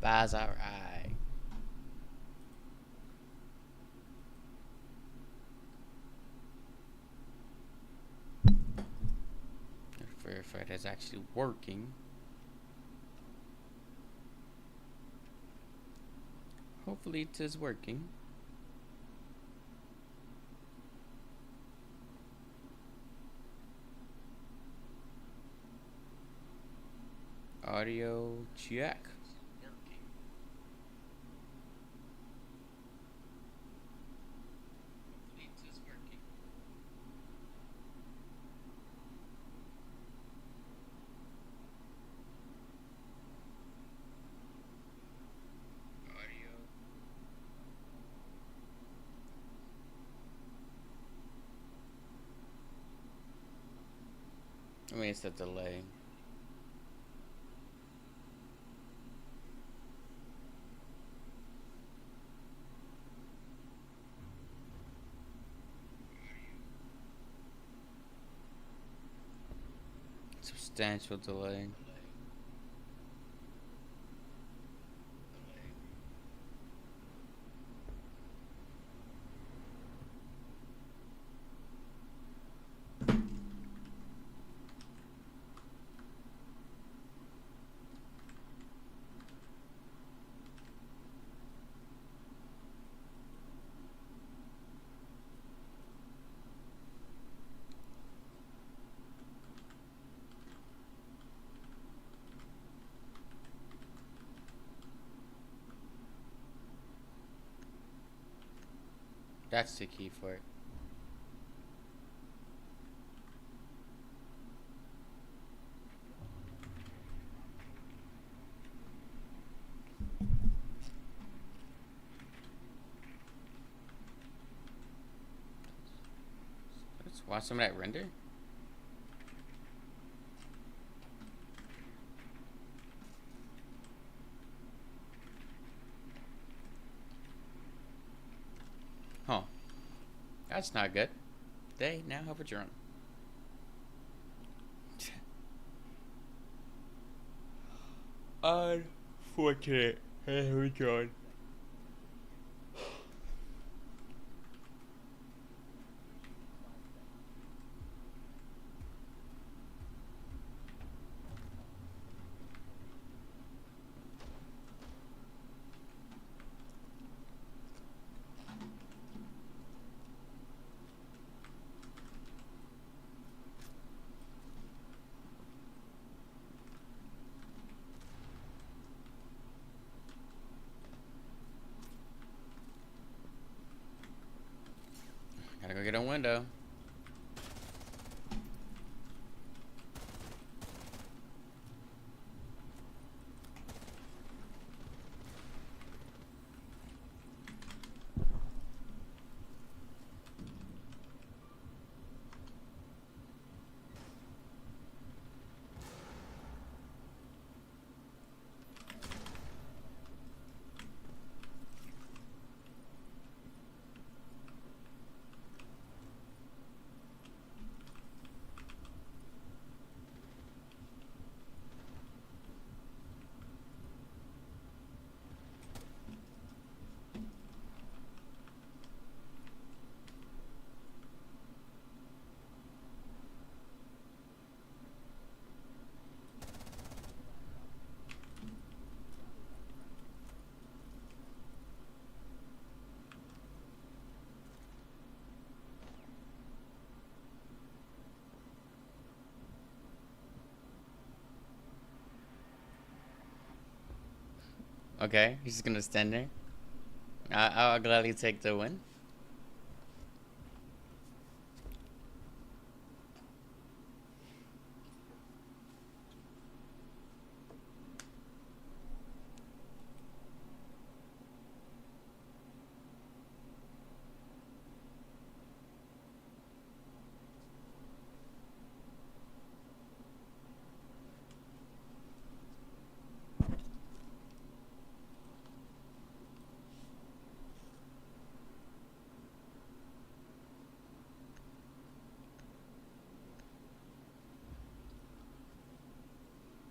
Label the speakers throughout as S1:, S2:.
S1: Wi-Fi's alright. Verify that's actually working. Hopefully it is working. Audio check. I mean, it's the delay. Substantial delay. That's the key for it. Let's watch some of that render. Huh. That's not good. They now have a drone. Unfortunate. Hey, we drone. Gotta go get a window. Okay, he's just gonna stand there. I'll gladly take the win.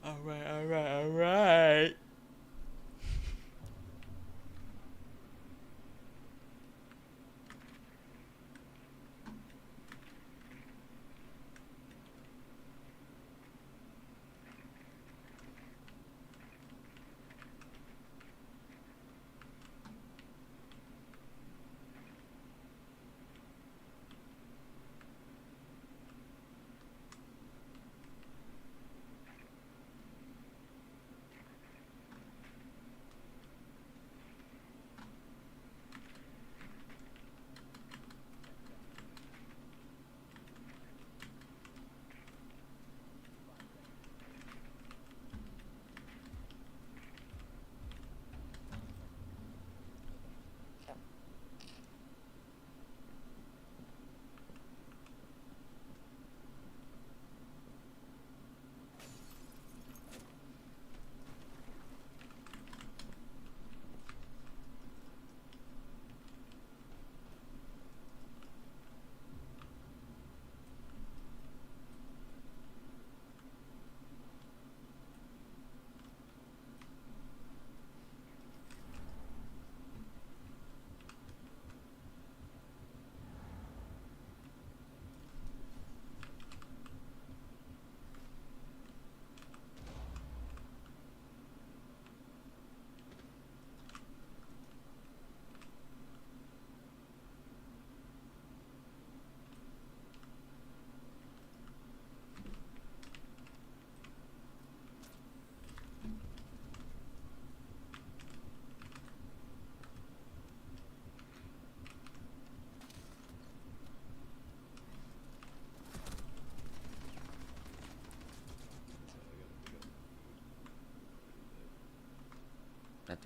S1: Alright.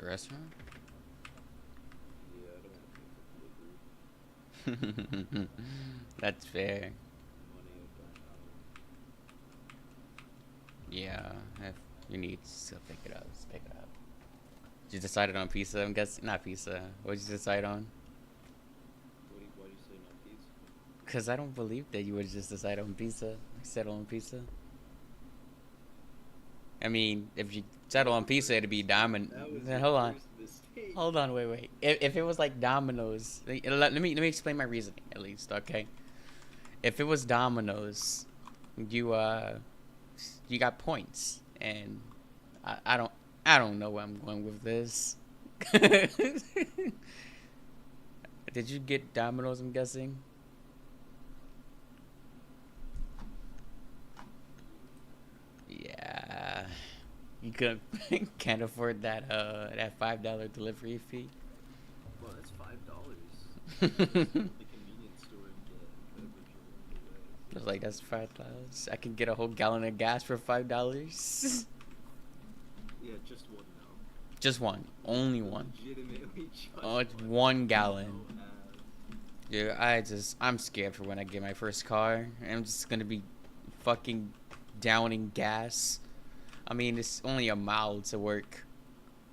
S1: the restaurant?
S2: Yeah, I don't want to pay for delivery.
S1: That's fair.
S2: Money I don't have.
S1: Yeah, if you need to pick it up, just pick it up. You decided on pizza, I'm guessing? Not pizza. What did you decide on?
S2: Why do you say no pizza?
S1: Because I don't believe that you would just decide on pizza. Settle on pizza. I mean, if you settle on pizza, it'd be Domino's.
S2: That was your
S1: Hold on.
S2: first mistake.
S1: Hold on, wait. If it was like Domino's, let me explain my reasoning at least, okay? If it was Domino's, you got points, and I don't know where I'm going with this. Did you get Domino's? I'm guessing. Yeah, you could can't afford that $5 delivery fee.
S2: Well, that's $5. Just go to the convenience store and get whatever you want
S1: I was like, that's $5. I can get a whole gallon of gas for $5.
S2: Yeah, just one now.
S1: Just one, only one.
S2: Legitimately just
S1: Oh, it's
S2: one.
S1: 1 gallon.
S2: No ads.
S1: Yeah, I'm scared for when I get my first car. I'm just gonna be fucking downing gas. I mean, it's only a mile to work,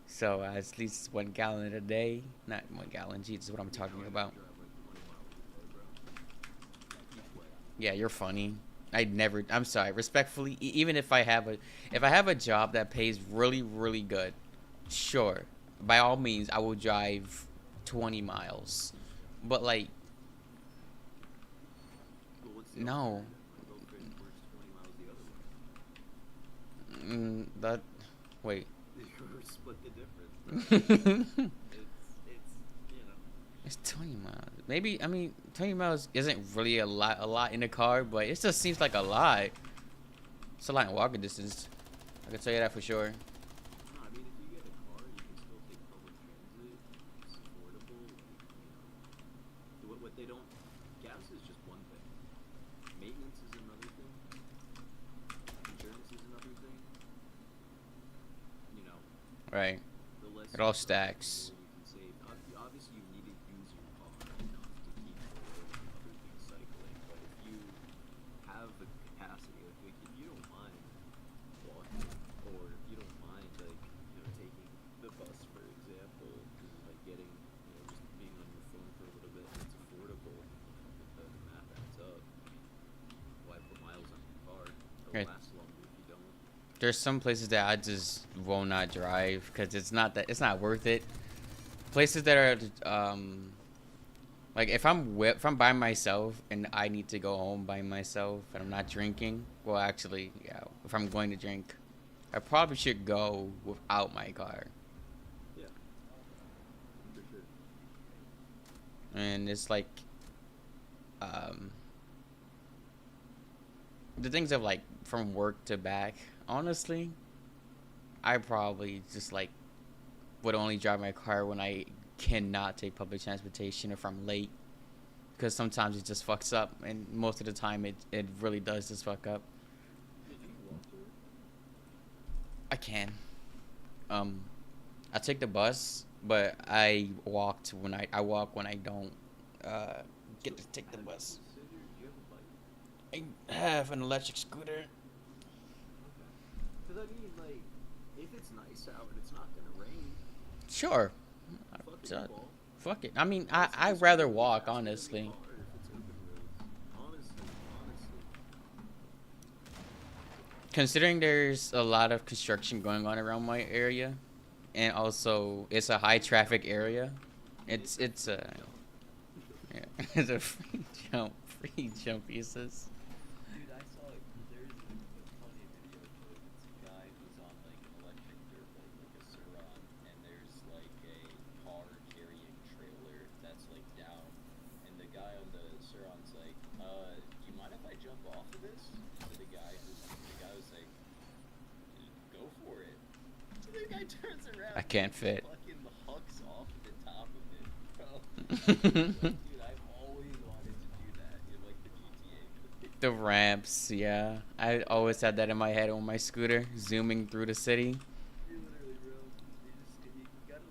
S1: so at least 1 gallon a day. Not 1 gallon. Geez, is what I'm talking about.
S2: Drive like 20 miles a day, bro. Each way.
S1: Yeah, you're funny. I'd never. I'm sorry. Respectfully, even if I have a job that pays really, really good, sure, by all means, I will drive 20 miles. But like,
S2: But what's the
S1: no.
S2: alternative? My girlfriend works 20 miles the other way.
S1: That. Wait.
S2: Or split the difference, bro. It's you know.
S1: It's 20 miles. Maybe, I mean, 20 miles isn't really a lot in the car, but it just seems like a lot. It's a lot in walking distance. I can tell you that for sure.
S2: No, I mean, if you get a car, you can still take public transit. It's affordable. Like, what they don't. Gas is just one thing. Maintenance is another thing. Insurance is another thing. You know,
S1: Right.
S2: the less
S1: It all
S2: you drive,
S1: stacks.
S2: the more you can save. Obviously, you need to use your car enough to keep the oil and other things cycling. But if you have the capacity, like if you don't mind walking, or if you don't mind, like, you know, taking the bus, for example, and like getting, you know, just being on your phone for a little bit, and it's affordable, if the math adds up. Why put miles on your car? It'll
S1: Right.
S2: last longer if you don't.
S1: There's some places that I just will not drive because it's not worth it. Places that are like if I'm by myself and I need to go home by myself and I'm not drinking, well actually, yeah, if I'm going to drink, I probably should go without my car.
S2: Yeah, for sure.
S1: And it's like the things of like from work to back, honestly, I probably just like would only drive my car when I cannot take public transportation if I'm late, because sometimes it just fucks up, and most of the time it really does just fuck up.
S2: Did you walk to it?
S1: I can. I take the bus, but I walk when I don't get to take the
S2: Have you
S1: bus.
S2: considered? Do you have a bike?
S1: I have an electric scooter.
S2: Okay. Because I mean, like, if it's nice out and it's not gonna rain,
S1: Sure.
S2: fucking ball.
S1: Fuck it. I mean,
S2: It's
S1: I'd rather
S2: really
S1: walk,
S2: faster than the
S1: honestly.
S2: car if it's open roads. Honestly.
S1: Considering there's a lot of construction going on around my area, and also it's a high traffic area. It's a yeah, it's a free jump pieces.
S2: Dude, I saw it. There's plenty of videos of it's a guy who's on like an electric dirt bike, like a Suron, and there's like a car carrying trailer that's like down, and the guy on the Suron's like, do you mind if I jump off of this? To the guy was like, go for it. So the guy turns around.
S1: I can't fit.
S2: Fucking hucks off the top of it, bro. Like, dude, I've always wanted to do that in like the GTA.
S1: The ramps, yeah. I always had that in my head on my scooter, zooming through the city.
S2: You literally, bro. You gotta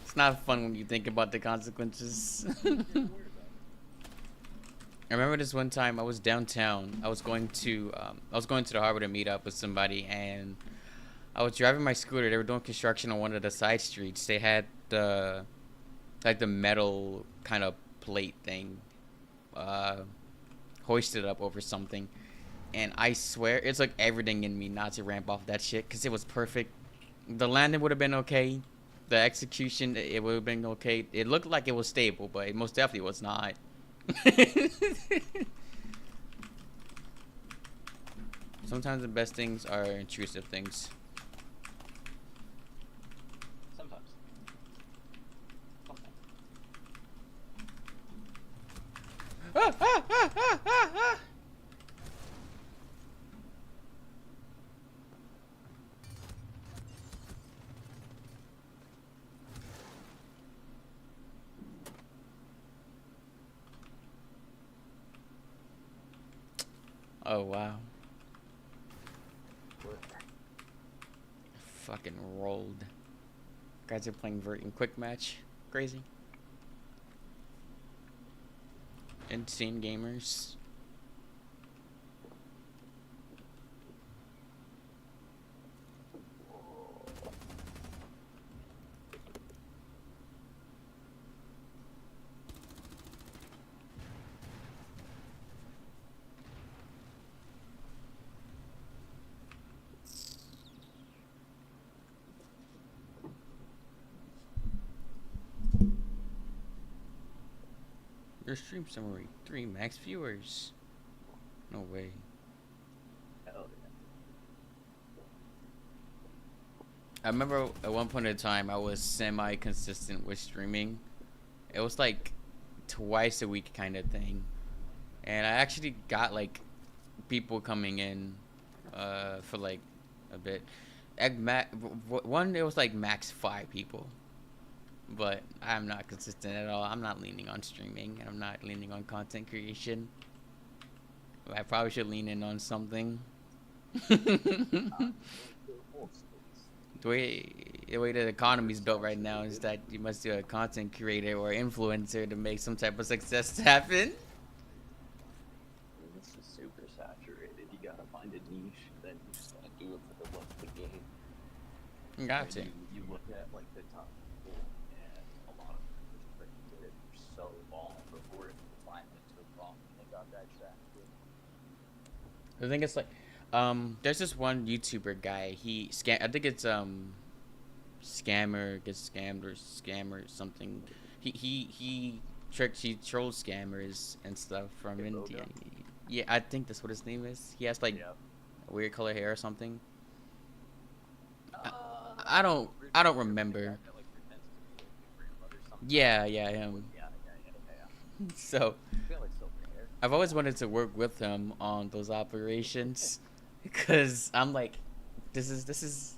S1: It's not fun when you think about the consequences. I remember this one time I was downtown. I was going to the harbor to meet up with somebody, and I was driving my scooter. They were doing construction on one of the side streets. They had the like the metal kind of plate thing uh, hoisted up over something, and I swear it's like everything in me not to ramp off that shit because it was perfect. The landing would have been okay. The execution, it would have been okay. It looked like it was stable, but it most definitely was not. Sometimes the best things are intrusive things.
S3: Sometimes. Sometimes.
S1: Ah, ah, ah, ah, ah, ah. Oh wow. Fucking rolled. Guys are playing Vert in quick match. Crazy. Insane gamers. Your stream summary, 3 max viewers. No way.
S3: Hell
S1: I remember at one point in time I was semi-consistent with streaming. It was like twice a week kind of thing. And I actually got like people coming in for like a bit. One, it was like max 5 people. But I'm not consistent at all. I'm not leaning on streaming. I'm not leaning on content creation. I probably should lean in on something. The way the economy's built right now is that you must be a content creator or influencer to make some type of success happen.
S3: This is super saturated. You gotta find a niche, then you just gotta do it for the love of the game.
S1: Gotcha.
S3: You look at like the top people, and a lot of them just freaking did it for so long before it finally took off and they got that traction.
S1: The thing is like, there's this one YouTuber guy. I think it's scammer gets scammed or scammer something. He trolls scammers and stuff from India. Yeah, I think that's what his name is. He has like weird color hair or something. I don't remember. Yeah, him.
S3: Yeah.
S1: So
S3: I feel like silver hair.
S1: I've always wanted to work with him on those operations because I'm like, this is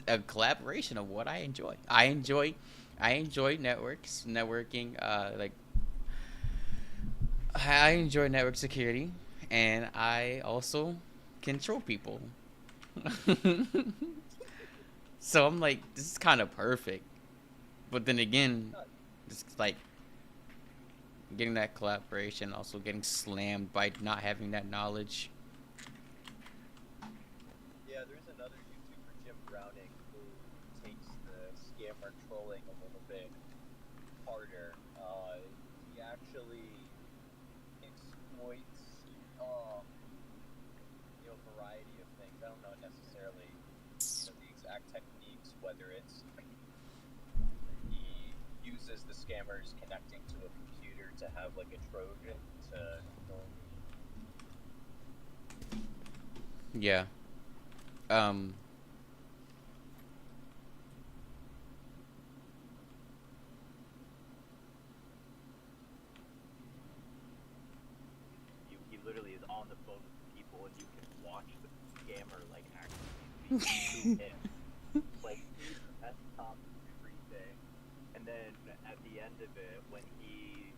S1: a collaboration of what I enjoy. I enjoy networking. Like I enjoy network security, and I also control people. So I'm like, this is kind of perfect. But then again, it's like getting that collaboration, also getting slammed by not having that knowledge.
S4: Yeah, there's another YouTuber, Jim Browning, who takes the scammer trolling a little bit harder. He actually exploits, a variety of things. I don't know necessarily the exact techniques, whether it's he uses the scammers connecting to a computer to have like a Trojan to.
S1: Yeah.
S4: He literally is on the phone with people, and you can watch the scammer like actually speak to him. Like he's desktop everything, and then at the end of it, when he,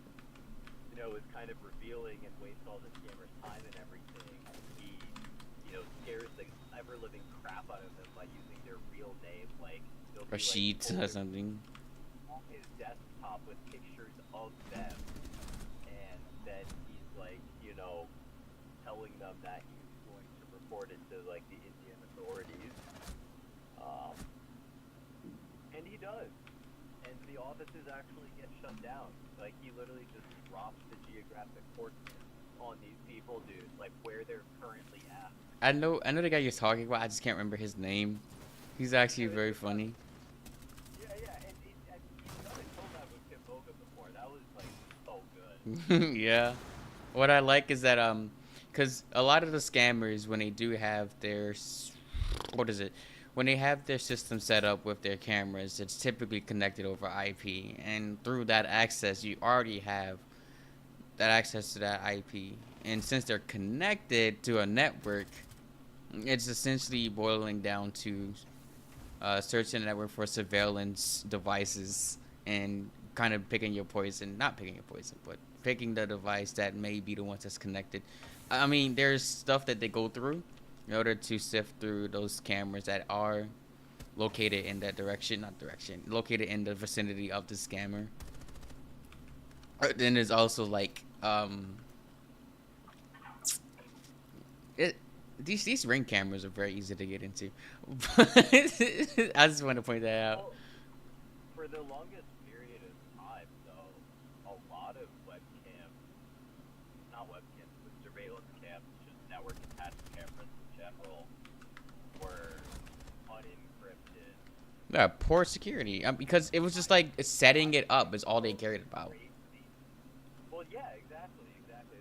S4: is kind of revealing and wastes all the scammer's time and everything, he, scares the. I ever-living crap out of him by using their real name. Like, they'll be
S1: Rashid
S4: like,
S1: or something.
S4: on his desktop with pictures of them, and then he's like, you know, telling them that he's going to report it to like the Indian authorities, and he does, and the offices actually get shut down. Like, he literally just drops the geographic coordinates on these people, dude, like where they're currently at.
S1: I know the guy you're talking about. I just can't remember his name. He's actually very funny.
S4: Yeah, and he's done a collab with Kim Boga before. That was like so good.
S1: Yeah. What I like is that cuz a lot of the scammers, when they do have their when they have their system set up with their cameras, it's typically connected over IP, and through that access you already have that access to that IP. And since they're connected to a network, it's essentially boiling down to searching the network for surveillance devices and kind of picking your poison. Not picking your poison, but picking the device that may be the one that's connected. I mean, there's stuff that they go through in order to sift through those cameras that are located in that located in the vicinity of the scammer. Then there's also like these ring cameras are very easy to get into. I just want to point that out.
S4: Well, for the longest period of time, though, a lot of not webcams, but surveillance cams, just network attached cameras in general, were unencrypted.
S1: Yeah, poor security. Because it was just like setting it up is all they cared about.
S4: Crazy. Well, yeah, exactly.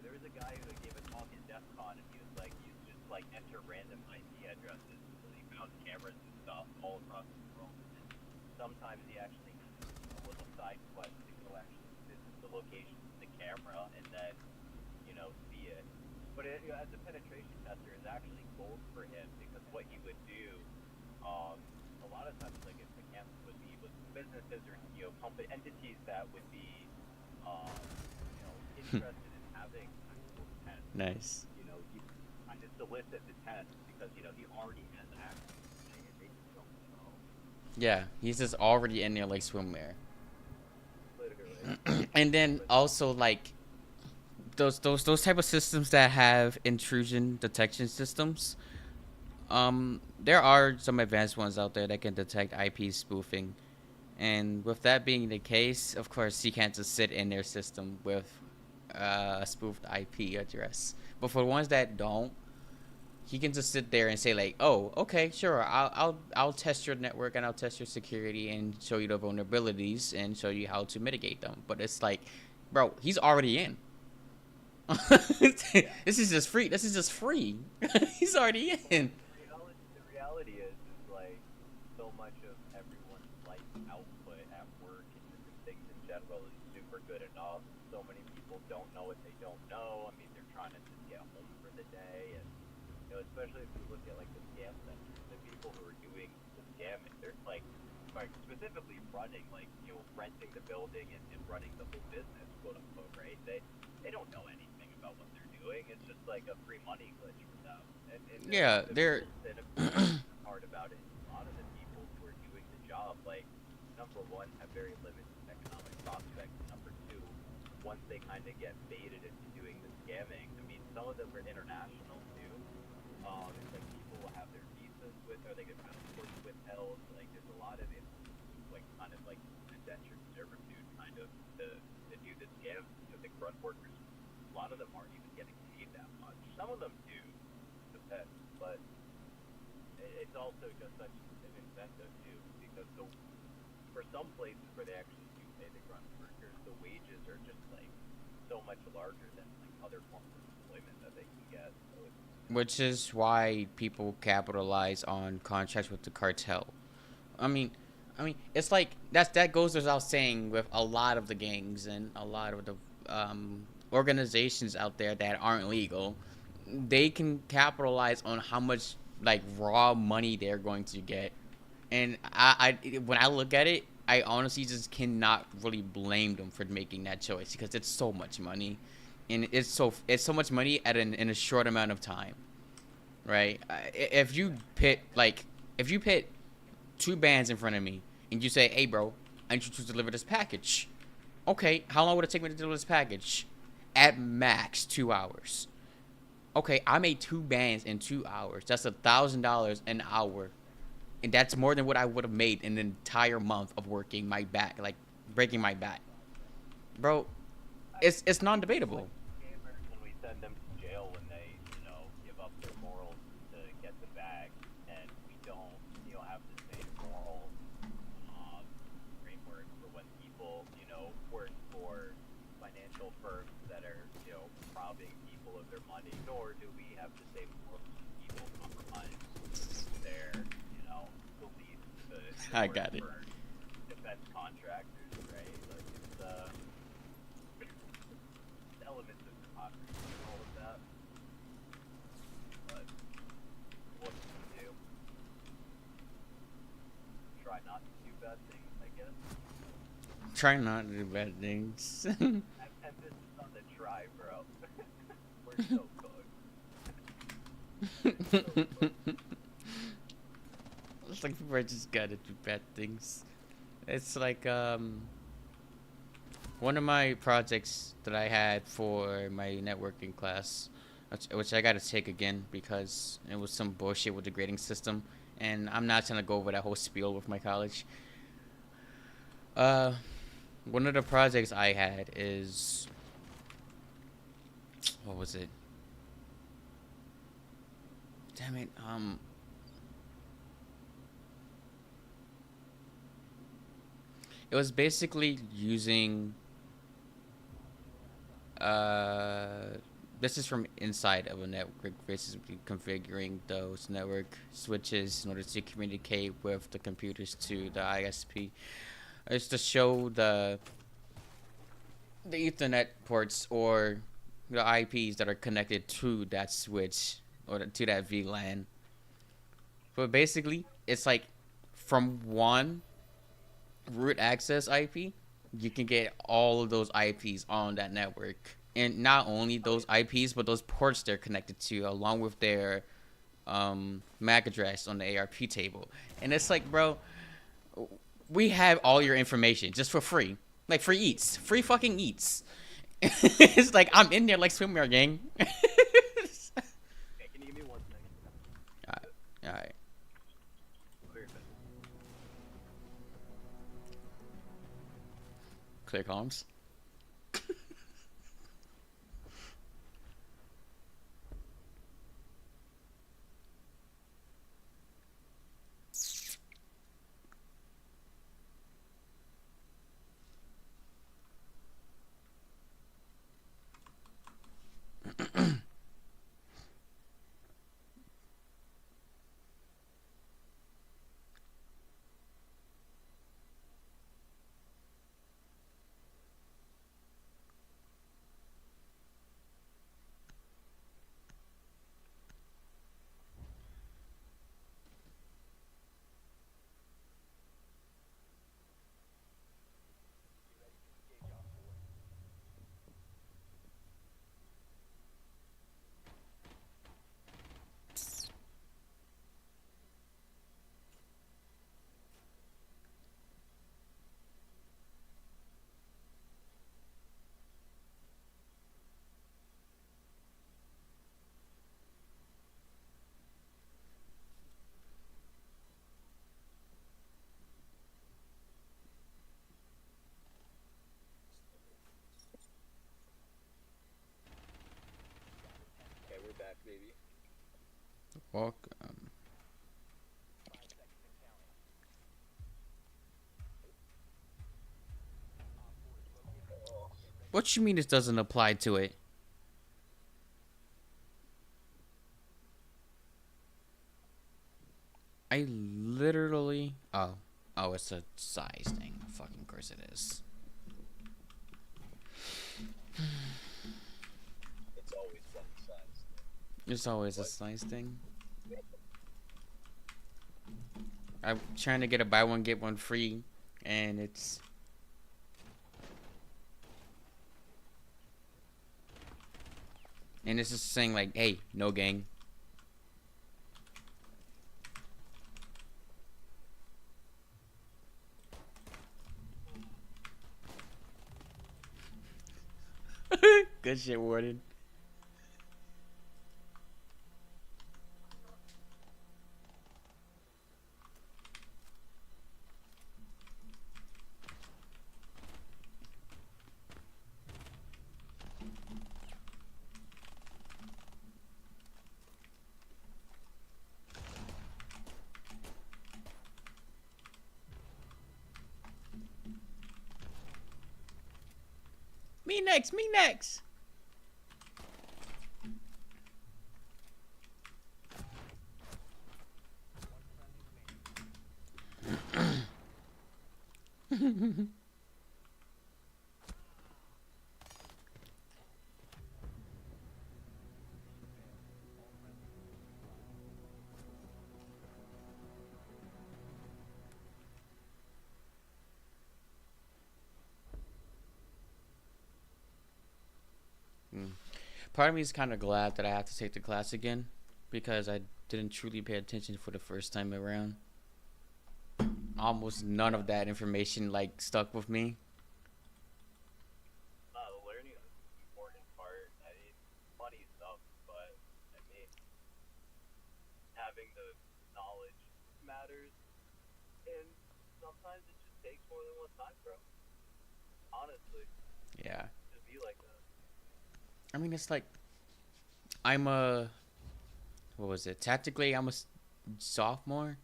S4: There was a guy who gave a talk in DEF CON, and he was like, you just like enter random IP addresses, and he found cameras and stuff all across the world. And sometimes he actually a little side quest to go actually visit the location of the camera and then, you know, see it. But as a penetration tester, it's actually gold for him, because what he would do, a lot of times, like, if the cameras would be with businesses or, you know, company entities that would be, you know, interested in having actual tents.
S1: Nice.
S4: You know, he kind of solicit the tent because, you know, he already has access to it, and they just don't know.
S1: Yeah, he's just already in there like swimwear.
S4: Literally.
S1: And then also like those type of systems that have intrusion detection systems. There are some advanced ones out there that can detect IP spoofing. And with that being the case, of course, he can't just sit in their system with a spoofed IP address. But for the ones that don't, he can just sit there and say like, "Oh, okay, sure. I'll test your network and I'll test your security and show you the vulnerabilities and show you how to mitigate them." But it's like, bro, he's already in. This is just free. He's already in.
S4: The reality is like so much of everyone's life output at work and different things in general is super good enough. So many people don't know what they don't know. I mean, they're trying to just get home for the day, and you know, especially if you look at like the scam centers, the people who are doing the scamming, they're like specifically running, like, you know, renting the building and running the whole business, quote unquote, right? They don't know anything about what they're doing. It's just like a free money glitch for them. And
S1: Yeah, they're
S4: hard about it. A lot of the people who are doing the job, like, number one, have very limited economic prospects. Number two, once they kind of get baited into doing the scamming, I mean, some of them are international too. It's like people will have their visas with, or they get passports withheld. Like, there's a lot of like kind of like indentured servitude kind of to do the scam. You know, the grunt workers. A lot of them aren't even getting paid that much. Some of them do, depends, but it's also just such an incentive too, because for some places where they actually do pay the grunt workers, the wages are just like so much larger than like other forms of employment that they can get. So
S1: which is why people capitalize on contracts with the cartel. I mean, it's like that goes without saying with a lot of the gangs and a lot of the organizations out there that aren't legal. They can capitalize on how much like raw money they're going to get, and I when I look at it, I honestly just cannot really blame them for making that choice, because it's so much money, and it's so much money in a short amount of time. right? If you pit like if you pit two bands in front of me and you say, "Hey, bro, I need you to deliver this package." Okay, how long would it take me to deliver this package? At max 2 hours. Okay, I made two bands in 2 hours. That's $1,000 an hour, and that's more than what I would have made in an entire month of working my back, like breaking my back, bro. It's non-debatable.
S4: Gamers, when we send them to jail when they, give up their morals to get the bag, and we don't, have the same moral framework for when people, work for financial firms that are, robbing people of their money, nor do we have the same morals when people compromise their, beliefs to
S1: I
S4: work
S1: got it.
S4: for defense contractors, right? Like, it's, elements of democracy and all of that. But what can you do? Try not to do bad things, I guess.
S1: Try not to do bad things.
S4: Emphasis on the try, bro. We're so cooked.
S1: It's like people just gotta do bad things. It's like one of my projects that I had for my networking class, which I gotta take again because it was some bullshit with the grading system, and I'm not trying to go over that whole spiel with my college. One of the projects I had is, what was it? Damn it. It was basically using this is from inside of a network, basically configuring those network switches in order to communicate with the computers to the ISP. It's to show the Ethernet ports or the IPs that are connected to that switch or to that VLAN. But basically, it's like from one root access IP, you can get all of those IPs on that network. And not only those IPs, but those ports they're connected to, along with their MAC address on the ARP table. And it's like, bro, we have all your information just for free. Like, free eats. Free fucking eats. It's like, I'm in there like swimwear, gang.
S4: Hey, can you give me 1 second?
S1: Alright.
S4: Clear it.
S1: Clear comms.
S2: Okay, we're back, baby.
S1: Welcome. What you mean this doesn't apply to it? I literally... Oh. Oh, it's a size thing. Fucking course it is.
S3: It's always one size.
S1: It's always a size thing. I'm trying to get a buy one, get one free, and it's... And it's just saying like, hey, no gang. Good shit, Warden. Me next, me next. Part of me is kind of glad that I have to take the class again because I didn't truly pay attention for the first time around. Almost none of that information like stuck with me.
S4: Learning is an important part. I mean, funny stuff, but I mean, having the knowledge matters, and sometimes it just takes more than one time, bro. Honestly,
S1: Yeah.
S4: just be like that.
S1: I mean, it's like I'm a what was it? Tactically, I'm a sophomore.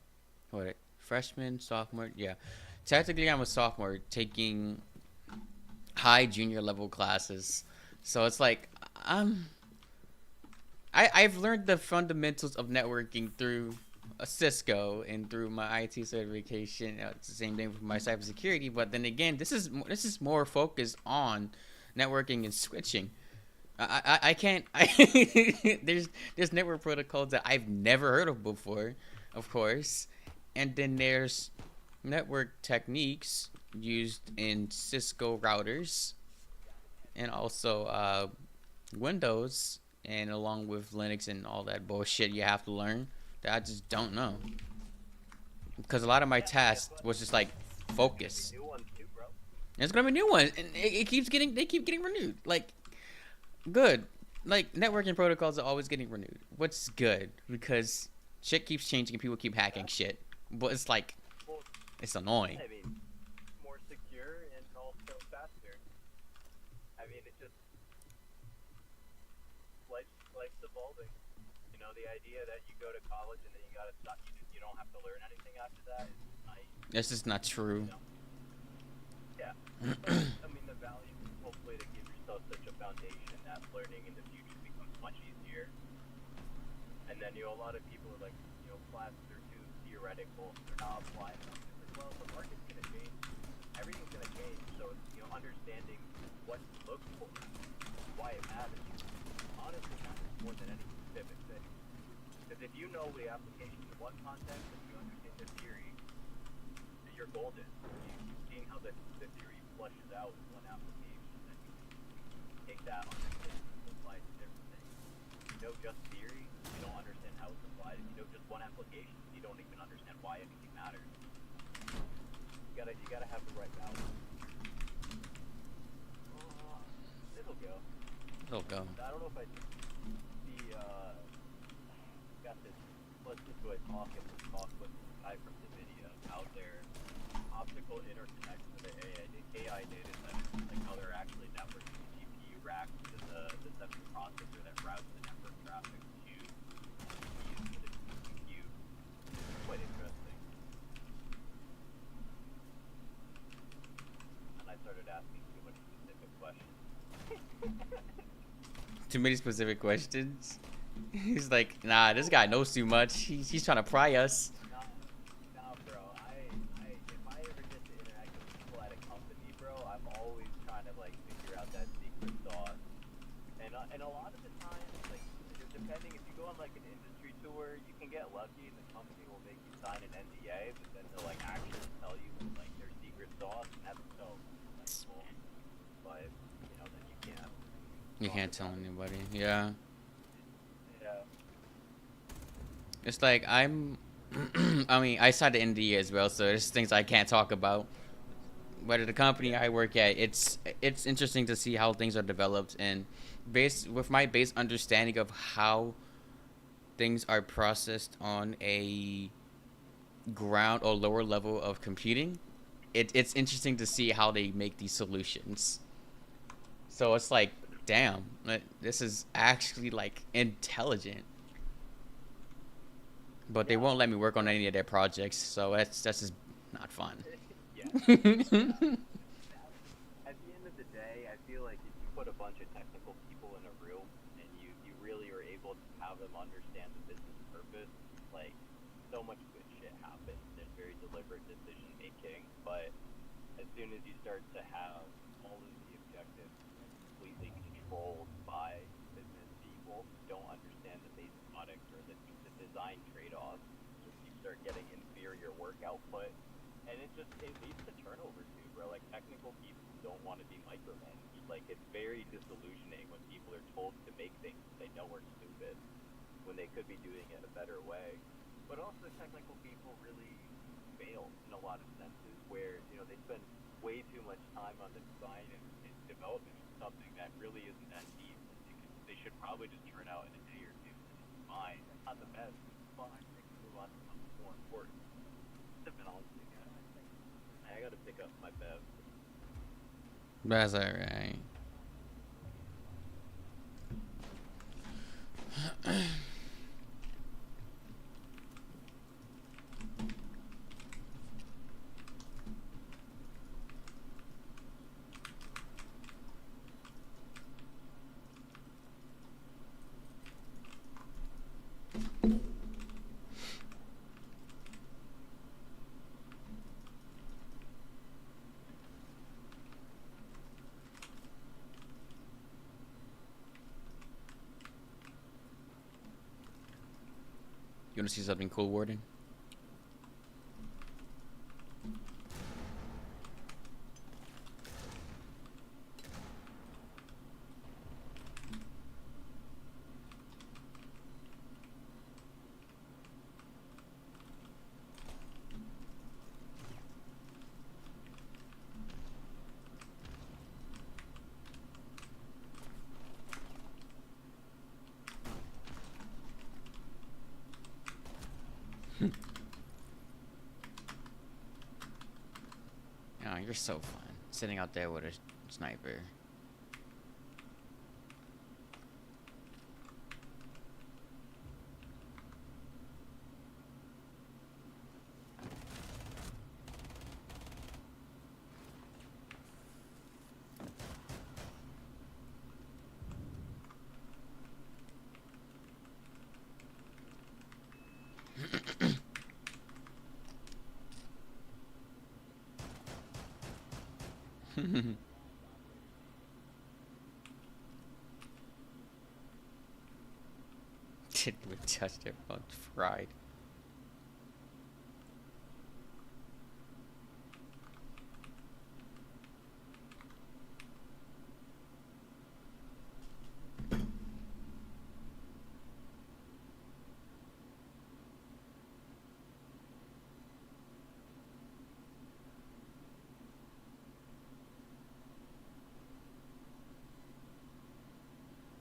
S1: What? Freshman, sophomore? Yeah. Tactically, I'm a sophomore taking high junior level classes. So it's like I've learned the fundamentals of networking through a Cisco and through my IT certification. It's the same thing for my cybersecurity, but then again, this is more focused on networking and switching. I can't there's network protocols that I've never heard of before, of course, and then there's network techniques used in Cisco routers and also Windows, and along with Linux and all that bullshit you have to learn that I just don't know, because a lot of my tasks was just like focus.
S4: New ones too, bro.
S1: There's gonna be new ones, and they keep getting renewed. Like, good. Like, networking protocols are always getting renewed. What's good, because shit keeps changing and people keep hacking shit. But it's like,
S4: Well,
S1: it's annoying.
S4: I mean, more secure and also faster. I mean, it just life's evolving. You know, the idea that you go to college and then you gotta stop, you don't have to learn anything after that is nice.
S1: That's just not true.
S4: Yeah. But, I mean, the value is hopefully to give yourself such a foundation that learning in the future becomes much easier. And then, a lot of people are like, classes are too theoretical, they're not applying them. It's like, well, the market's gonna change, everything's gonna change, so it's, understanding what to look for, why it matters. Honestly, matters more than any specific thing. Because if you know the application in one context and you understand the theory, you're golden. You've seen how the theory flushes out in one application, and you take that understanding and apply it to different things. If you know just theory, you don't understand how it's applied. If you know just one application, you don't even understand why anything matters. You gotta have the right balance. It'll go.
S1: It'll go.
S4: I don't know if I got this. Let's just do a talk and we'll talk with the guy from the video out there. Optical interconnects with the AI data centers, like how they're actually networking the GPU rack to the central processor that routes the network traffic to GPUs to the compute. Quite interesting. And I started asking too many specific questions.
S1: Too many specific questions. He's like, nah, this guy knows too much. He's trying to pry us.
S4: Nah, bro. If I ever get to interact with people at a company, bro, I'm always trying to figure out that secret sauce. And a lot of the time, depending if you go on an industry tour, you can get lucky and the company will make you sign an NDA, but then they'll actually tell you their secret sauce, and that's so cool. But then you can't.
S1: You can't tell anybody. Yeah.
S4: Yeah.
S1: It's like I mean, I signed the NDA as well, so there's things I can't talk about. but at the company I work at, it's interesting to see how things are developed, and based with my base understanding of how things are processed on a ground or lower level of computing, it's interesting to see how they make these solutions. So it's like, damn, this is actually like intelligent. But they
S4: Yeah.
S1: won't let me work on any of their projects, so that's just not fun.
S4: Yeah. At the end of the day, I feel like if you put a bunch of technical people in a room and you really are able to have them understand the business purpose, like so much good shit happens. There's very deliberate decision making, but as soon as you start to have all of the objectives completely controlled by business people who don't understand the base product or the design trade-offs, you start getting inferior work output, and it leads to turnover too, bro. Like technical people don't want to be micromanaged. Like it's very disillusioning when people are told to make things they know are stupid when they could be doing it a better way. But also technical people really fail in a lot of senses where, they spend way too much time on the design and development of something that really isn't that deep. They should probably just turn out in a day or two. It's fine. It's not the best. It's fine. They can move on to something more important. It's a balancing act. I gotta pick up my bev.
S1: That's alright. You want to see something cool, Warden? Oh, you're so fun. Sitting out there with a sniper. Didn't even touch their phones. Fried.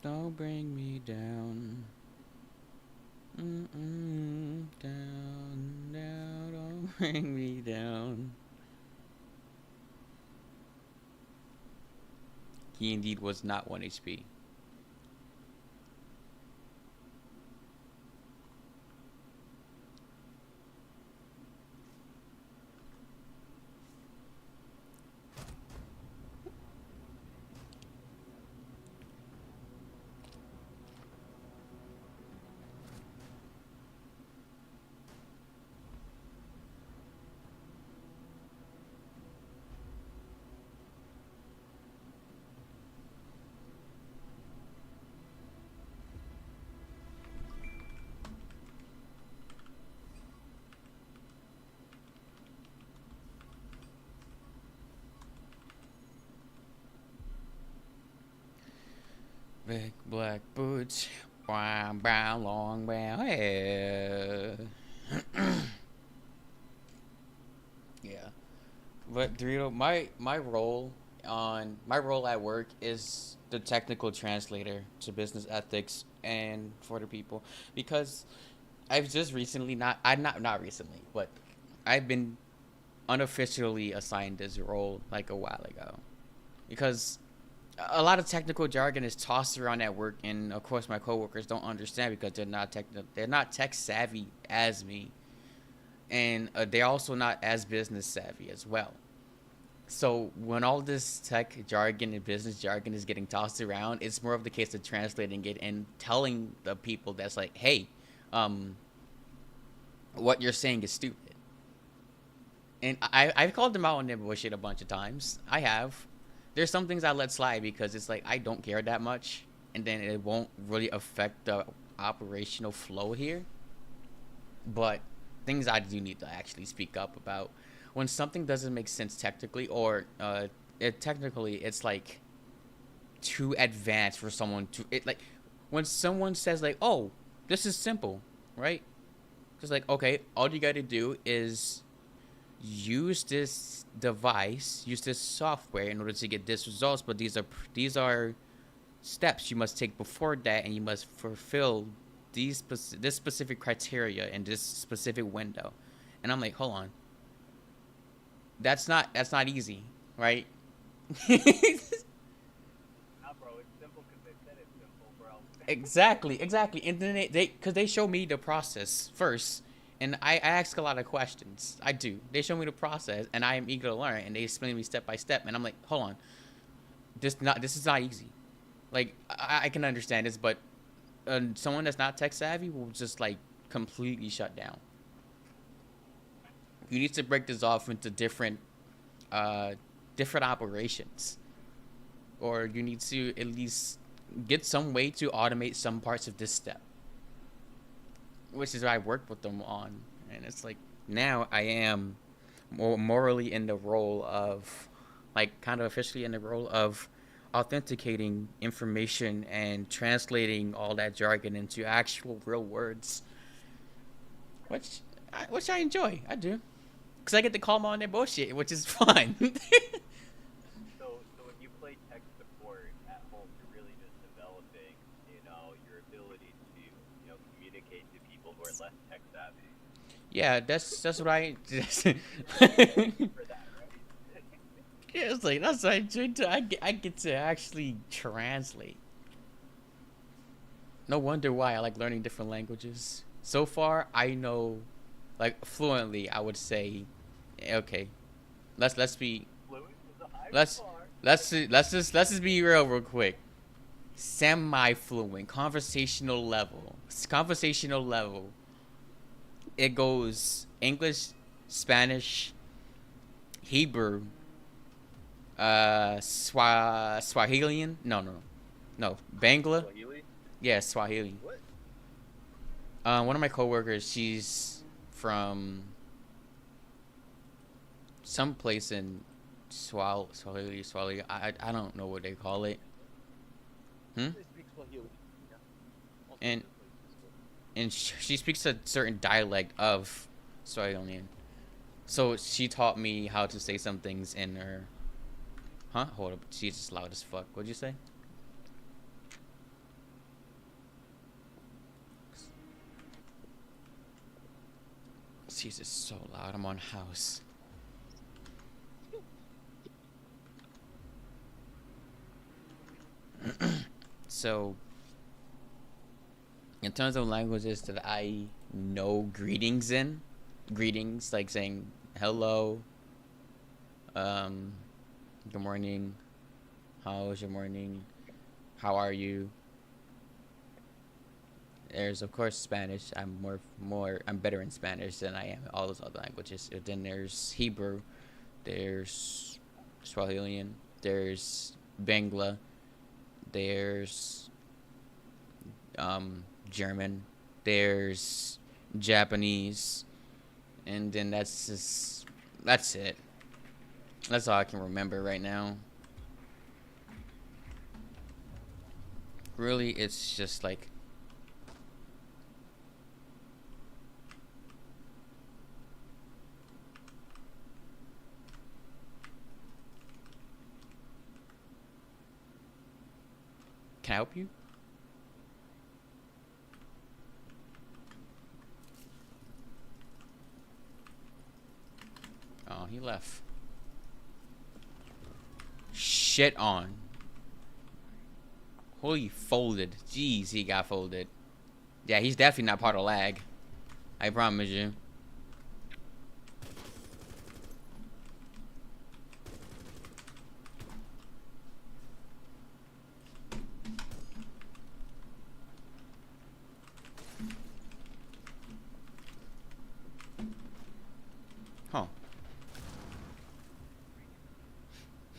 S1: Don't bring me down. Down, down, don't bring me down. He indeed was not 1 HP. Big black boots, brown, brown, long brown hair. Yeah. But Dorito, my role at work is the technical translator to business ethics and for the people, because I've just recently not recently, but I've been unofficially assigned this role like a while ago, because a lot of technical jargon is tossed around at work, and of course my coworkers don't understand because they're not tech savvy as me, and they're also not as business savvy as well. So when all this tech jargon and business jargon is getting tossed around, it's more of the case of translating it and telling the people that's like, hey, um, what you're saying is stupid. And I've called them out on their bullshit a bunch of times. I have. There's some things I let slide because it's like I don't care that much, and then it won't really affect the operational flow here. But things I do need to actually speak up about, when something doesn't make sense technically, or technically it's like too advanced for someone to it, like when someone says like, oh, this is simple, right? Just like, okay, all you got to do is use this device, use this software in order to get this results, but these are steps you must take before that, and you must fulfill this specific criteria in this specific window. And I'm like, hold on, that's not easy, right?
S4: Nah, bro, it's simple because they said it's simple, bro.
S1: Exactly. And then because they show me the process first, and I ask a lot of questions. I do. They show me the process, and I am eager to learn, and they explain to me step by step, and I'm like, hold on, this is not easy. Like I can understand this, but someone that's not tech savvy will just like completely shut down. You need to break this off into uh, different operations, or you need to at least get some way to automate some parts of this step, which is what I worked with them on. And it's like now I am more morally in the role of, like, kind of officially in the role of authenticating information and translating all that jargon into actual real words, which I enjoy. I do, because I get to call them on their bullshit, which is fun.
S4: So when you play tech support at home, you're really just developing, your ability to, communicate to people who are less tech savvy.
S1: Yeah, that's what I.
S4: For that, right?
S1: Yeah, it's like that's what I try to. I get to actually translate. No wonder why I like learning different languages. So far, I know, like, fluently. I would say, okay, let's be
S4: Fluent is a high
S1: let's
S4: bar.
S1: let's just be real quick. Semi-fluent, conversational level. It goes English, Spanish, Hebrew, Swahilian. No, Bangla.
S3: Swahili?
S1: Yeah, Swahili.
S3: What?
S1: One of my coworkers, she's from some place in Swahili. I don't know what they call it. Hmm?
S3: They speak Swahili. Yeah. Most
S1: And
S3: other places do.
S1: and she speaks a certain dialect of Swahilian. So she taught me how to say some things in her. Huh? Hold up. She's just loud as fuck. What'd you say? She's just so loud. I'm on house. So, in terms of languages that I know greetings like saying hello, um, good morning, how was your morning, how are you? There's of course Spanish. I'm better in Spanish than I am in all those other languages. And then there's Hebrew, there's Swahilian, there's Bangla, there's German, there's Japanese, and then that's it. That's all I can remember right now. Really, it's just like Can I help you? Oh, he left. Shit on. Holy folded. Jeez, he got folded. Yeah, he's definitely not part of lag. I promise you. Huh.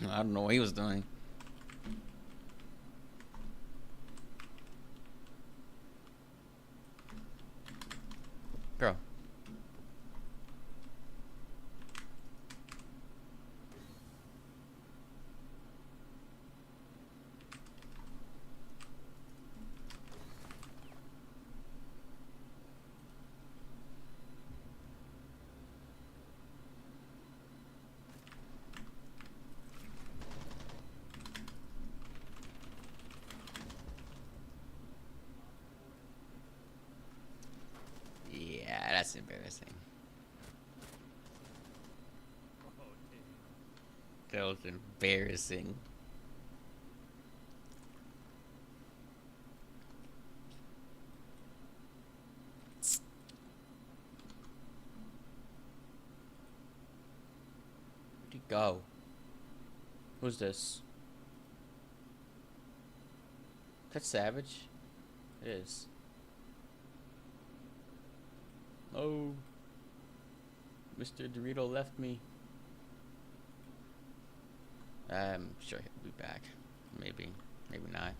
S1: I don't know what he was doing. Girl. Yeah, that's embarrassing. That was embarrassing. Where'd he go? Who's this? That's Savage? It is. Oh. Mr. Dorito left me. I'm sure he'll be back. Maybe. Maybe not.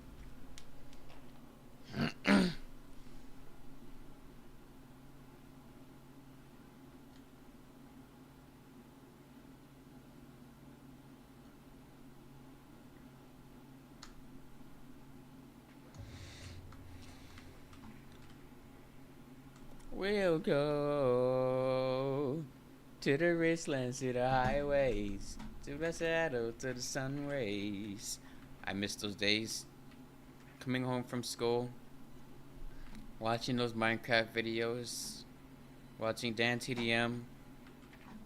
S1: We'll go to the wastelands, to the highways, to the shadow, to the sun rays. I miss those days. Coming home from school, watching those Minecraft videos, watching Dan TDM,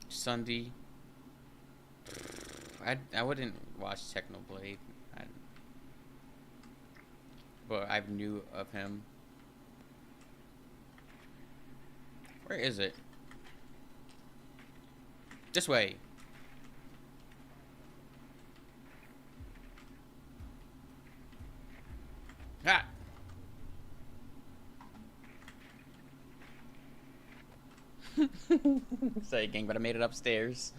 S1: Sunday. I wouldn't watch Technoblade, but I knew of him. Where is it? This way. Ah! Sorry, gang, but I made it upstairs.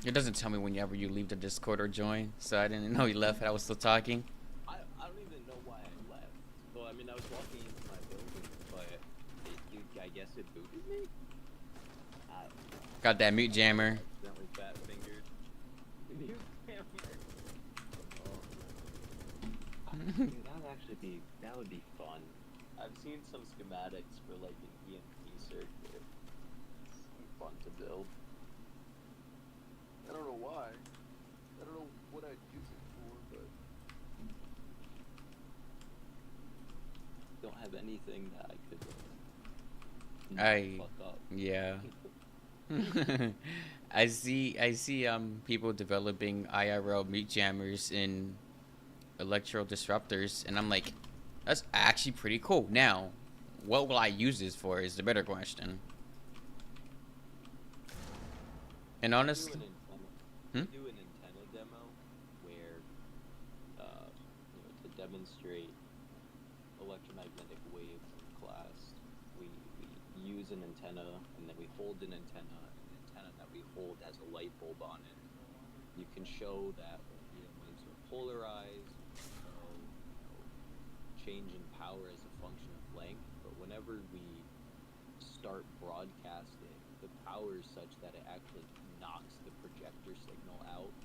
S1: It doesn't tell me whenever you leave the Discord or join, so I didn't know you left. I was still talking.
S2: I don't even know why I left. Well, I mean, I was walking into my building, but I guess it booted me?
S1: Got that mute jammer.
S2: Accidentally fat fingered. Mute jammer.
S3: Dude, that would be fun.
S2: I've seen some schematics for like an EMP circuit. It's fun to build. I don't know why. I don't know what I'd use it for, but don't have anything that I could fuck up.
S1: Yeah. I see people developing IRL mute jammers in electro disruptors, and I'm like, that's actually pretty cool. Now, what will I use this for is the better question. And honestly,
S2: Do an antenna demo where, to demonstrate electromagnetic waves in class, we use an antenna, and then we hold an antenna, and the antenna that we hold has a light bulb on it. You can show that waves are polarized, change in power as a function of length, but whenever we start broadcasting, the power is such that it actually knocks the projector signal out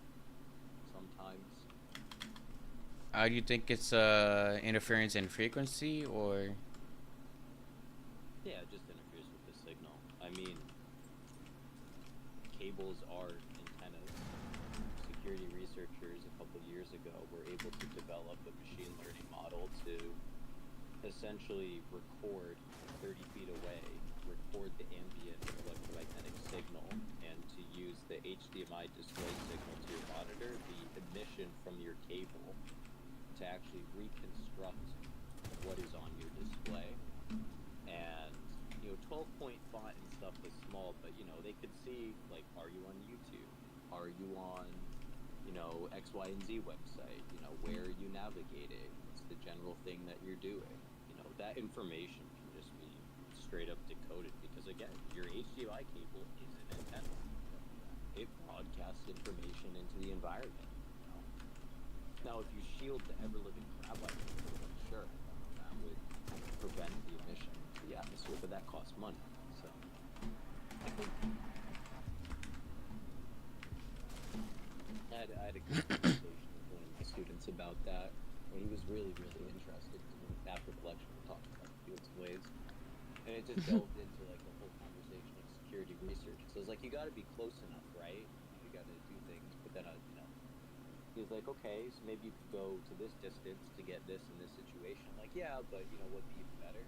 S2: sometimes.
S1: do you think it's interference in frequency, or?
S2: Yeah, it just interferes with the signal. I mean,
S3: cables are antennas. Security researchers a couple years ago were able to develop a machine learning model to essentially record 30 feet away, record the ambient electromagnetic signal, and to use the HDMI display signal to your monitor, the emission from your cable, to actually reconstruct what is on your display. And 12-point font and stuff was small, but they could see, like, are you on YouTube? Are you on X, Y, and Z website? Where are you navigating? What's the general thing that you're doing? That information can just be straight up decoded, because again, your HDMI cable is an antenna. It broadcasts information into the environment. Now, if you shield the ever-living crap out of it, then sure, that would prevent the emission to the atmosphere, but that costs money. So, I had a good conversation with one of my students about that, when he was really, really interested. After collection, we talked about fields and waves, and it just delved into like the whole conversation of security research. So it's like, you got to be close enough, right? You got to do things, but then he was like, okay, so maybe you could go to this distance to get this in this situation. I'm like, yeah, but what'd be even better?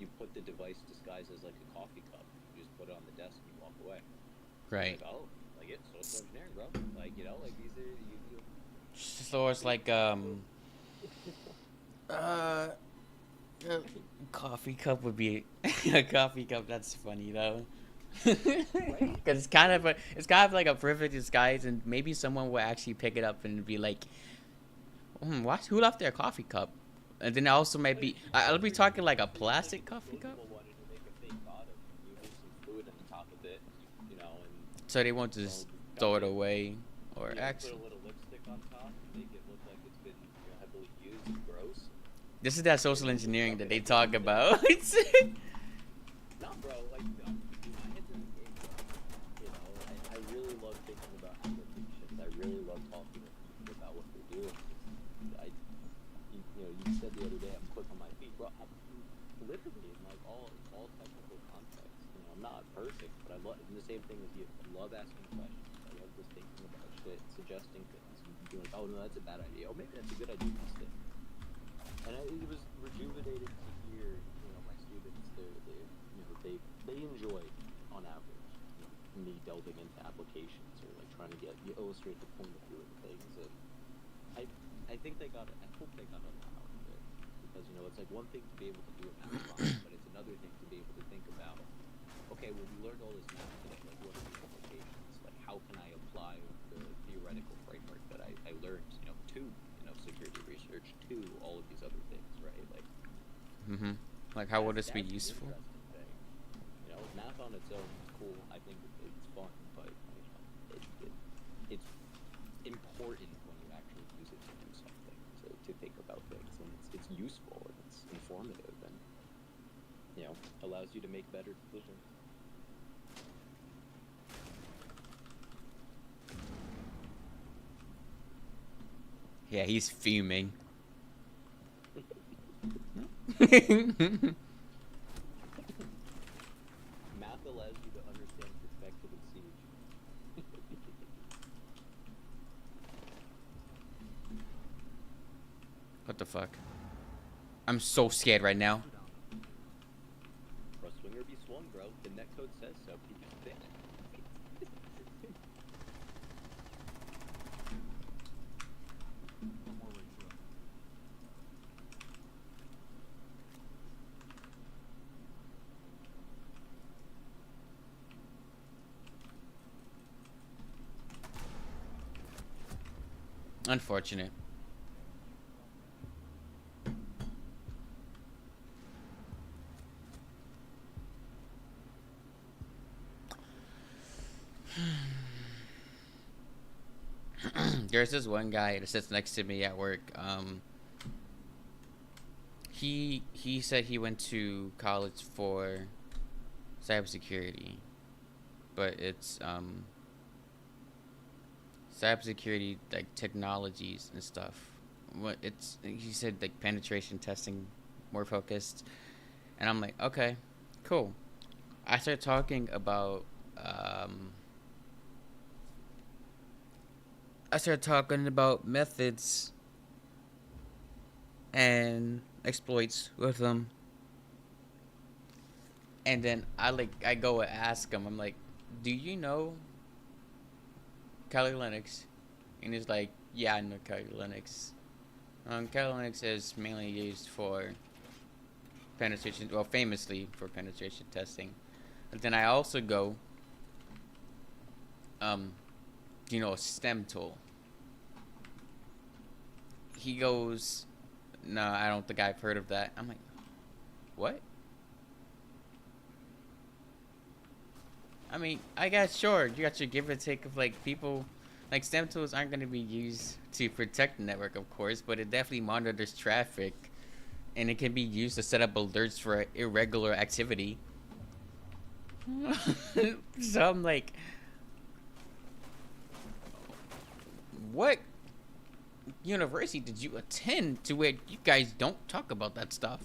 S3: You put the device disguised as like a coffee cup. You just put it on the desk and you walk away.
S1: Right.
S3: Like, oh, like it's social engineering, bro. Like like these are you.
S1: So it's like coffee cup would be a coffee cup. That's funny though. Because it's kind of like a perfect disguise, and maybe someone will actually pick it up and be like, what? Who left their coffee cup? And then also maybe I'll be talking like a plastic coffee cup. So they won't just throw it away, or actually.
S3: Put a little lipstick on top, make it look like it's been heavily used and gross.
S1: This is that social engineering that they talk about.
S3: Nah, bro, like, my head's in the game, bro. I really love thinking about applications. I really love talking to people about what they're doing. You said the other day, I'm quick on my feet, bro. I'm literally in like all technical contexts. I'm not perfect, but I love the same thing as you. I love asking questions. I love just thinking about shit, suggesting things, and being like, oh no, that's a bad idea. Oh, maybe that's a good idea instead. And it was rejuvenating to hear, my students, they enjoy, on average, me delving into applications or like trying to illustrate the point of doing things. And I hope they got a lot out of it, because it's like one thing to be able to do a math problem, but it's another thing to be able to think about, okay, well, we learned all this math today, like what are the implications? Like how can I apply the theoretical framework that I learned, to security research, to all of these other things, right? Like,
S1: like how would this be useful?
S3: Math on its own is cool. I think it's fun, but it's important when you actually use it to do something, to think about things, and it's useful and it's informative, and allows you to make better decisions.
S1: Yeah, he's fuming.
S3: Math allows you to understand perspective and siege.
S1: What the fuck? I'm so scared right now.
S3: Bro, swing or be swung, bro. The netcode says so. Keep it thick.
S1: Unfortunate. There's this one guy that sits next to me at work. He said he went to college for cybersecurity, but it's cybersecurity, like technologies and stuff. What it's he said, like penetration testing, more focused, and I'm like, okay, cool. I started talking about I started talking about methods and exploits with them, and then I go and ask him. I'm like, "Do you know Kali Linux?" And he's like, "Yeah, I know Kali Linux. Kali Linux is mainly used for penetration, well, famously for penetration testing." But then I also go, "Do you know a STEM tool?" He goes, "No, I don't think I've heard of that." I'm like, "What?" I mean, I guess sure, you got your give and take of like people, like STEM tools aren't going to be used to protect the network, of course, but it definitely monitors traffic, and it can be used to set up alerts for irregular activity. So I'm like, what university did you attend to where you guys don't talk about that stuff?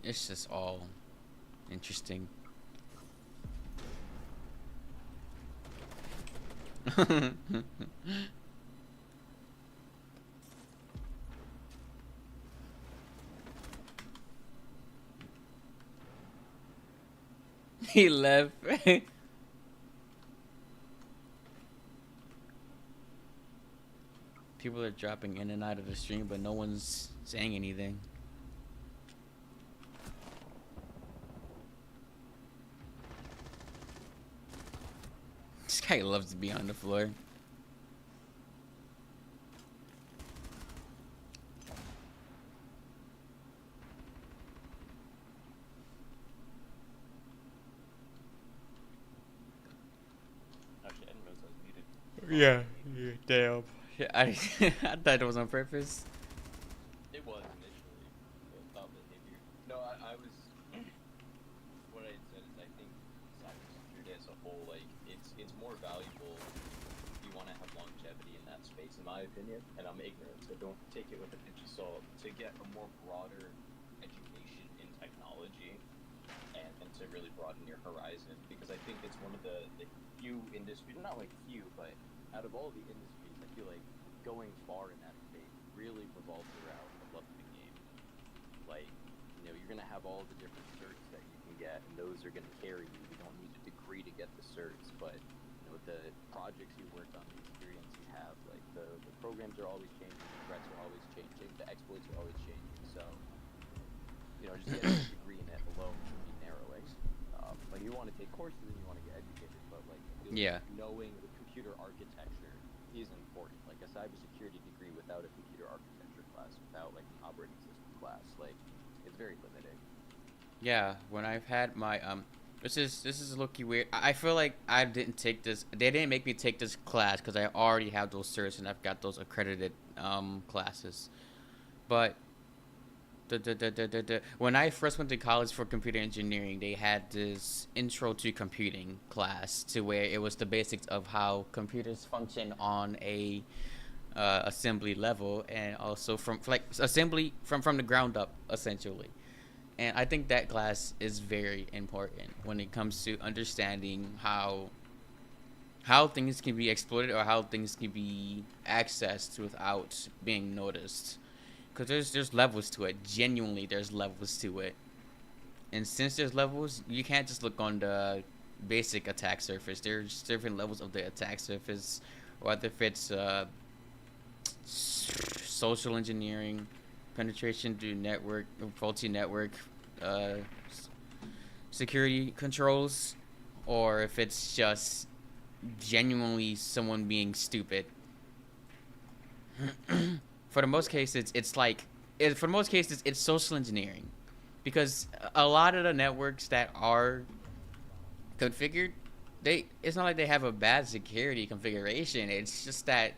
S1: It's just all interesting. He left. People are dropping in and out of the stream, but no one's saying anything. This guy loves to be on the floor.
S3: Actually, I didn't realize I was muted.
S1: Yeah, damn. Yeah, I thought it was on purpose.
S3: It was initially, but thought behavior. No, I was. What I had said is I think cybersecurity as a whole, like, it's more valuable if you want to have longevity in that space, in my opinion. And I'm ignorant, so don't take it with a pinch of salt. To get a more broader education in technology and to really broaden your horizon, because I think it's one of the few industries, not like few, but out of all the industries, I feel like going far in that space really revolves around the love of the game. Like, you know, you're going to have all the different certs that you can get, and those are going to carry you. You don't need a degree to get the certs, but, you know, the projects you worked on, the experience you have, like, the programs are always changing, the threats are always changing, the exploits are always changing, so, you know, just getting a degree in it alone should be narrowing. Like, you want to take courses and you want to get educated, but, like,
S1: Yeah.
S3: knowing the computer architecture is important. Like, a cybersecurity degree without a computer architecture class, without, like, an operating system class, like, it's very limiting.
S1: Yeah, when I've had my this is low-key weird. I feel like I didn't take this. They didn't make me take this class because I already have those certs and I've got those accredited classes. But when I first went to college for computer engineering, they had this intro to computing class to where it was the basics of how computers function on a assembly level, and also from like assembly from the ground up, essentially. And I think that class is very important when it comes to understanding how things can be exploited or how things can be accessed without being noticed. Because there's levels to it. Genuinely, there's levels to it. And since there's levels, you can't just look on the basic attack surface. There's different levels of the attack surface, whether if it's social engineering, penetration to network, faulty network, uh, security controls, or if it's just genuinely someone being stupid. For the most cases, for the most cases, it's social engineering, because a lot of the networks that are configured, it's not like they have a bad security configuration. It's just that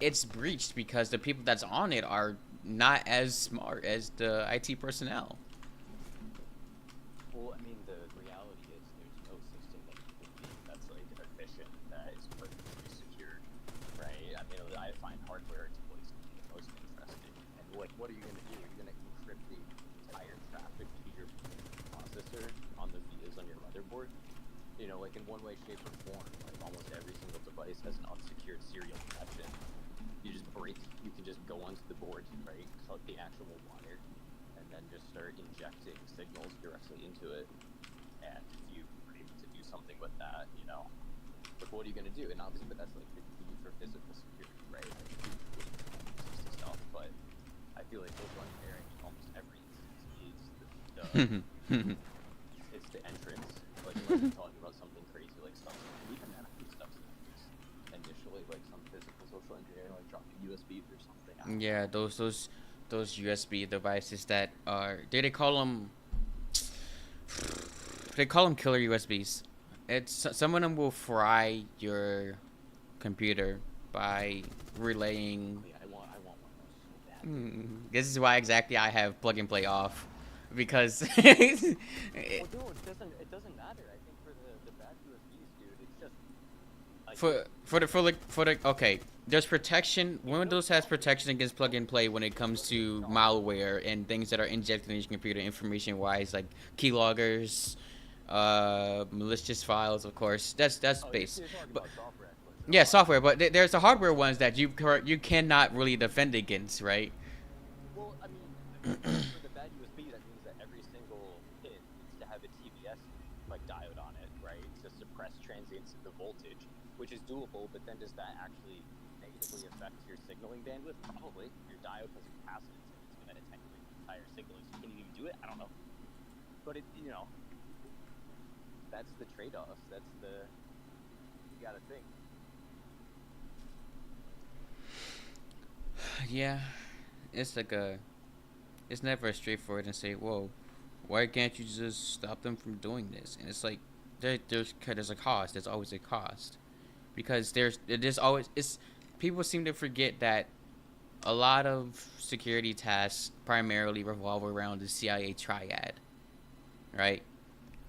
S1: it's breached because the people that's on it are not as smart as the IT personnel.
S3: Well, I mean, the reality is there's no system that you can be that's, like, efficient, that is perfectly secured, right? I mean, like in one way, shape, or form, like almost every single device has an unsecured serial connection. You can just go onto the board, right, plug the actual wire, and then just start injecting signals directly into it. And if you were able to do something with that, you know, like what are you going to do? And obviously, but that's like the key for physical security, right? Like, stuff, but I feel like social engineering in almost every instance is it's the entrance. Like when you're talking about something crazy like stuff, even that stuff initially, like some physical social engineering, like dropping USBs or something.
S1: Yeah, those USB devices that are they call them killer USBs. It's some of them will fry your computer by relaying.
S3: Oh, yeah, I want one of those so bad.
S1: This is why exactly I have plug and play off, because
S3: Well, dude, it doesn't matter. I think for the bad USBs, dude, it's just
S1: for the okay. There's protection. Windows has protection against plug and play when it comes to malware and things that are injected in your computer information wise, like keyloggers, malicious files, of course. That's base.
S3: You're talking
S1: But
S3: about software, actually.
S1: yeah, software. But there's the hardware ones that you cannot really defend against, right?
S3: Well, I mean, for the bad USB, that means that every single pin needs to have a TVS like diode on it, right, to suppress transients in the voltage, which is doable. But then does that actually negatively affect your signaling bandwidth? Probably. Your diode has a capacitance, and it's going to attenuate the entire signaling. So can you even do it? I don't know. But it, you know, that's the trade-off. That's the you got to think.
S1: Yeah, it's like it's never straightforward and say, whoa, why can't you just stop them from doing this? And it's like there's a cost. There's always a cost, because there's always people seem to forget that a lot of security tasks primarily revolve around the CIA triad, right?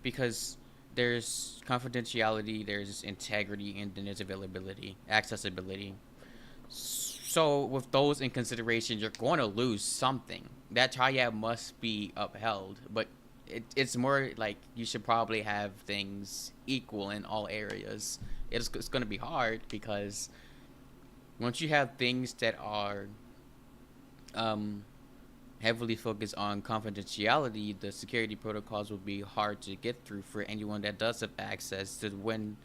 S1: Because there's confidentiality, there's integrity, and then there's availability, accessibility. So with those in consideration, you're going to lose something. That triad must be upheld, but it's more like you should probably have things equal in all areas. It's going to be hard, because once you have things that are heavily focused on confidentiality, the security protocols will be hard to get through for anyone that does have access to when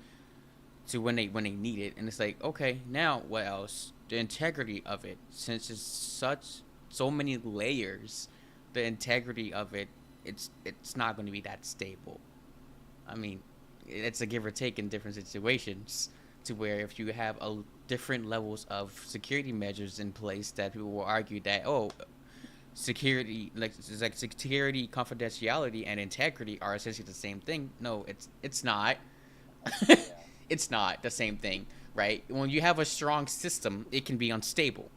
S1: they need it. And it's like, okay, now what else? The integrity of it, since it's so many layers, the integrity of it, it's not going to be that stable. I mean, it's a give or take in different situations, to where if you have different levels of security measures in place, that people will argue that, oh, security, like security, confidentiality, and integrity are essentially the same thing. No, it's not.
S3: Yeah.
S1: It's not the same thing, right? When you have a strong system, it can be unstable,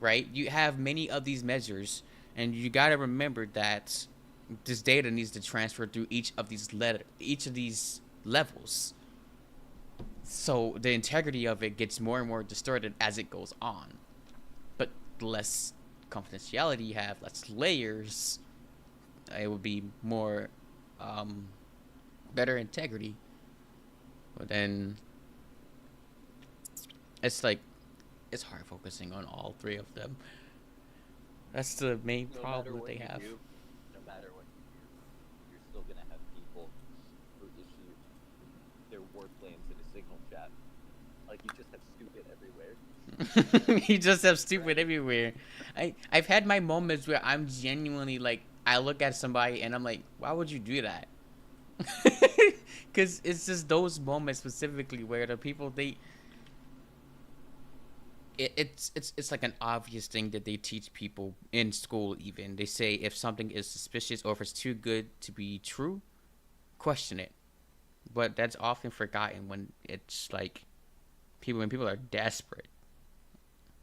S1: right? You have many of these measures, and you got to remember that this data needs to transfer through each of these levels. So the integrity of it gets more and more distorted as it goes on. But the less confidentiality you have, less layers, it would be more better integrity. But then it's like it's hard focusing on all three of them. That's the main
S3: No matter
S1: problem
S3: what
S1: they
S3: you
S1: have.
S3: do, no matter what you do, you're still gonna have people who issue their war plans in a signal chat. Like, you just have stupid everywhere.
S1: You just have stupid everywhere. I've had my moments where I'm genuinely like, I look at somebody and I'm like, why would you do that? Because it's just those moments specifically where the people it's like an obvious thing that they teach people in school. Even they say, if something is suspicious or if it's too good to be true, question it. But that's often forgotten when it's like when people are desperate,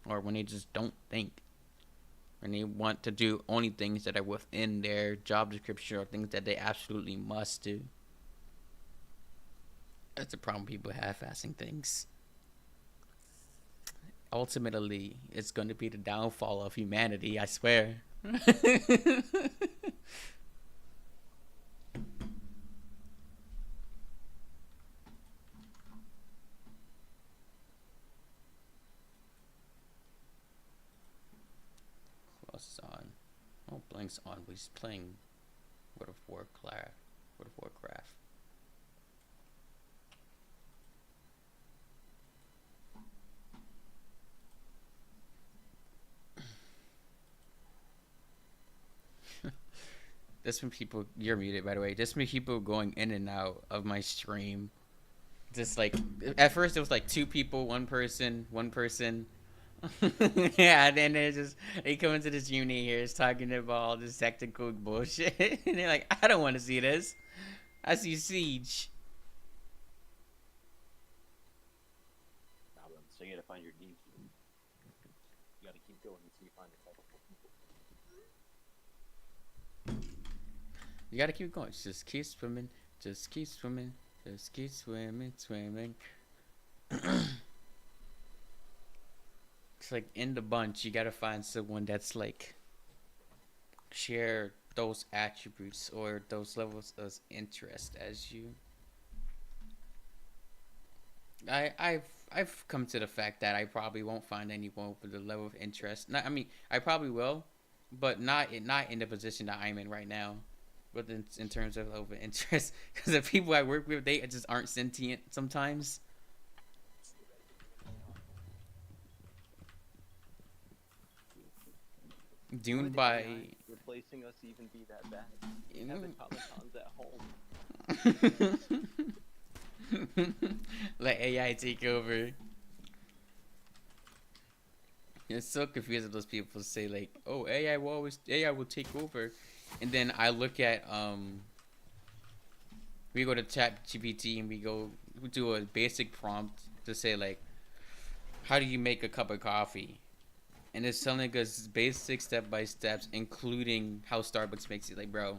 S1: or when they just don't think, when they want to do only things that are within their job description or things that they absolutely must do. That's the problem, people half-assing things. Ultimately, it's going to be the downfall of humanity, I swear. on. He's playing World of Warcraft. World of Warcraft. There's some people. You're muted, by the way. There's some people going in and out of my stream. Just like at first, it was like two people, one person, one person. Yeah, and then it's just they come into this uni here, is talking about all this technical bullshit, and they're like, I don't want to see this. I see Siege.
S3: Problem. So you gotta find your niche. You gotta keep going until you find the couple people.
S1: You gotta keep going. Just keep swimming. Just keep swimming. Just keep swimming, swimming. It's like in the bunch, you gotta find someone that's like share those attributes or those levels of interest as you. I've come to the fact that I probably won't find anyone with the level of interest. Not, I mean, I probably will, but not in the position that I'm in right now. But in terms of level of interest, because the people I work with, they just aren't sentient sometimes. Dune
S3: Would
S1: by
S3: AI replacing us even be that bad?
S1: you
S3: Have
S1: know.
S3: automatons at home.
S1: Let AI take over. It's so confusing. Those people say like, "Oh, AI will take over," and then I look at we go to Chat GPT and we do a basic prompt to say like, "How do you make a cup of coffee?" And it's telling us basic step by steps, including how Starbucks makes it. Like, bro,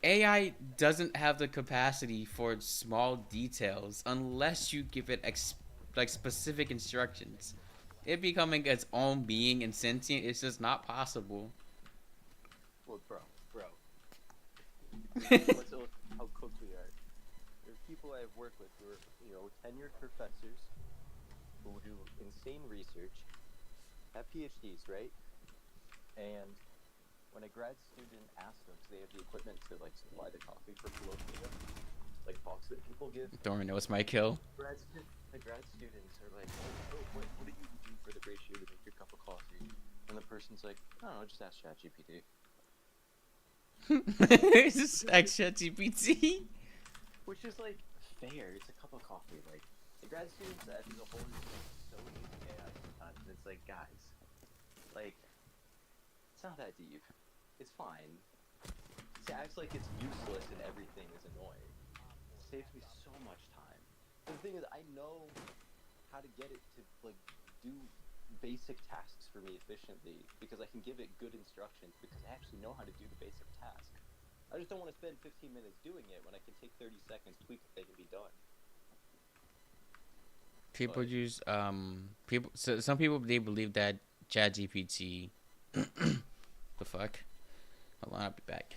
S1: AI doesn't have the capacity for small details unless you give it like specific instructions. It becoming its own being and sentient is just not possible.
S3: Look, bro. Let's look how cooked we are. There are people I've worked with who are, tenured professors who do insane research, have PhDs, right? And when a grad student asks them, do they have the equipment to like supply the coffee for colloquium, like talks that people give?
S1: Thorn knows my kill.
S3: The grad students are like, oh, what do you do for the ratio to make your cup of coffee? And the person's like, I don't know, just ask ChatGPT.
S1: It's just extra GPT.
S3: Which is like fair. It's a cup of coffee. Like the grad students as a whole is like so using AI sometimes, and it's like, guys, like it's not that deep. It's fine. It acts like it's useless and everything is annoying. It saves me so much time. And the thing is, I know how to get it to like do basic tasks for me efficiently because I can give it good instructions because I actually know how to do the basic task. I just don't want to spend 15 minutes doing it when I can take 30 seconds, tweak it, they can be done.
S1: People use people. So some people they believe that ChatGPT. The fuck. Hold on, I'll be back.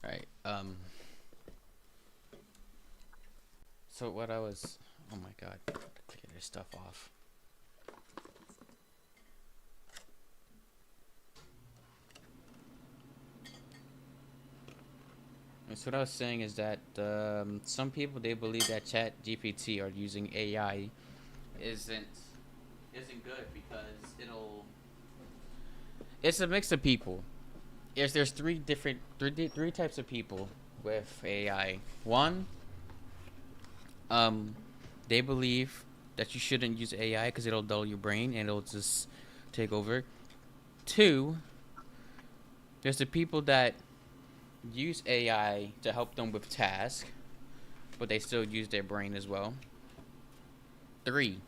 S1: Right. So what I was. Oh my god. Clicking their stuff off. And so what I was saying is that some people they believe that Chat GPT are using AI isn't good because it's a mix of people. There's three types of people with AI. One, um, they believe that you shouldn't use AI because it'll dull your brain and it'll just take over. Two, there's the people that use AI to help them with tasks, but they still use their brain as well. Three,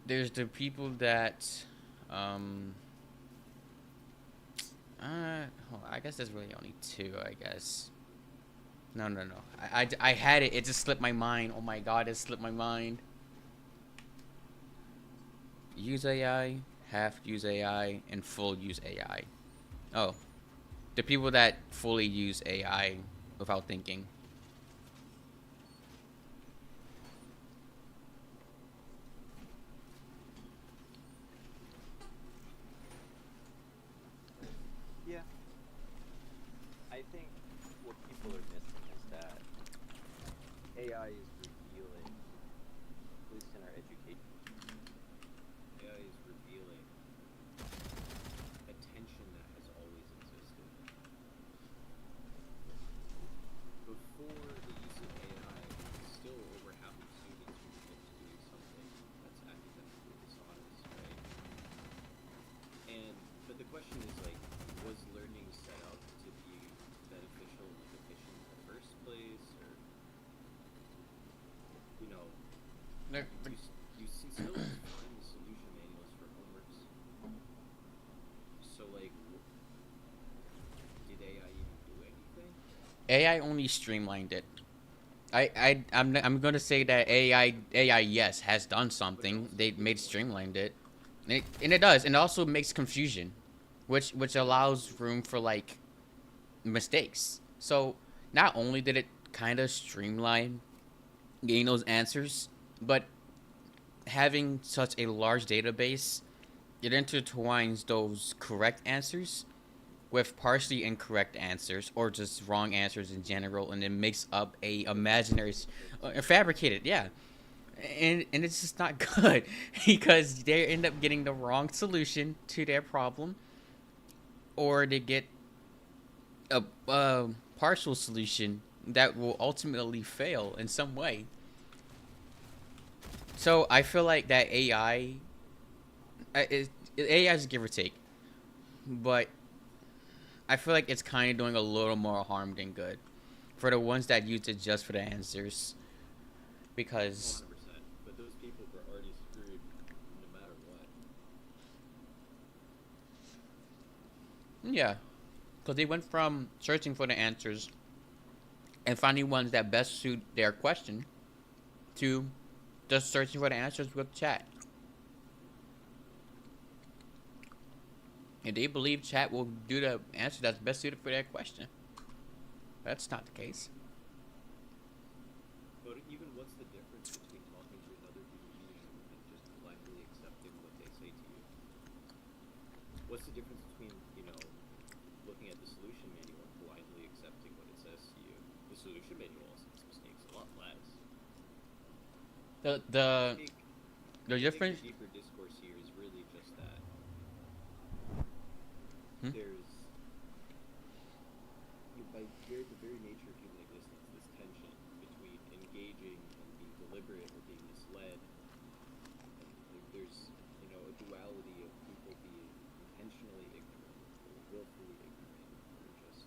S1: there's the people that, um, I guess there's really only two, I guess. No, no, no. I had it. It just slipped my mind. Oh my god, it slipped my mind. Use AI, half use AI, and full use AI. Oh, the people that fully use AI without thinking.
S3: Yeah. I think what people are missing is that AI is revealing, at least in our education.
S2: AI is revealing a tension that has always existed. Before the use of AI, still over half of students would admit to doing something that's academically dishonest, right? But the question is like, was learning set up to be beneficial and efficient in the first place, or you know, you still find the solution manuals for homeworks. So like, did AI even do anything?
S1: AI only streamlined it. I'm gonna say that AI yes has done something. They made streamlined it, and it does, and it also makes confusion, which allows room for like mistakes. So not only did it kind of streamline getting those answers, but having such a large database, it intertwines those correct answers with partially incorrect answers or just wrong answers in general, and it makes up a imaginary, fabricated, yeah, and it's just not good because they end up getting the wrong solution to their problem, or they get a partial solution that will ultimately fail in some way. So I feel like that AI is give or take, but I feel like it's kind of doing a little more harm than good for the ones that use it just for the answers, because
S2: 100%. But those people were already screwed no matter what.
S1: yeah, because they went from searching for the answers and finding ones that best suit their question to just searching for the answers with chat. And they believe chat will do the answer that's best suited for their question. That's not the case.
S2: But even what's the difference between talking to another human being and just blindly accepting what they say to you? What's the difference between, looking at the solution manual and blindly accepting what it says to you? The solution manual also makes mistakes a lot less.
S1: The
S2: I
S1: the
S2: think,
S1: the
S2: I think
S1: difference.
S2: the deeper discourse here is really just that
S1: Hmm?
S2: there's, by the very nature of human existence, this tension between engaging and being deliberate or being misled. And there's, a duality of people being intentionally ignorant or willfully ignorant or just,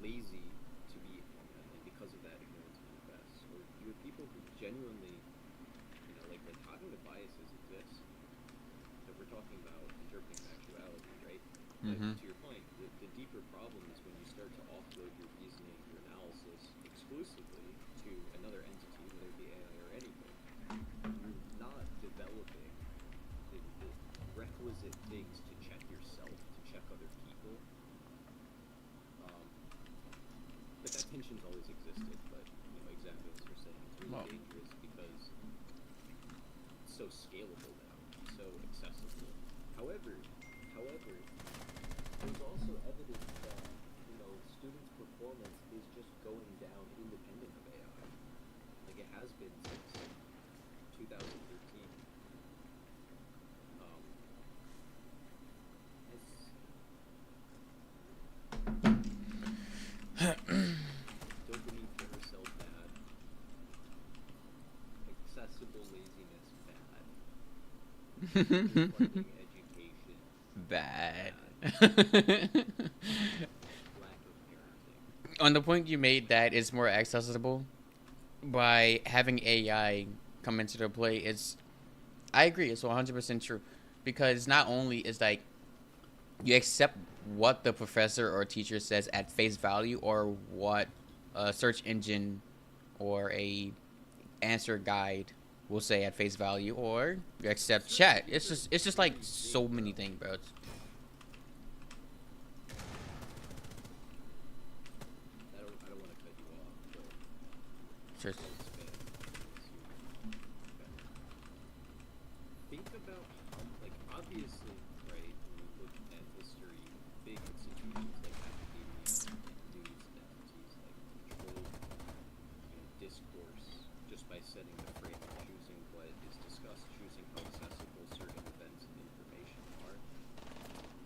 S2: lazy to be ignorant, and because of that, ignorance manifests. Or you have people who genuinely, like cognitive biases exist. If we're talking about interpreting factuality, right? But
S1: Mm-hmm.
S2: to your point, the deeper problem is when you start to offload your reasoning, your analysis exclusively to another entity, whether it be AI or anything. You're not developing the requisite things to check yourself, to check other people. But that tension's always existed. But exactly as you're saying, it's really
S1: Well,
S2: dangerous because it's so scalable now, so accessible. However, there's also evidence that, students' performance is just going down independent of AI. Like, it has
S3: You're funding education,
S1: Bad.
S2: lack of parenting.
S1: On the point you made that it's more accessible by having AI come into the play, I agree, it's 100% true. Because not only is like you accept what the professor or teacher says at face value or what a search engine or a answer guide will say at face value, or you accept chat. It's just like so many things, bro.
S2: I don't want to cut you off, but
S1: Sure.
S2: I'll expand think about how, like, obviously, right, when we look at history, big institutions like academia and news entities like control, discourse just by setting the frame and choosing what is discussed, choosing how accessible certain events and information are.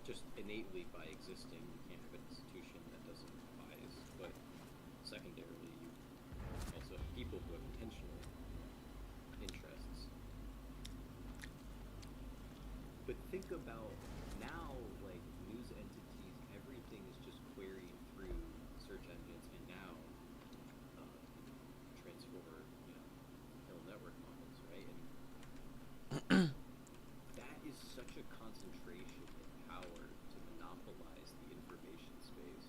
S2: Just innately by existing, you can't have an institution that doesn't bias, but secondarily, you also have people who have intentional interests. But think about now, like, news entities, everything is just querying through search engines, and now transformer, neural network models, right? And that is such a concentration of power to monopolize the information space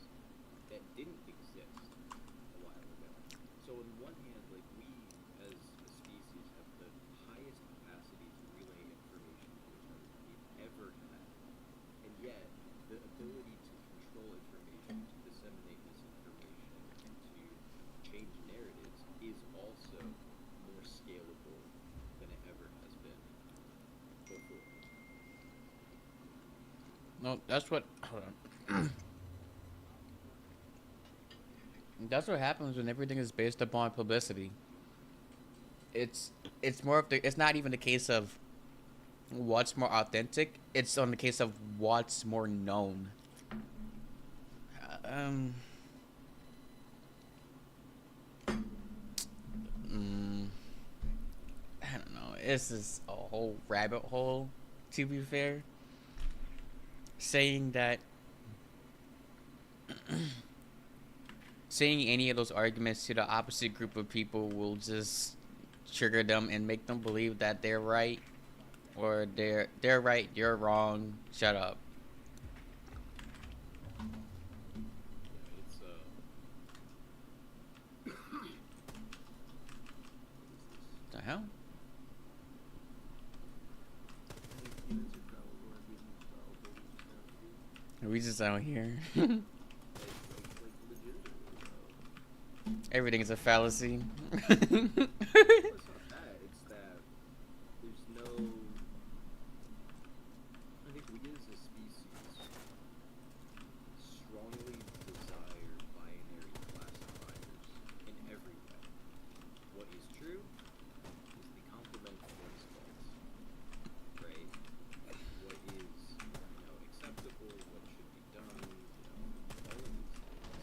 S2: that didn't exist a while ago. So on one hand, like, we as a species have the highest capacity to relay information to each other than we've ever had. And yet, the ability to control information, to disseminate misinformation, and to change narratives is also more scalable than it ever has been before.
S1: No, that's what. Hold on. That's what happens when everything is based upon publicity. It's more of the. It's not even the case of what's more authentic. It's on the case of what's more known. Um. mm, I don't know. This is a whole rabbit hole. To be fair, saying that saying any of those arguments to the opposite group of people will just trigger them and make them believe that they're right, or they're right, you're wrong, shut up.
S2: It's
S1: The hell? We just out here. Everything is a fallacy.
S2: It's not that. It's that there's no. I think we as a species strongly desire binary classifiers in every way. What is true is the complement of what is false, right? What is, acceptable, what should be done, all of these things.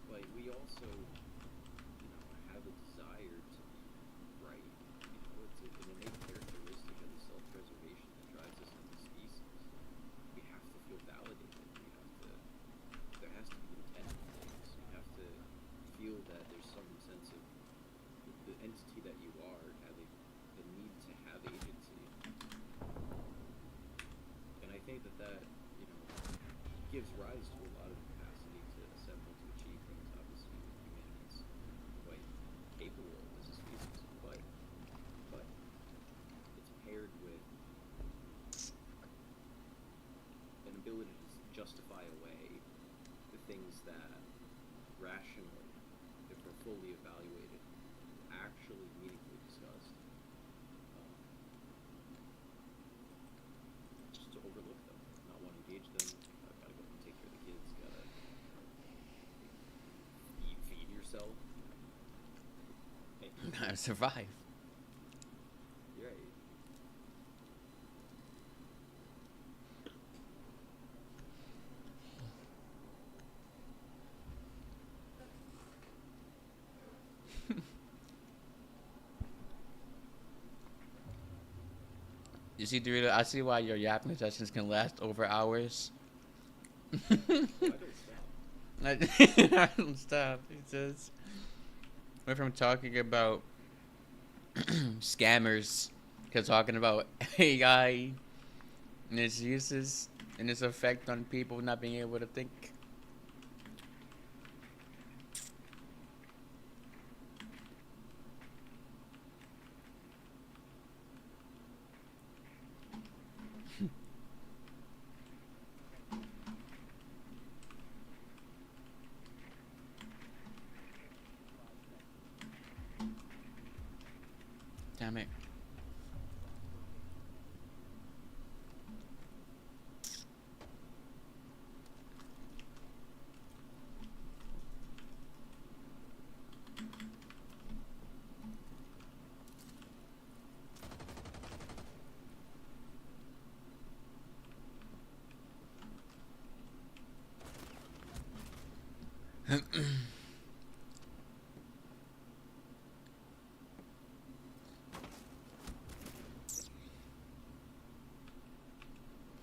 S2: But we also, have a desire to be right. It's an innate characteristic of the self-preservation that drives us as a species. We have to feel validated. There has to be intent in things. You have to feel that there's some sense of the entity that you are having the need to have agency. And I think that gives rise to a lot of capacity to assemble to achieve things. Obviously, humanity's quite capable as a species, but it's paired with an ability to justify away the things that rationally, if we're fully evaluated, actually meaningfully discussed, just to overlook them, not want to engage them. Gotta go and take care of the kids. Gotta feed yourself. Hey,
S1: Gotta survive.
S2: you're right.
S1: You see, Dorito, I see why your yapping sessions can last over hours.
S2: I don't stop.
S1: I don't stop. It says, went from talking about scammers to talking about AI and its uses and its effect on people not being able to think. Damn it.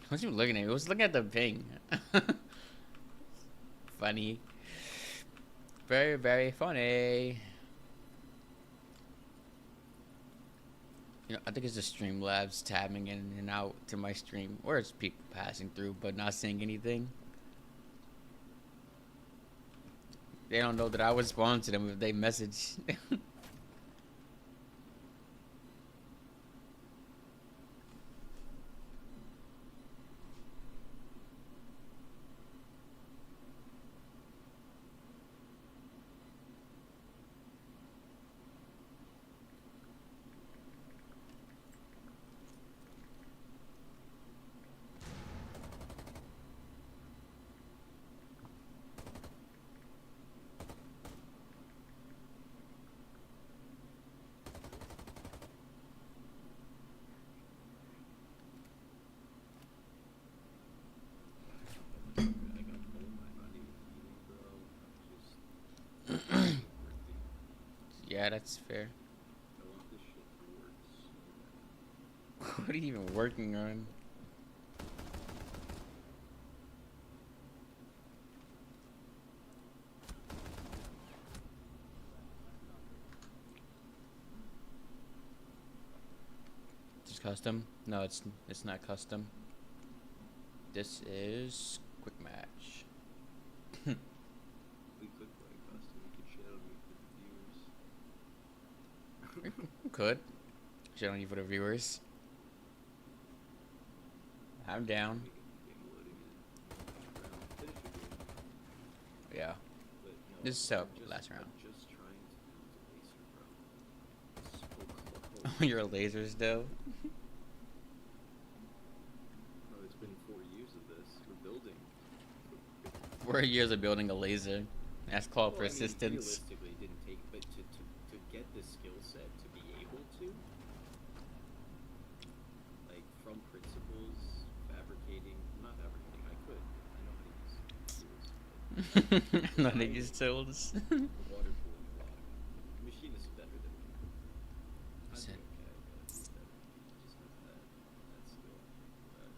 S1: I wasn't even looking at it. I was looking at the ping. Funny. Very, very funny. You know, I think it's the Streamlabs tabbing in and out to my stream, or it's people passing through but not saying anything. They don't know that I would respond to them if they message.
S2: I got home. I'm not even eating, bro. I'm just working.
S1: Yeah, that's fair.
S2: I want this shit to work so bad.
S1: What are you even working on? Just custom? No, it's not custom. This is quick match.
S2: We could play custom. We could shit on me for the viewers.
S1: Could. Shit on you for the viewers. I'm down.
S2: We can game loading in round. Finish the game.
S1: Yeah.
S2: But no,
S1: This is so
S2: I'm just-
S1: last round.
S2: I'm just trying to build a laser, bro. So close.
S1: Your lasers though.
S2: Bro, it's been 4 years of this. We're building.
S1: 4 years of building a laser. That's called
S2: Well, I mean,
S1: persistence.
S2: realistically, it didn't take, but to get the skill set to be able to, like, from principles, fabricating, not fabricating, I could. I know how to use tools. But
S1: Not to use tools.
S2: the water cooling a lot. The machine is better than me. I'd be
S1: Said-
S2: okay, but it's better. It just has that skill. But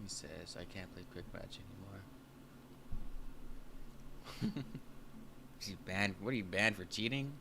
S1: He says, I can't play quick match anymore. Is he banned? What are you banned for cheating?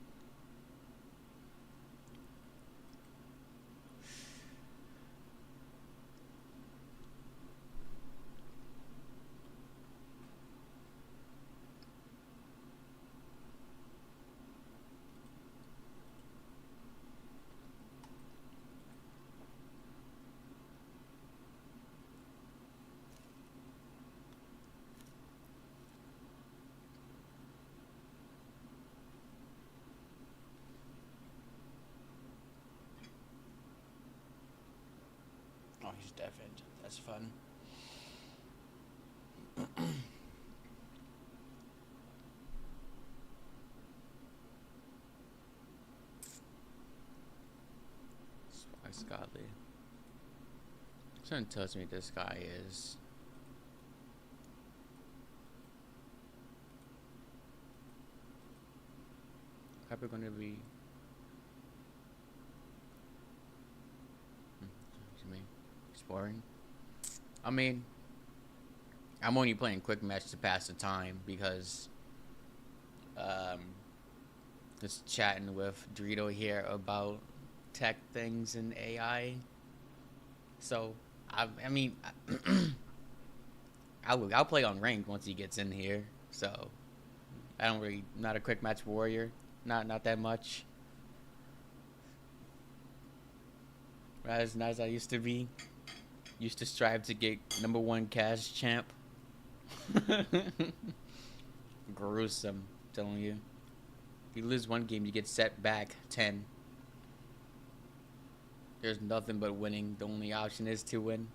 S1: Oh, he's deafened. That's fun. Spice Godly. Something tells me this guy is. Probably gonna be. boring. I mean, I'm only playing quick match to pass the time because um just chatting with Dorito here about tech things and AI. So I mean I'll play on ranked once he gets in here. So I don't really not a quick match warrior. Not that much. Not as nice as I used to be. Used to strive to get #1 cash champ. Gruesome, telling you. If you lose one game, you get set back 10. There's nothing but winning. The only option is to win.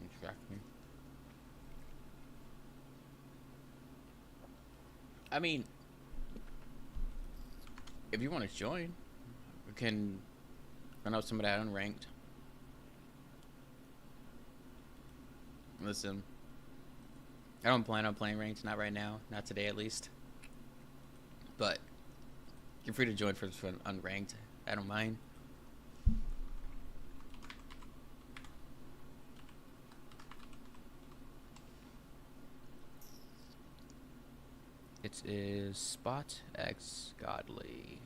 S1: Exactly. I mean, if you want to join, we can run out some of that unranked. Listen, I don't plan on playing ranked, not right now, not today at least. But you're free to join for unranked. I don't mind. It is Spot X Godly.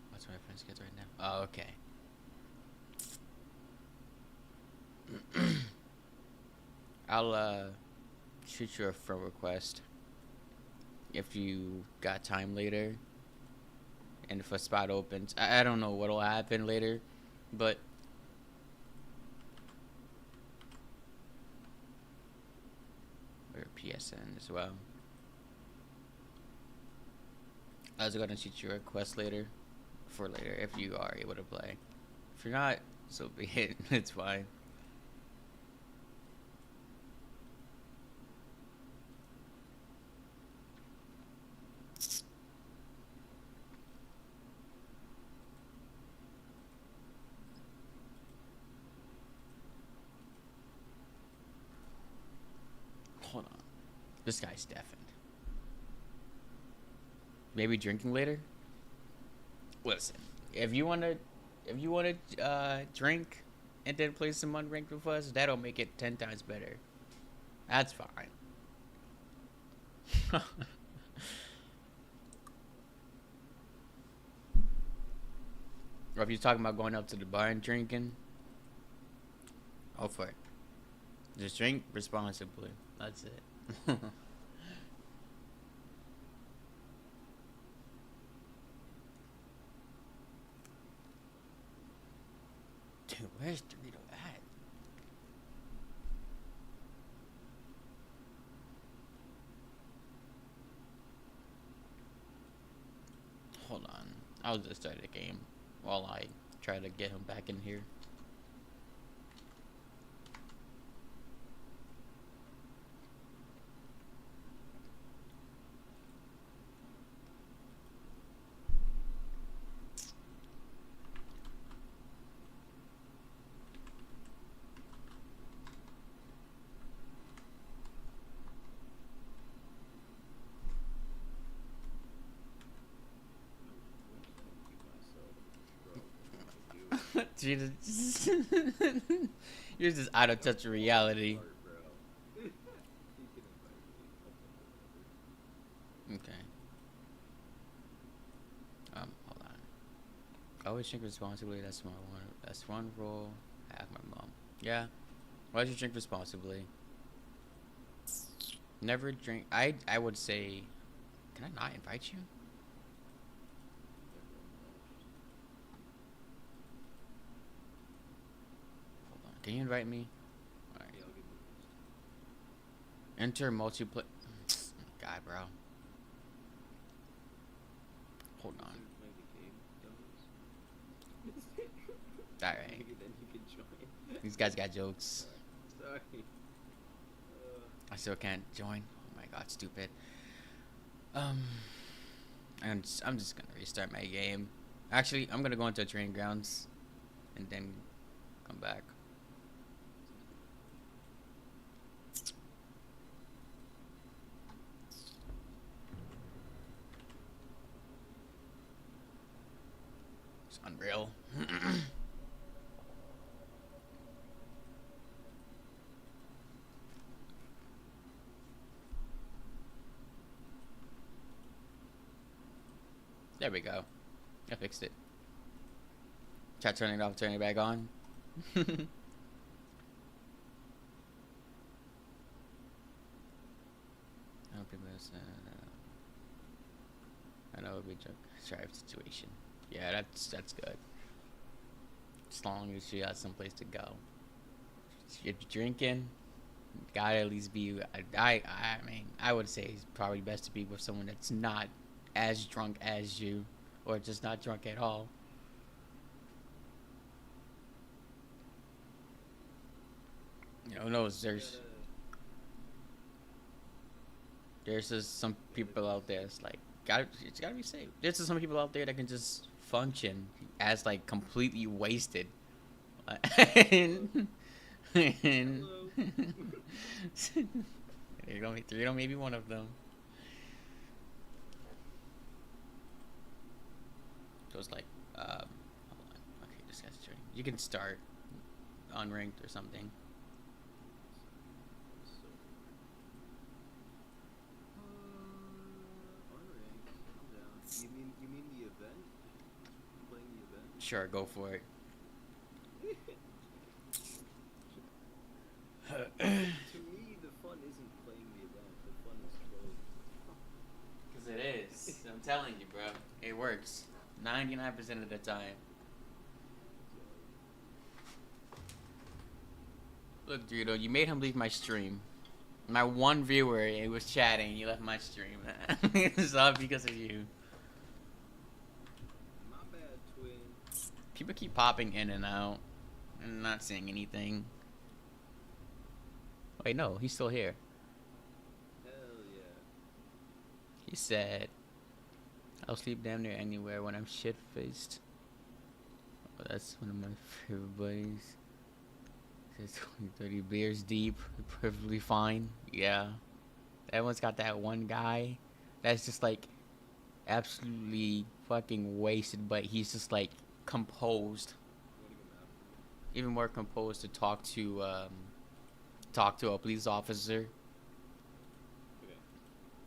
S1: What's my friend's kids right now? Oh, okay. I'll shoot you a friend request if you got time later, and if a spot opens. I don't know what'll happen later, but or PSN as well. I was gonna shoot you a request later for later if you are able to play. If you're not, so be it. It's fine. Hold on. This guy's deafened. Maybe drinking later? Listen, if you wanna drink and then play some unranked with us, that'll make it 10 times better. That's fine. Or if you're talking about going up to the bar and drinking, go for it. Just drink responsibly. That's it. Dude, where's Dorito at? Hold on. I'll just start the game while I try to get him back in here. Jesus. You're just out of touch with reality. Okay. Hold on. Always drink responsibly. That's my one. That's one rule. Have my mom. Yeah. Why should you drink responsibly? Never drink. I would say. Can I not invite you? Can you invite me? Alright. Enter multiplayer. God, bro. Hold on. These guys got jokes.
S2: Sorry.
S1: I still can't join. Oh my god, stupid. I'm just gonna restart my game. Actually, I'm gonna go into training grounds, and then come back. It's unreal. There we go. I fixed it. Try turning it off, turning it back on. I know it would be a drive situation. Yeah, that's good. As long as you got someplace to go. If you're drinking, gotta at least be. I mean, I would say it's probably best to be with someone that's not as drunk as you, or just not drunk at all. You know, who knows? There's just some people out there. It's like it's gotta be safe. There's just some people out there that can just function as like completely wasted. and
S2: Hello.
S1: you know, maybe one of them. So it's like, hold on. Okay, this guy's turning. You can start unranked or something.
S2: Unranked. I'm down. You mean the event? Playing the event?
S1: Sure, go for it.
S2: To me, the fun isn't playing the event. The fun is playing.
S1: Cause it is. I'm telling you, bro. It works. 99% of the time. Look, Dorito, you made him leave my stream. My one viewer, he was chatting. You left my stream. It's all because of you.
S2: My bad, twin.
S1: People keep popping in and out and not saying anything. Wait, no, he's still here.
S2: Hell yeah.
S1: He said, I'll sleep damn near anywhere when I'm shit-faced. Oh, that's one of my favorite buddies. Says 20, 30 beers deep, perfectly fine. Yeah. Everyone's got that one guy that's just like absolutely fucking wasted, but he's just like composed. Even more composed to talk to a police officer.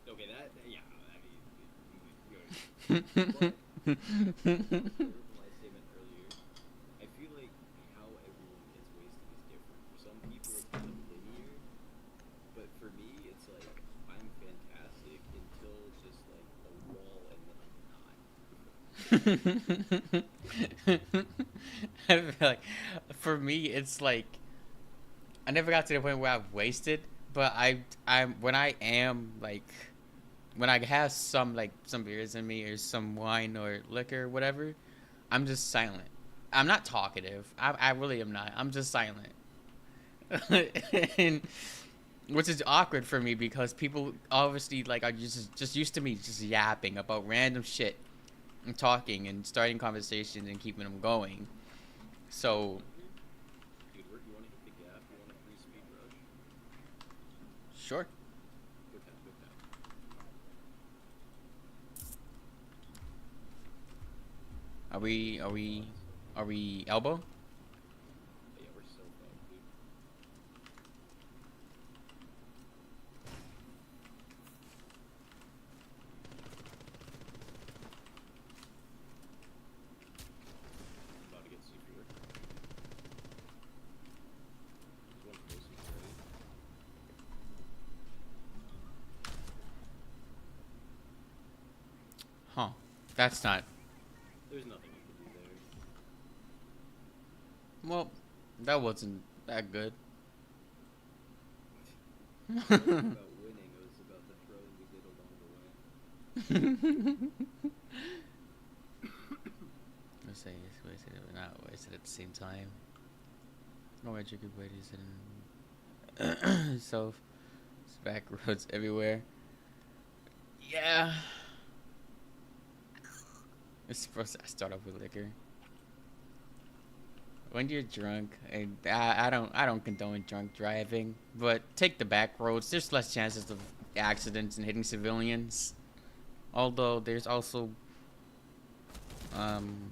S2: Okay, that, yeah, I mean, but, my statement earlier, I feel like how everyone gets wasted is different. For some people, it's kind of linear, but for me, it's like, I'm fantastic until just like a wall, and then I'm not.
S1: I feel like, for me, it's like, I never got to the point where I've wasted, but when I am like, when I have some beers in me or some wine or liquor or whatever, I'm just silent. I'm not talkative. I really am not. I'm just silent. And which is awkward for me because people obviously like are just used to me just yapping about random shit and talking and starting conversations and keeping them going. So
S2: Dude, you want to hit the gap? You want a free speed rush?
S1: sure.
S2: Go tap, go tap.
S1: Are we elbow?
S2: Yeah, we're so fucked, dude. I'm about to get super. There's one close, he's ready.
S1: Huh. That's not.
S2: There's nothing you can do there.
S1: Well, that wasn't that good.
S2: It wasn't about winning, it was about the throwing we did along the way.
S1: Let's say it's wasted, but not wasted at the same time. No educated ladies and so it's back roads everywhere. Yeah. It's supposed to start off with liquor. When you're drunk, and I don't condone drunk driving, but take the back roads. There's less chances of accidents and hitting civilians. Although there's also um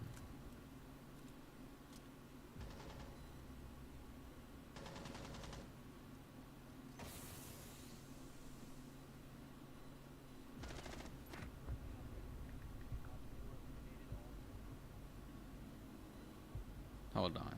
S1: hold on.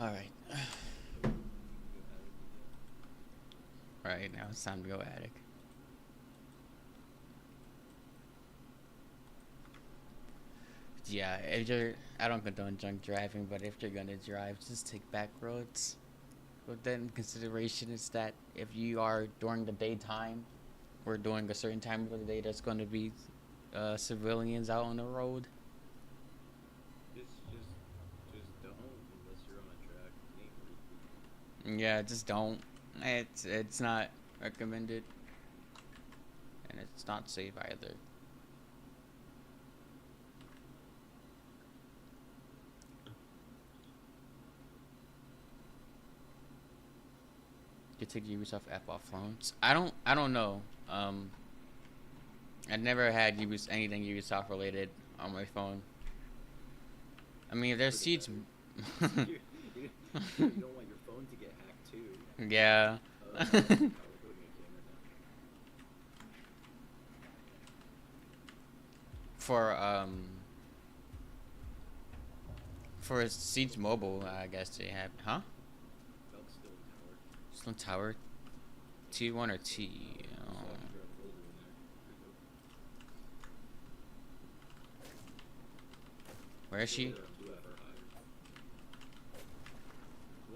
S1: All right. All right, now it's time to go attic. Yeah, if you're, I don't condone drunk driving, but if you're gonna drive, just take back roads. But then consideration is that if you are during the daytime, or during a certain time of the day, there's going to be civilians out on the road.
S2: Just don't unless you're on a track. It ain't worth it.
S1: Yeah, just don't. It's not recommended, and it's not safe either. You take the Ubisoft app off phones. I don't know. I never had anything Ubisoft related on my phone. I mean, if there's
S2: Pretty
S1: seats.
S2: bad. You don't want your phone to get hacked too.
S1: Yeah.
S2: I'll go get a camera now.
S1: for for Siege Mobile, I guess they have, huh?
S2: Belt's still in tower.
S1: Still Tower, T1 or T.
S2: Saw
S1: Oh.
S2: if you're on the older in there.
S1: Where is she?
S2: Blue or higher.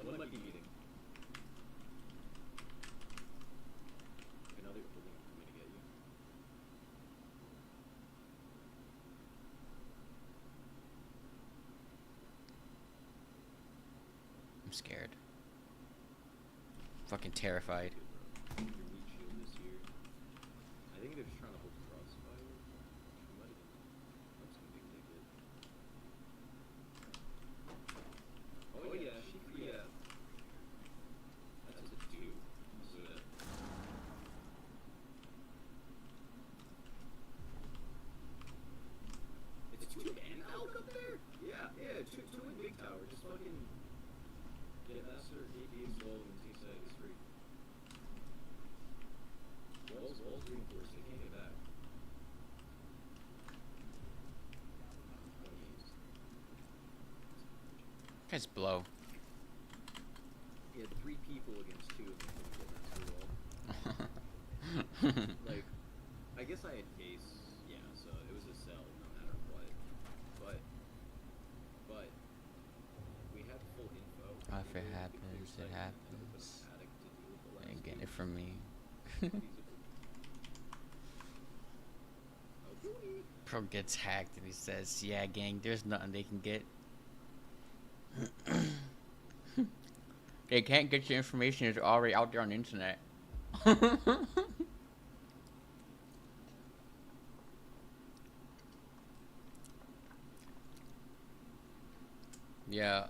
S2: One might be meeting. Another building coming to get you.
S1: I'm scared. Fucking terrified.
S2: Your meat shield this year. I think they're just trying to hold Crossfire. It might have been. That's a big ticket. Oh yeah, yeah. That's a 2. So that. It's 2 and out up there? Yeah, 2 in big tower. Just fucking get master APX wall and take side is free. Walls reinforced. They can't get back.
S1: Guys blow.
S2: He had 3 people against 2 of them couldn't get master wall. Like, I guess I had case, yeah, so it was a sell no matter what. But we had full info.
S1: If it
S2: We could
S1: happens,
S2: clear
S1: it
S2: site and then open
S1: happens.
S2: attic to deal with the last
S1: And get
S2: two.
S1: it from me.
S2: Feasible. Okay.
S1: Pro gets hacked and he says, "Yeah, gang, there's nothing they can get. They can't get your information. It's already out there on the internet." Yeah,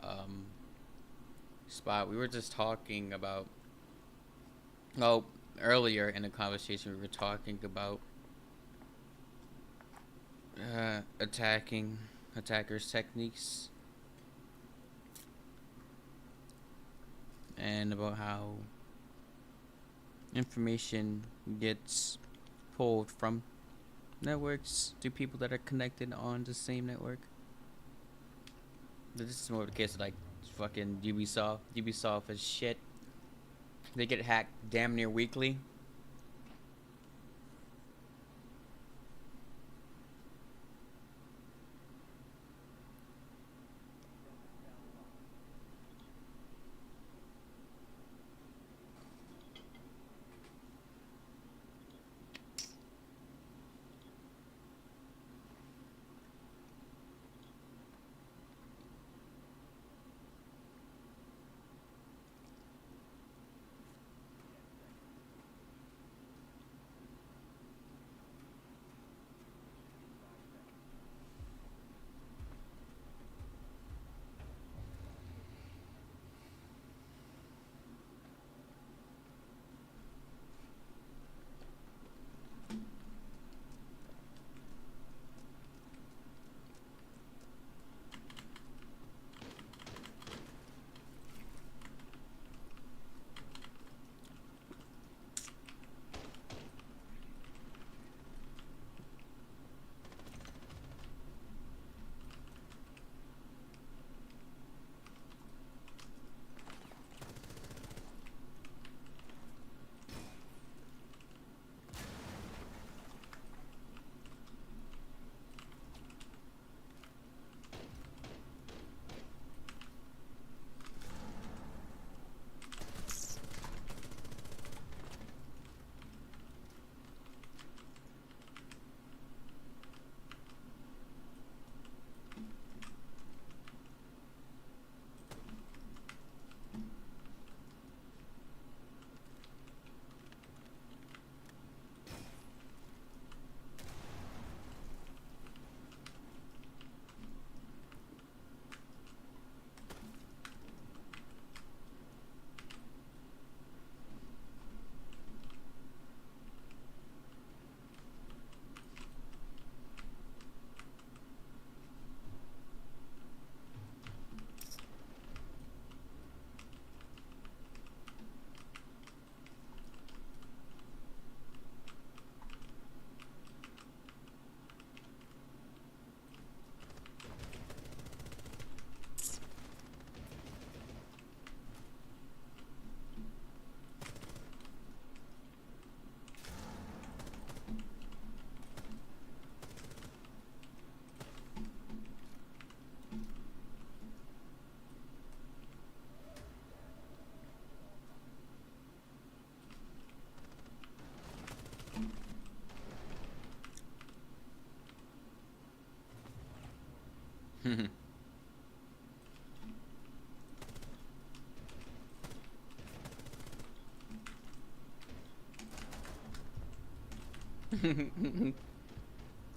S1: Spot, we were just talking about, well, earlier in the conversation we were talking about attackers' techniques, and about how information gets pulled from networks to people that are connected on the same network. But this is more of a case of like fucking Ubisoft. Ubisoft is shit. They get hacked damn near weekly.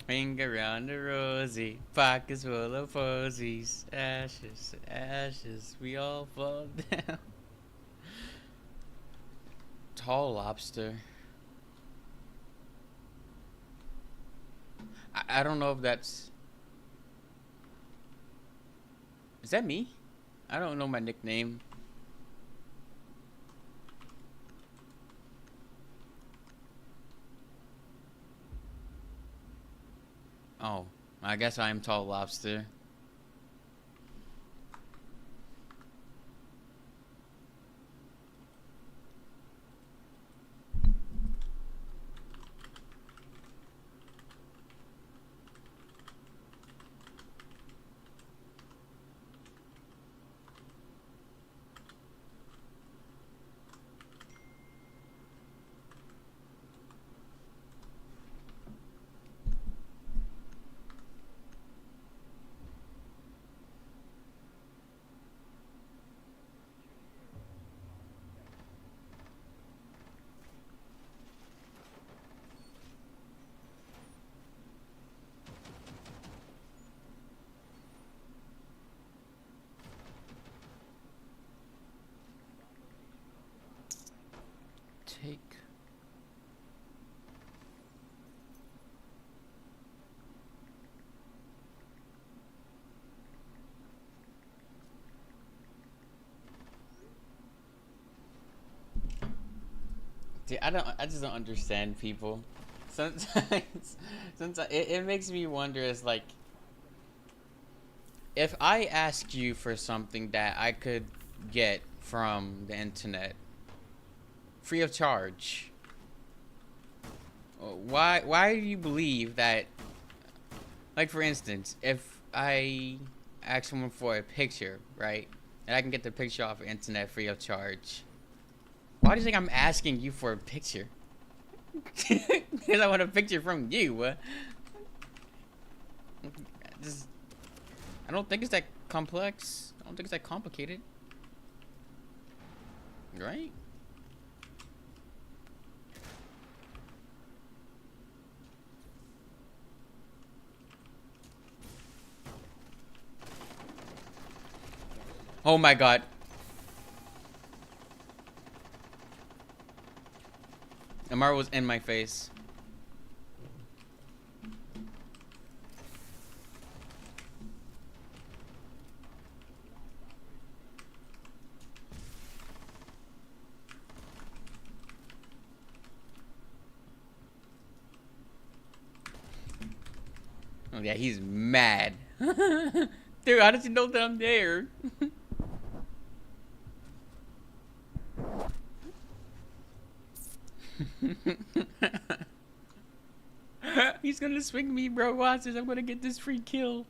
S1: Ring around the rosy, pockets full of posies, ashes, ashes, we all fall down. Tall lobster. I don't know if that's. Is that me? I don't know my nickname. Oh, I guess I'm Tall Lobster. Take. Dude, I just don't understand people. sometimes, sometimes it makes me wonder. Is like if I ask you for something that I could get from the internet free of charge, why do you believe that? Like for instance, if I ask someone for a picture, right, and I can get the picture off the internet free of charge, why do you think I'm asking you for a picture? Because I want a picture from you. Just, I don't think it's that complex. I don't think it's that complicated. Right? Oh my god. Amar was in my face. Oh yeah, he's mad. Dude, how does he know that I'm there? He's gonna swing me, bro. Watch this. I'm gonna get this free kill.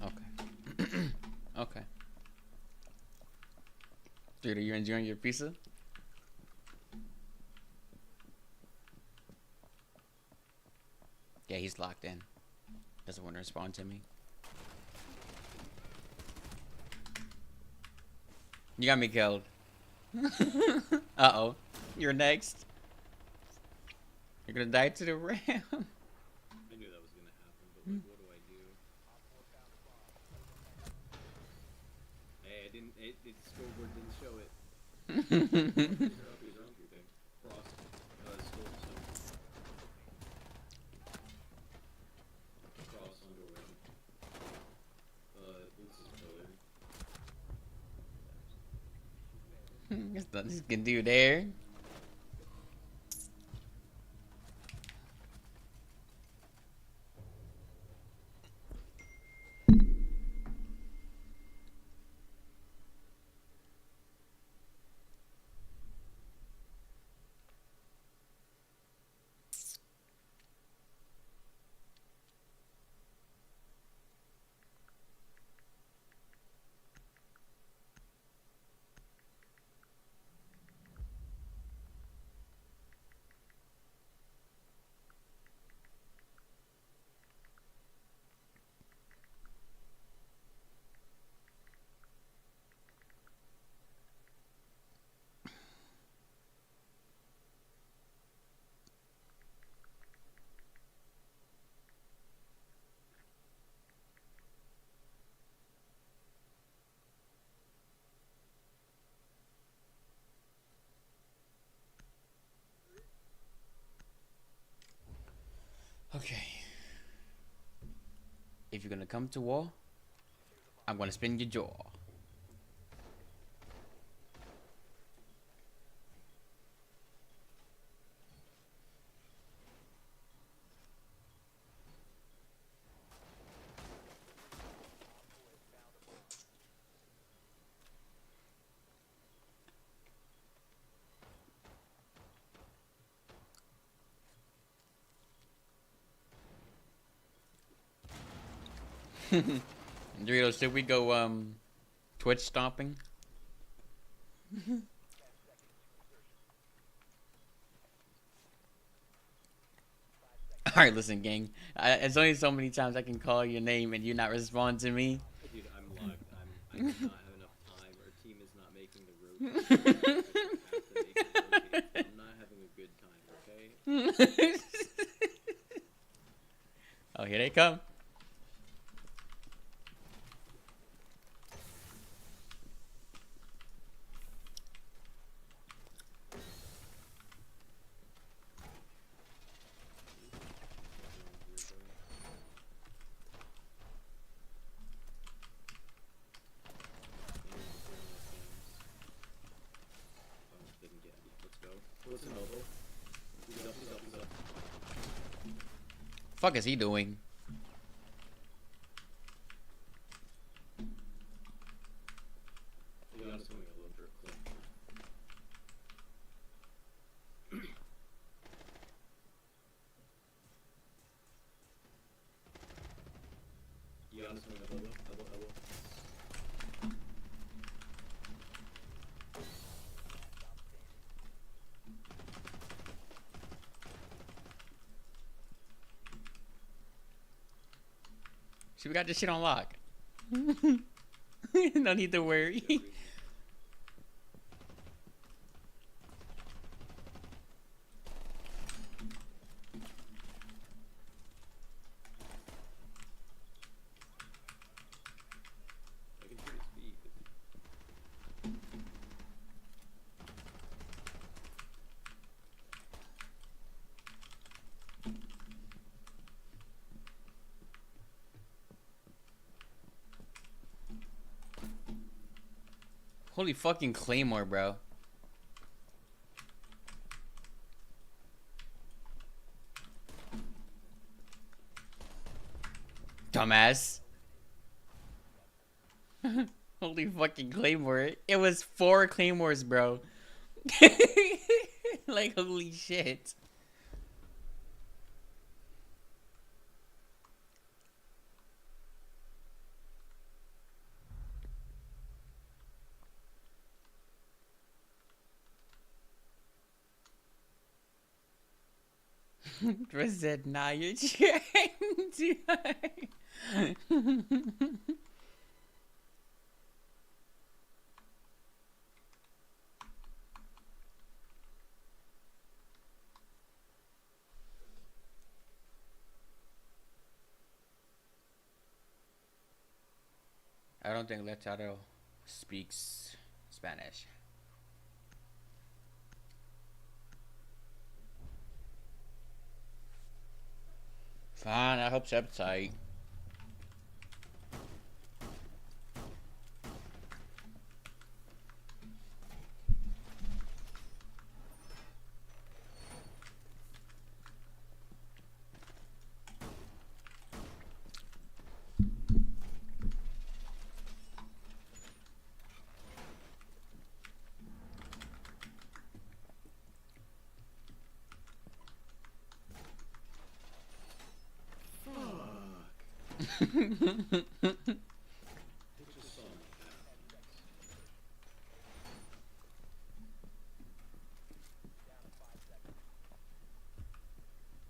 S1: Okay. Okay. Dude, are you enjoying your pizza? Yeah, he's locked in. Doesn't want to respond to me. You got me killed. Uh-oh. You're next. You're gonna die to the ram.
S2: I knew that was gonna happen, but like, what do I do? Hey, I didn't. It scoreboard didn't show it. Cross. Scope, so. Cross underwear. This is color.
S1: There's nothing you can do there. Okay. If you're gonna come to war, I'm gonna spin your jaw. Doritos, should we go Twitch stomping? Alright, listen, gang. It's only so many times I can call your name and you not respond to me.
S2: Dude, I'm locked. I do not have enough time. Our team is not making the road. I'm not having a good time, okay?
S1: Oh, here they come.
S2: Didn't get it. Let's go. Listen, Noble. He's up, he's up, he's up.
S1: Fuck is he doing?
S2: Leon's coming a little bit quick. Leon's coming a little, elbow.
S1: See, we got this shit on lock. No need to worry.
S2: I can shoot his feet.
S1: Holy fucking Claymore, bro. Dumbass. Holy fucking Claymore. It was 4 Claymores, bro. Like, holy shit. Chris said, nah, you're trying too hard. I don't think Letado speaks Spanish. Fine, I hope Seb's tight.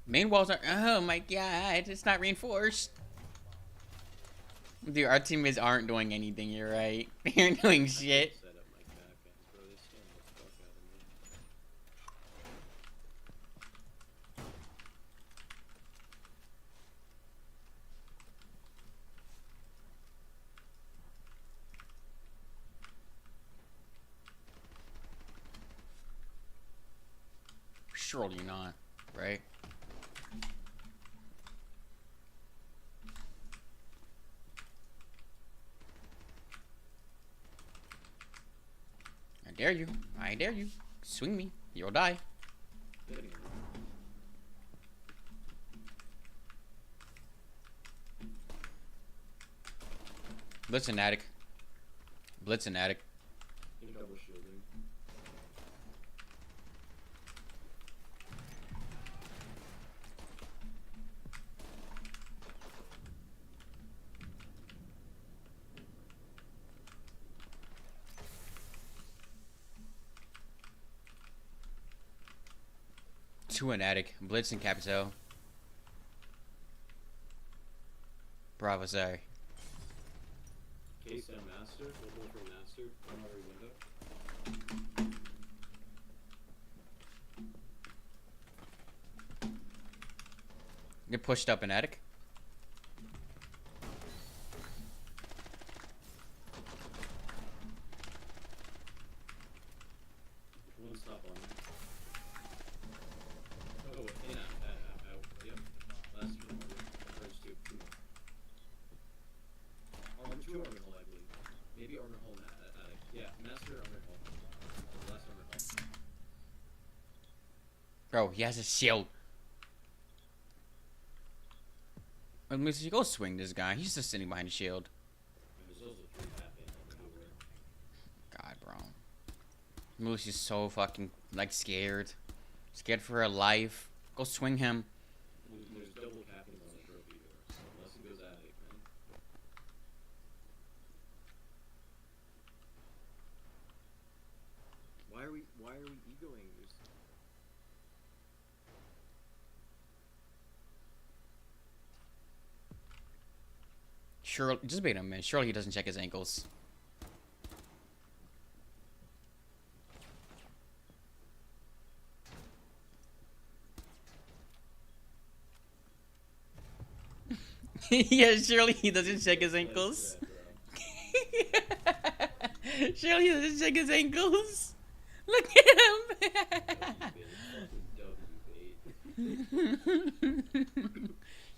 S1: Main walls are. Oh my god, it's not reinforced. Dude, our teammates aren't doing anything, you're right. They're doing shit.
S2: Set up my backhands, bro. They scam the fuck out of me.
S1: Surely not, right? dare you. I dare you. Swing me. You'll die.
S2: Getting it.
S1: Blitzen attic. Blitzen attic.
S2: In double shielding.
S1: Two in attic. Blitz and Capital. Bravo, sorry.
S2: Case down master. One more for master. One more window.
S1: Get pushed up in attic.
S2: One stop on. Oh, in out. Yep. Last room. First two. Two armor hole, I believe. Maybe armor hole attic. Yeah, master armor hole. Last armor hole.
S1: Bro, he has a shield. Let me see. Go swing this guy. He's just sitting behind the shield.
S2: There's also three happening over.
S1: God, bro. Moose is so fucking, like, scared. Scared for her life. Go swing him.
S2: There's double captains on the trophy door, so unless he goes attic, man. Why are we egoing this?
S1: Surely, just wait a minute. Surely he doesn't check his ankles. Yeah, surely he doesn't check his ankles. Surely he doesn't check his ankles. Look at him.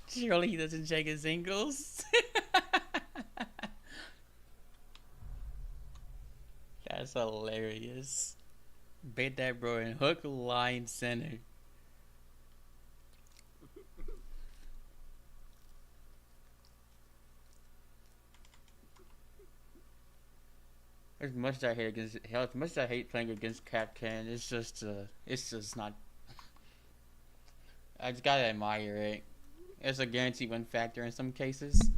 S1: Surely he doesn't check his ankles. That's hilarious. Bait that bro in hook, line, center. As much as I hate as much as I hate playing against Capcan, it's just not. I just gotta admire it. It's a guaranteed win factor in some cases.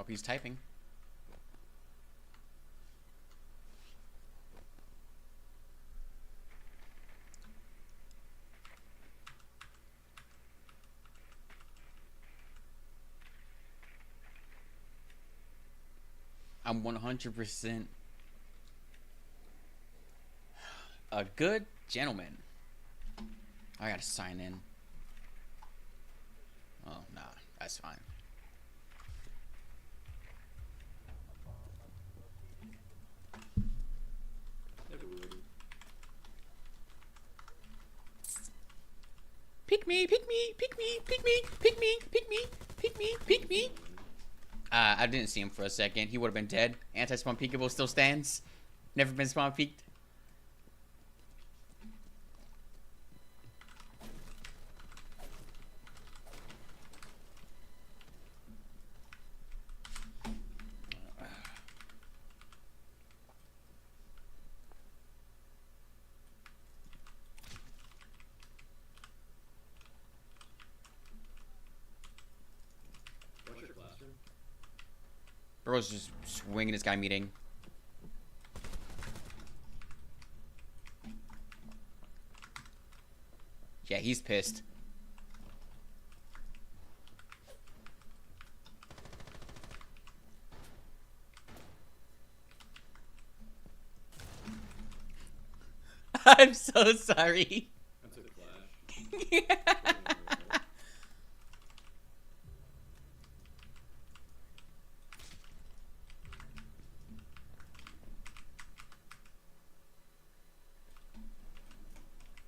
S1: Oh, he's typing. I'm 100% a good gentleman. I gotta sign in. Oh, nah, that's fine.
S2: Never would.
S1: Pick me, pick me, pick me, pick me, pick me, pick me, pick me, pick me. I didn't see him for a second. He would have been dead. Anti-spawn peekable still stands. Never been spawn peeked.
S2: Watch your classroom.
S1: Bro's just swinging this guy meeting. Yeah, he's pissed. I'm so sorry.
S2: That's a clash.
S1: Yeah.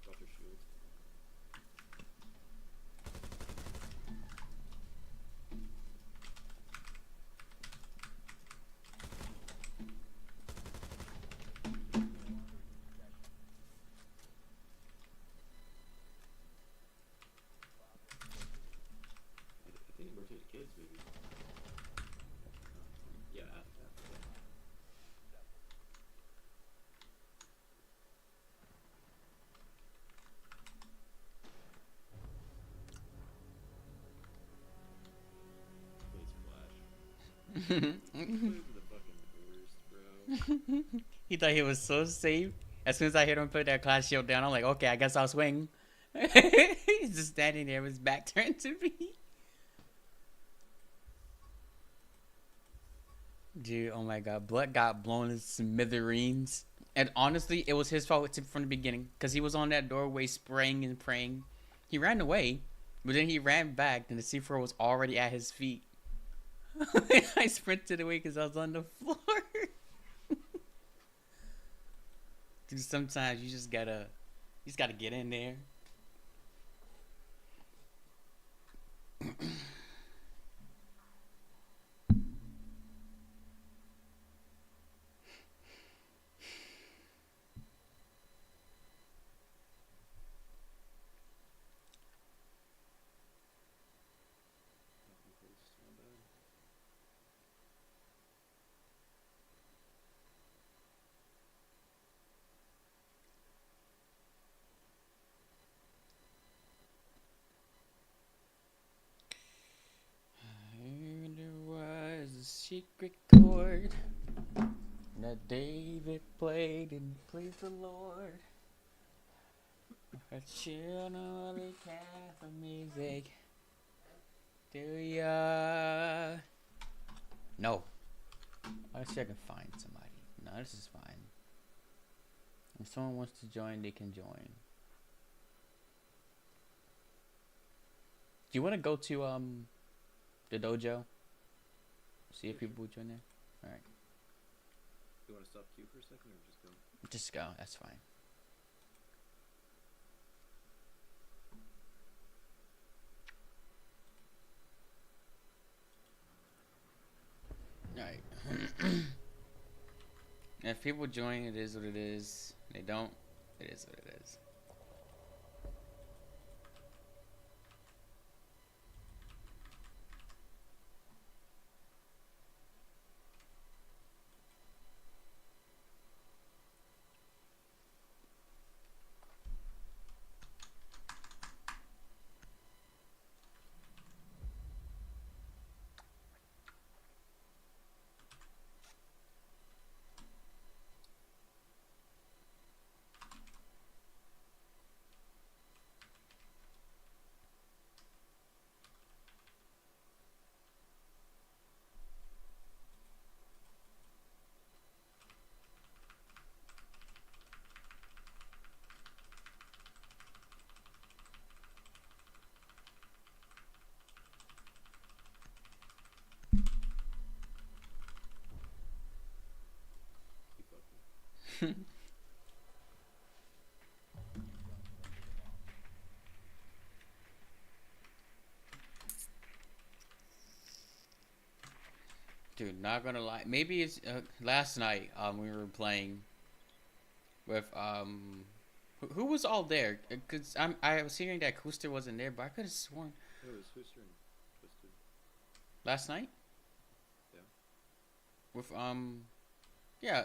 S2: Watch your shields. I think it rotated kids, maybe. Yeah, after. Please flash. Players are the fucking worst, bro.
S1: He thought he was so safe. As soon as I heard him put that class shield down, I'm like, okay, I guess I'll swing. He's just standing there with his back turned to me. Dude, oh my god. Blood got blown in smithereens. And honestly, it was his fault from the beginning. Because he was on that doorway spraying and praying. He ran away. But then he ran back and the C4 was already at his feet. I sprinted away because I was on the floor. Dude, sometimes you just gotta get in there. There was a secret chord that David played and pleased the Lord. A children of the Catholic music. Do ya? No. Let's see if I can find somebody. No, this is fine. If someone wants to join, they can join. Do you want to go to the dojo? See if people join there. All right.
S2: You want to stop queue for a second or just go?
S1: Just go. That's fine. All right. If people join, it is what it is. They don't, it is what it is.
S2: You fucking.
S1: Dude, not gonna lie. Maybe it's last night. We were playing with who was all there? Cause I was hearing that Kooster wasn't there, but I could have sworn
S2: No, it was Twister and Twisted.
S1: last night.
S2: Yeah.
S1: With yeah,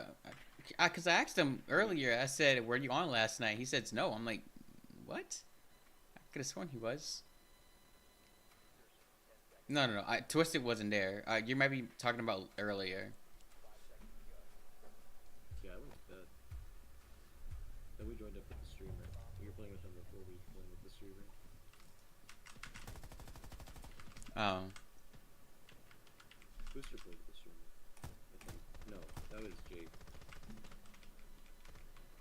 S1: cause I asked him earlier. I said, "Were you on last night?" He said, "No." I'm like, "What?" I could have sworn he was. No. Twisted wasn't there. You might be talking about earlier.
S2: Yeah, I went to bed. Then we joined up with the streamer. We were playing with him before we joined with the streamer.
S1: Oh.
S2: Twister played with the streamer. I think. No, that was Jake.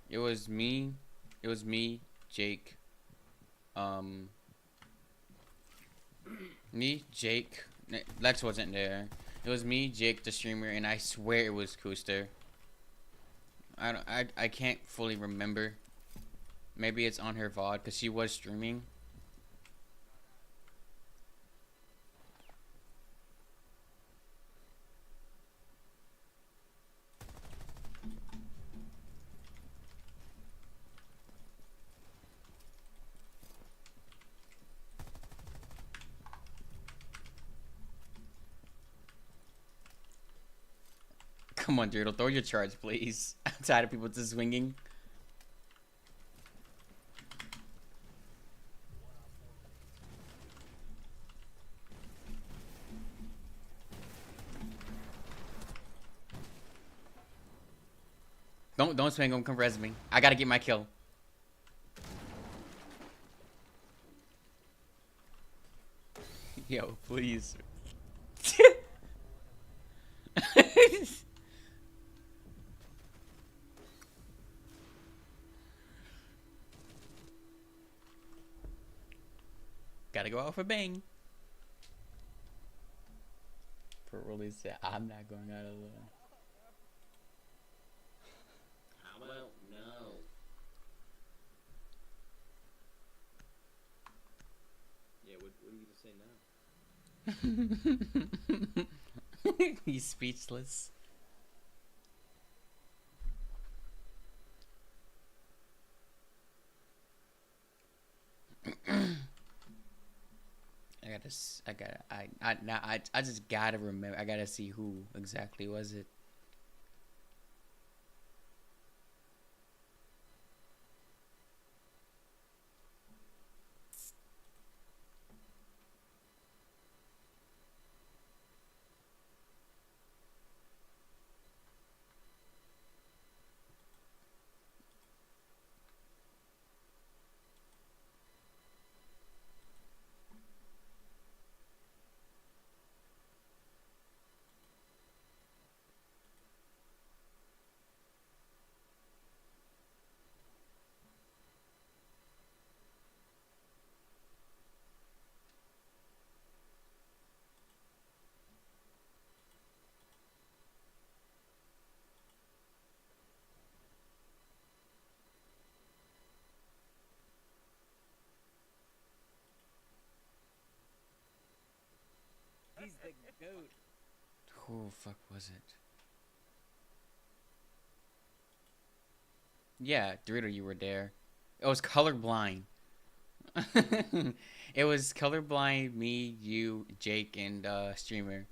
S1: It was me, It was me, Jake, um, me, Jake. Lex wasn't there. It was me, Jake, the streamer, and I swear it was Kooster. I can't fully remember. Maybe it's on her VOD because she was streaming. Come on, Doodle, throw your charge, please. I'm tired of people just swinging. Don't swing him. Come res me. I gotta get my kill. Yo, please. Gotta go out for bang. For release said, I'm not going out alone.
S2: How about no? Yeah, what are you gonna say now?
S1: He's speechless. I just gotta remember. I gotta see who exactly was it.
S3: He's the goat.
S1: Who the fuck was it? Yeah, Dorito, you were there. It was colorblind. It was colorblind, me, you, Jake, and streamer.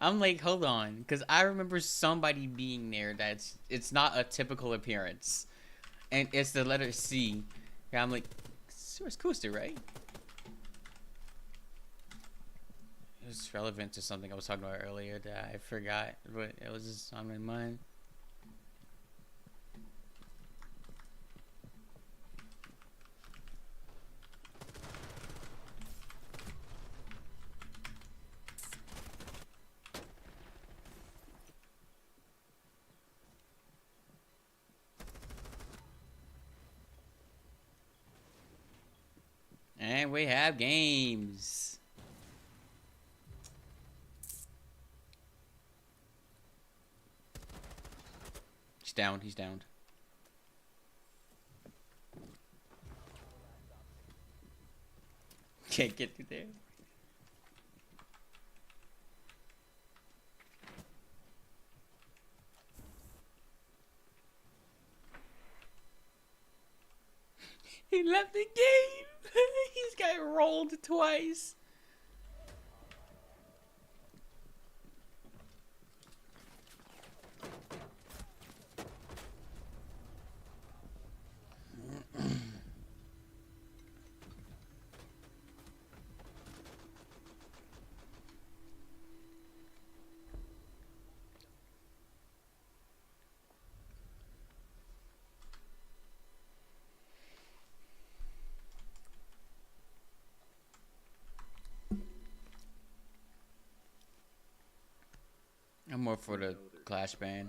S1: I'm like, hold on, because I remember somebody being there. It's not a typical appearance, and it's the letter C. And I'm like, it's Coaster, right? It was relevant to something I was talking about earlier that I forgot, but it was just on my mind. And we have games. He's down. He's down. Can't get through there. He left the game. He's got rolled twice. I'm more for the Clash ban.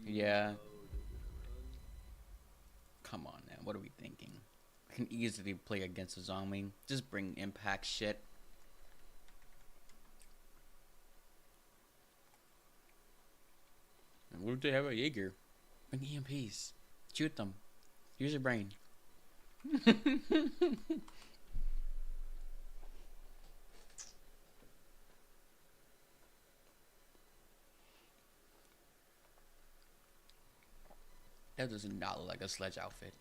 S1: Yeah. Come on, man. What are we thinking? I can easily play against a zombie. Just bring impact shit. And what if they have a Jaeger? Bring EMPs. Shoot them. Use your brain. That does not look like a Sledge outfit.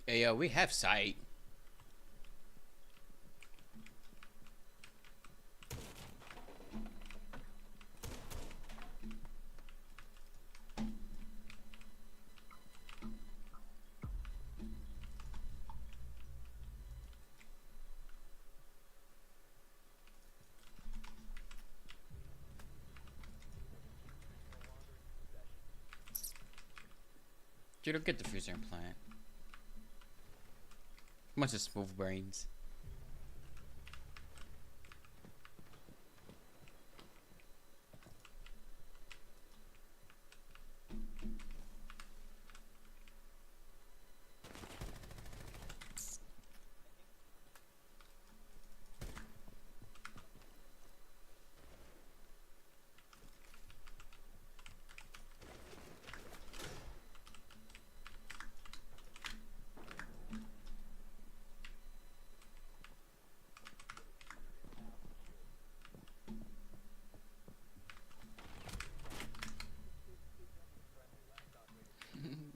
S1: Hey, yo, we have sight. Dude, don't get the freezer implant. Bunch of smooth brains.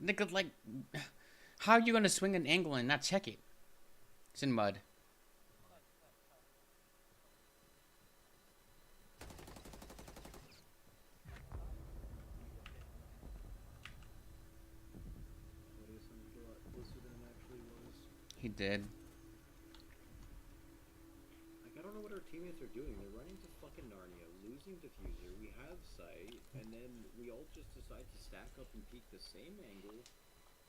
S1: Nigga, like, how are you gonna swing an angle and not check it? It's in mud.
S2: What is sounded a lot closer than it actually was.
S1: He did.
S2: Like, I don't know what our teammates are doing. They're running to fucking Narnia, losing diffuser. We have sight, and then we all just decide to stack up and peek the same angle.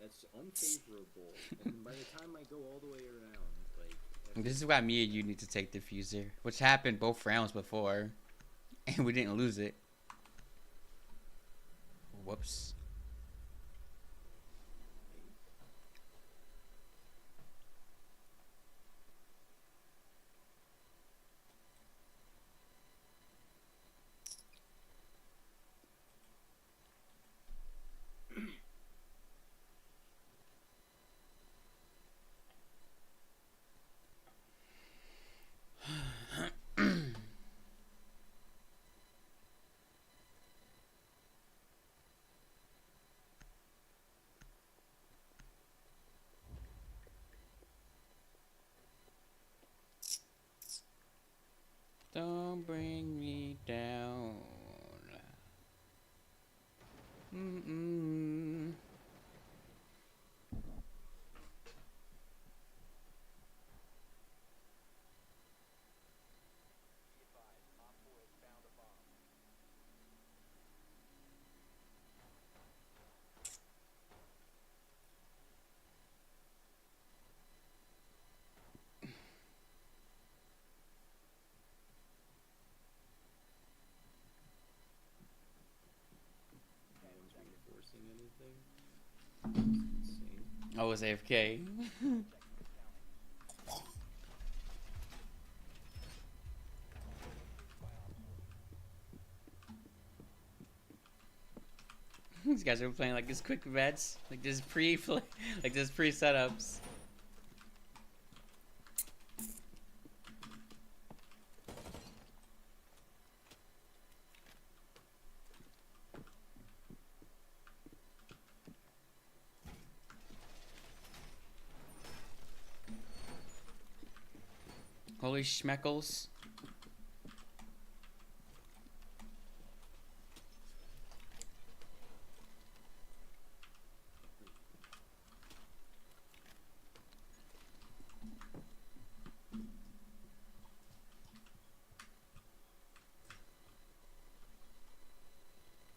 S2: That's unfavorable. And then by the time I go all the way around, like,
S1: This is why me and you need to take diffuser, which happened both rounds before, and we didn't lose it. Whoops. Don't bring me down. Mm-mm.
S2: Insane.
S1: I was AFK. These guys are playing like this quick bets, like this like this pre setups. Holy schmeckles.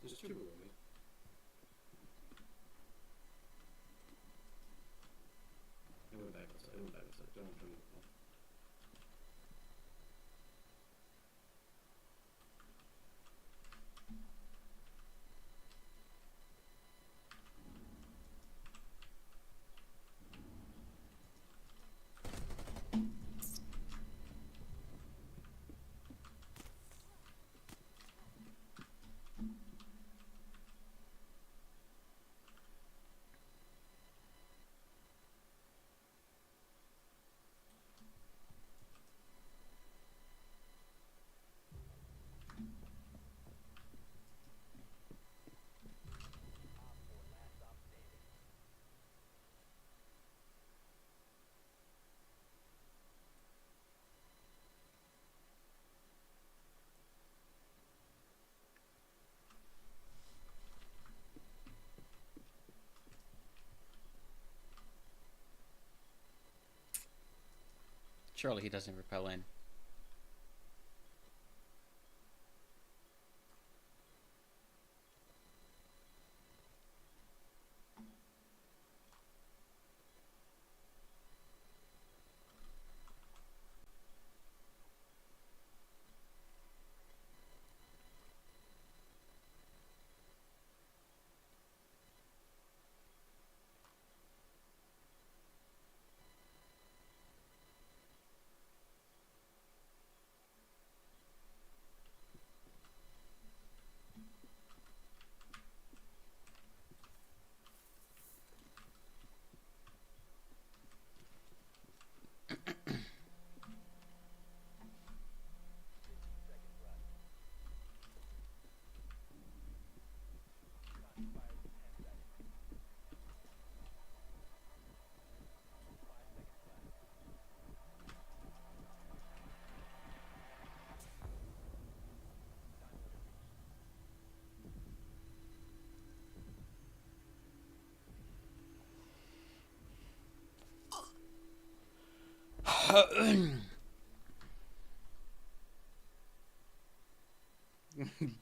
S2: There's two below me. I went back outside. Don't move.
S1: Surely he doesn't repel in.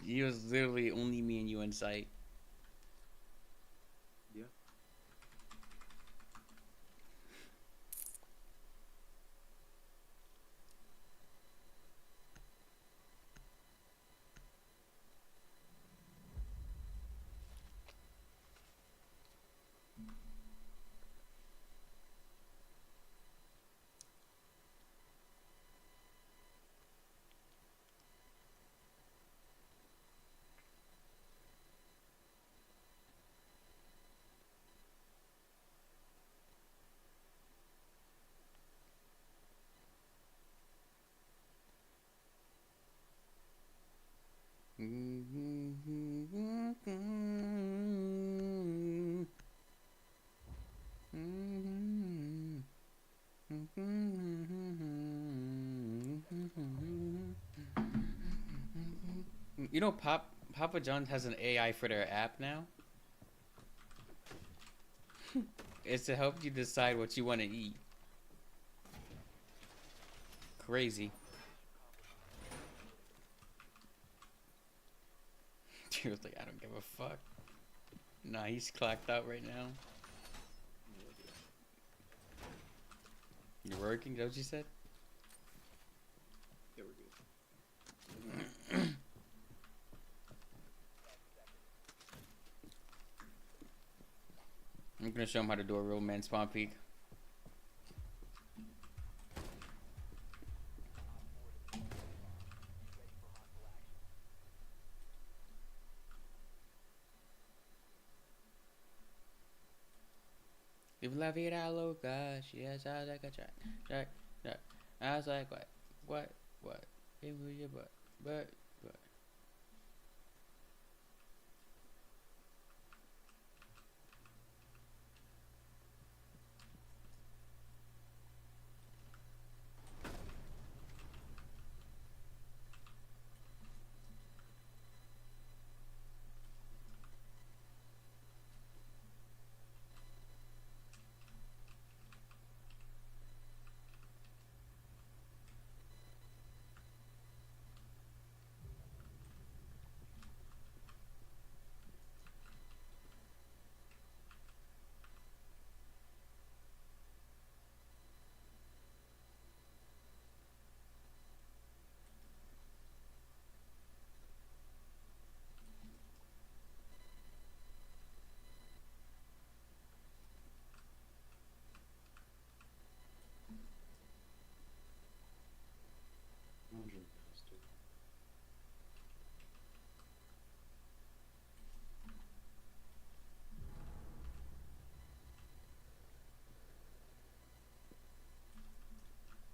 S1: He was literally only me and you in sight.
S2: Yeah.
S1: You know, Papa John's has an AI for their app now. It's to help you decide what you want to eat. Crazy. Dude was like, I don't give a fuck. Nah, he's clacked out right now. You're working? Is that what you said?
S2: Yeah, we're good.
S1: I'm gonna show him how to do a real man spawn peek. Vive la vida loca, she has eyes like a jack. I was like, what? Hey, move your butt, but.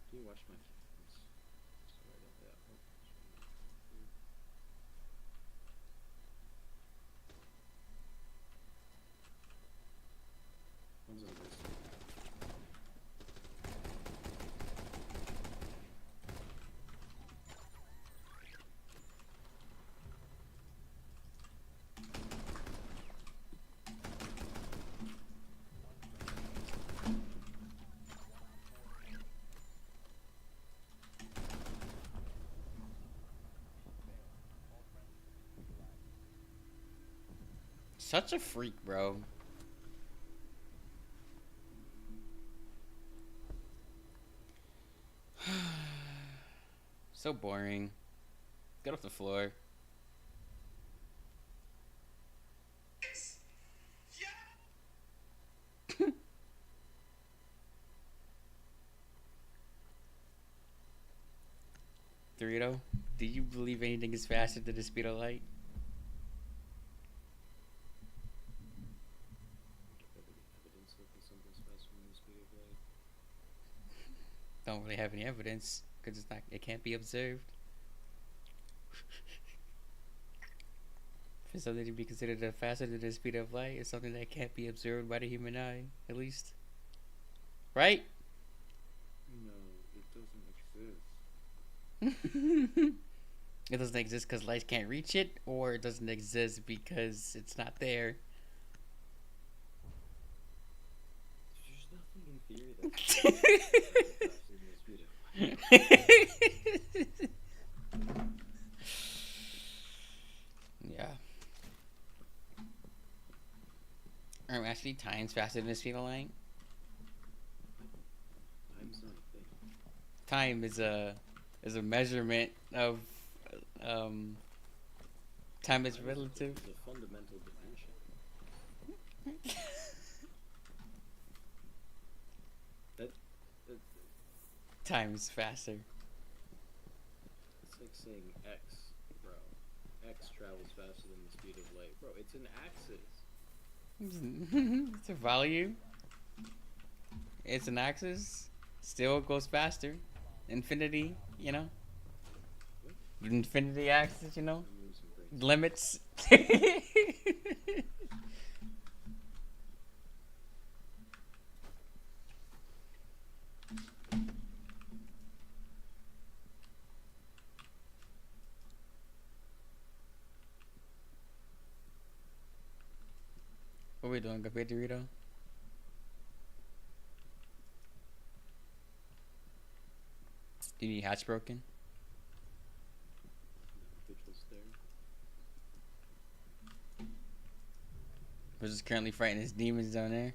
S2: Do you watch my films? So I don't, yeah. One's on this.
S1: Such a freak, bro. So boring. Get off the floor. Dorito, do you believe anything is faster than the speed of light?
S2: Evidence that something's faster than the speed of light.
S1: Don't really have any evidence because it can't be observed. For something to be considered faster than the speed of light is something that can't be observed by the human eye, at least. Right?
S2: No, it doesn't exist.
S1: It doesn't exist because light can't reach it, or it doesn't exist because it's not there.
S2: There's nothing in theory that's faster than the speed of light.
S1: Yeah. Actually, time's faster than the speed of light.
S2: Time's not a thing.
S1: Time is a measurement of time is relative.
S2: It's a fundamental dimension. that
S1: Time is faster.
S2: It's like saying X, bro. X travels faster than the speed of light. Bro, it's an axis.
S1: It's a value. It's an axis. Still goes faster. Infinity, you know. Infinity axis, you know.
S2: I'm losing brain.
S1: Limits. What are we doing, Cafe Dorito? Do you need hatch broken?
S2: Vigil's there.
S1: We're just currently fighting his demons down there.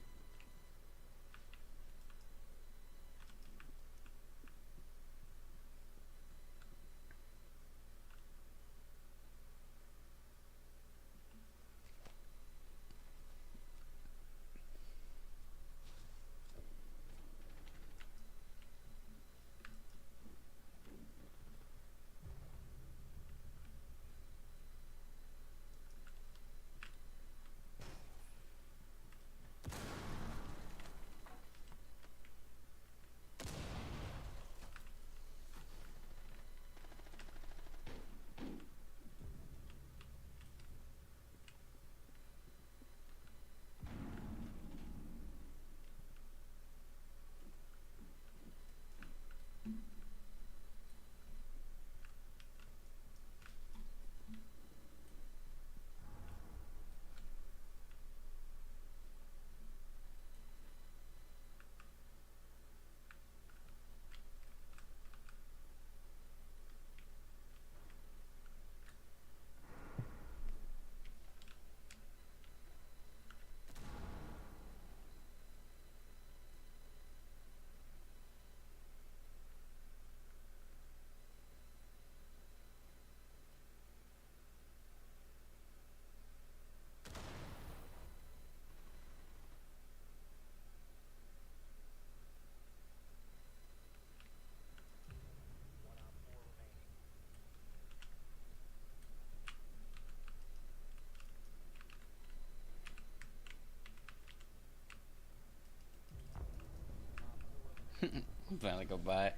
S1: I'm playing like a bot.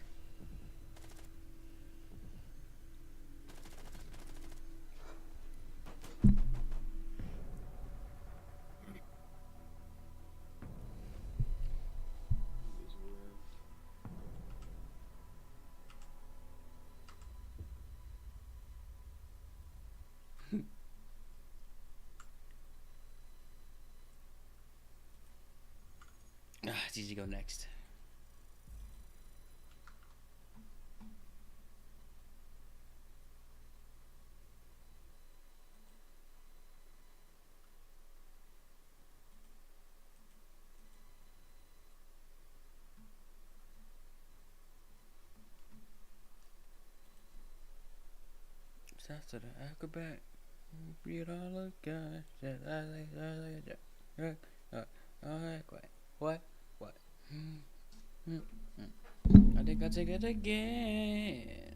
S2: Is where
S1: It's easy to go next. Shout to the acrobat. Read all the guys. What? What? I think I'll take it again.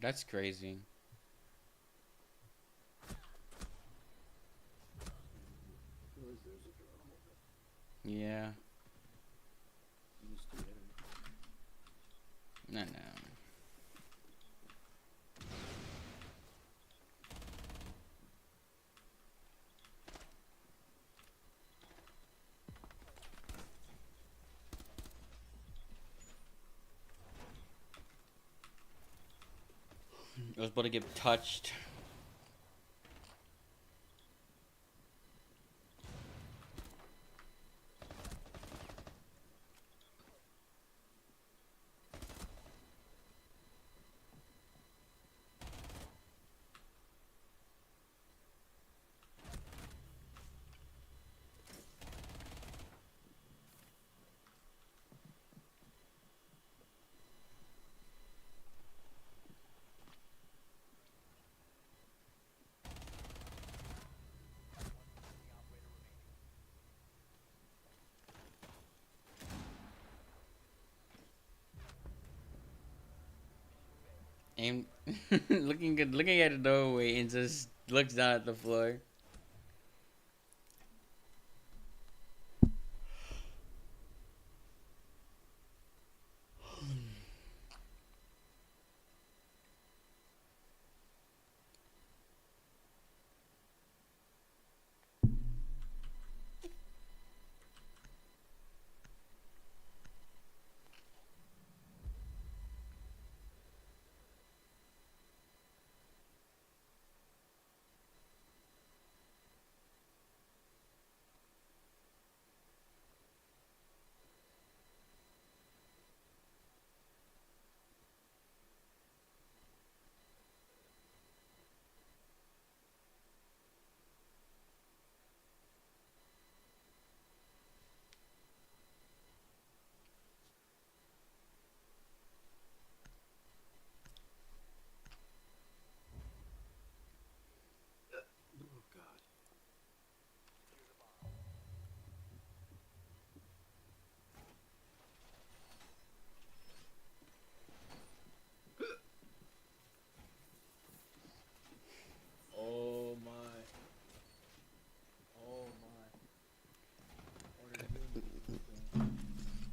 S1: That's crazy.
S2: realize there's a drone over
S1: Yeah.
S2: used to it.
S1: No, no. I was about to get touched. Aim, looking at the doorway and just looks down at the floor.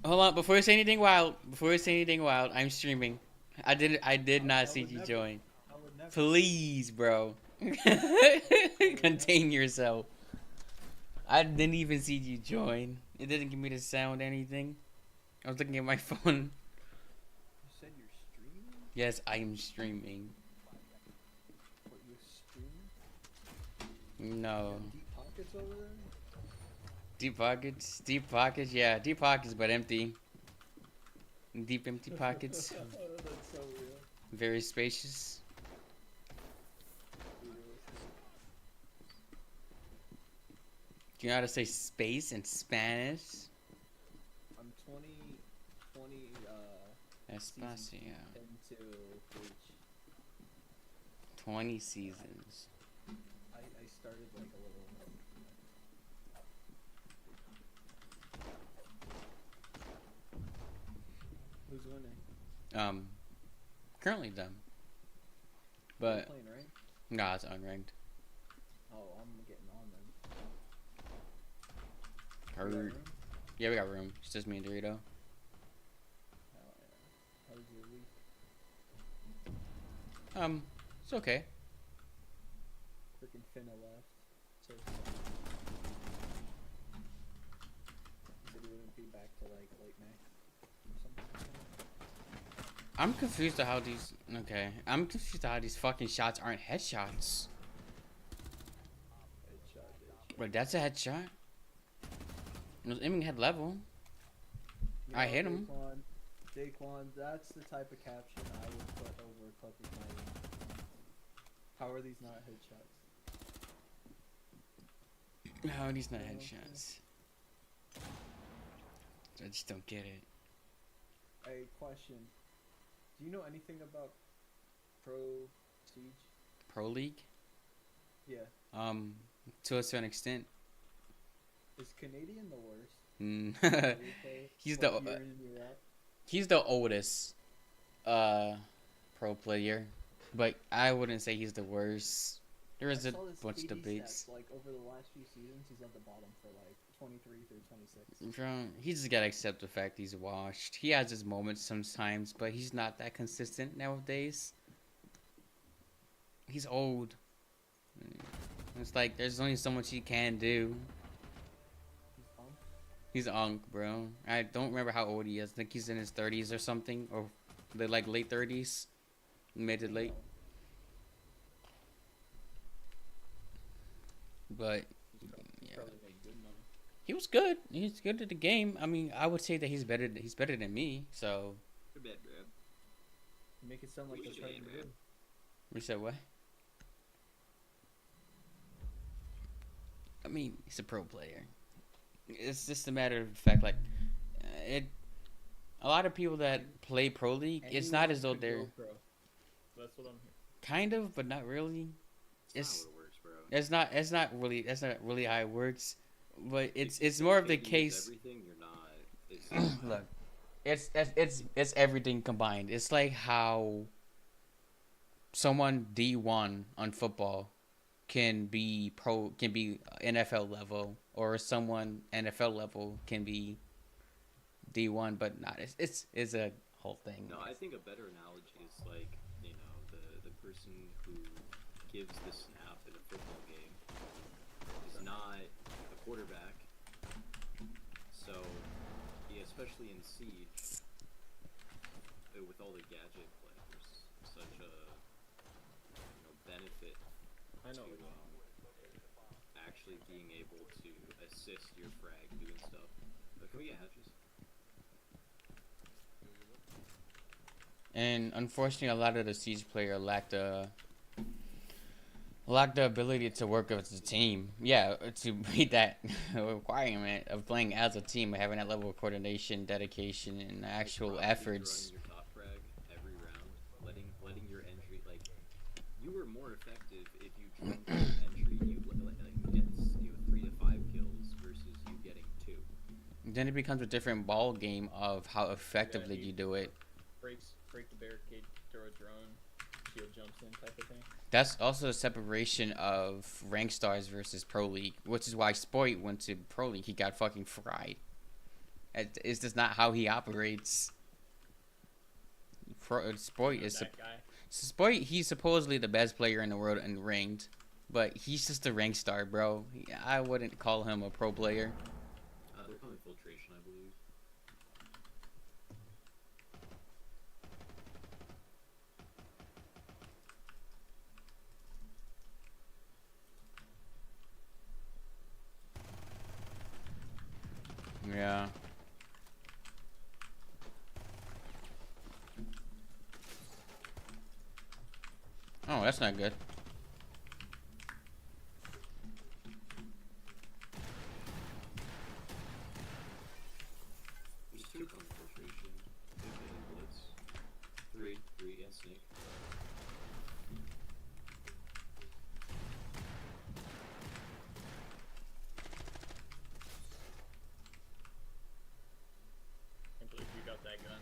S1: Hold on, before you say anything wild, I'm streaming. I did not see
S5: would
S1: you
S5: never.
S1: join.
S5: I would never.
S1: Please, bro. Contain yourself. I didn't even see you join. It didn't give me the sound or anything. I was looking at my phone.
S5: You said you're streaming?
S1: Yes, I am streaming.
S5: What, you're streaming?
S1: No.
S5: You got deep pockets over there?
S1: Deep pockets, yeah, deep pockets, but empty. Deep empty pockets,
S5: That's so real.
S1: very spacious. Do you know how to say space in Spanish?
S5: I'm 20
S1: Espacio.
S5: into Bleach.
S1: 20 seasons.
S5: I started like a little. Who's winning?
S1: Currently them.
S5: You're
S1: But,
S5: playing, right?
S1: nah, it's unranked.
S5: Oh, I'm getting on then. You got
S1: Heard.
S5: room?
S1: Yeah, we got room. It's just me and Dorito.
S5: Hell yeah. How was your week?
S1: It's okay.
S5: Freaking Finna left. So sad. He said he wouldn't be back till like late May. Or something like that.
S1: I'm confused to how these. Okay, I'm confused to how these fucking shots aren't headshots.
S5: Headshot.
S1: But that's a headshot. It was aiming head level.
S5: You
S1: I
S5: know,
S1: hit him.
S5: Daquan, that's the type of caption I would put over a clip of my own. How are these not headshots?
S1: How are these not
S5: Yeah.
S1: headshots? I just don't get it.
S5: A question. Do you know anything about Pro Siege?
S1: Pro League?
S5: Yeah.
S1: To a certain extent.
S5: Is Canadian the worst?
S1: Mm.
S5: Replay,
S1: He's
S5: like,
S1: the
S5: year in, year out?
S1: he's the oldest pro player, but I wouldn't say he's the worst. There is
S5: I
S1: a
S5: saw this
S1: bunch of
S5: KD
S1: debates.
S5: stats, like over the last few seasons, he's at the bottom for like 23 through 26.
S1: Bro, he just gotta accept the fact he's washed. He has his moments sometimes, but he's not that consistent nowadays. He's old. It's like there's only so much he can do.
S5: He's on.
S1: He's unk, bro. I don't remember how old he is. I think he's in his 30s or something, or the like late 30s, mid to late. But yeah,
S5: Probably make good money.
S1: he was good. He's good at the game. I mean, I would say that he's better. He's better than me. So
S2: You're bad, bro.
S5: You make it sound like
S2: What
S5: they're
S2: you
S5: trying
S2: saying,
S5: to
S2: man?
S5: do.
S1: we said what? I mean, he's a pro player. It's just a matter of fact, like it. A lot of people that play pro league, it's not as though they're
S5: That's what I'm hearing.
S1: kind of, but not really.
S2: It's
S1: It's
S2: not how it works, bro.
S1: It's not. It's not really. That's not really how it works. But
S2: If
S1: it's
S2: you
S1: more of the
S2: think you use
S1: case.
S2: Everything you're not. It's
S1: Look, it's everything combined. It's like how someone D1 on football can be NFL level, or someone NFL level can be D1, but not. It's a whole thing.
S2: No, I think a better analogy is like, the person who gives the snap in a football game is not a quarterback. So, yeah, especially in Siege, with all the gadget play, there's such a benefit
S5: I know.
S2: to actually being able to assist your frag doing stuff. But can we get hatches?
S1: And unfortunately, a lot of the Siege player lacked the ability to work as a team. Yeah, to meet that requirement of playing as a team, having that level of coordination, dedication, and actual
S2: Probably
S1: efforts.
S2: running your top frag every round, letting your entry, like, you were more effective if you drunk your entry, you get 3 to 5 kills versus you getting 2.
S1: Then it becomes a different ball game of how effectively you do it.
S5: Break the barricade, throw a drone, shield jumps in type of thing.
S1: That's also a separation of rank stars versus pro league, which is why Spoit went to pro league. He got fucking fried. It's just not how he operates. Spoit is
S6: That guy.
S1: Spoit. He's supposedly the best player in the world in ranked, but he's just a rank star, bro. I wouldn't call him a pro player.
S2: They're calling filtration, I believe.
S1: Yeah. Oh, that's not good.
S2: There's two calling filtration. They're getting blitz. Three, and snake.
S6: I believe you got that gun.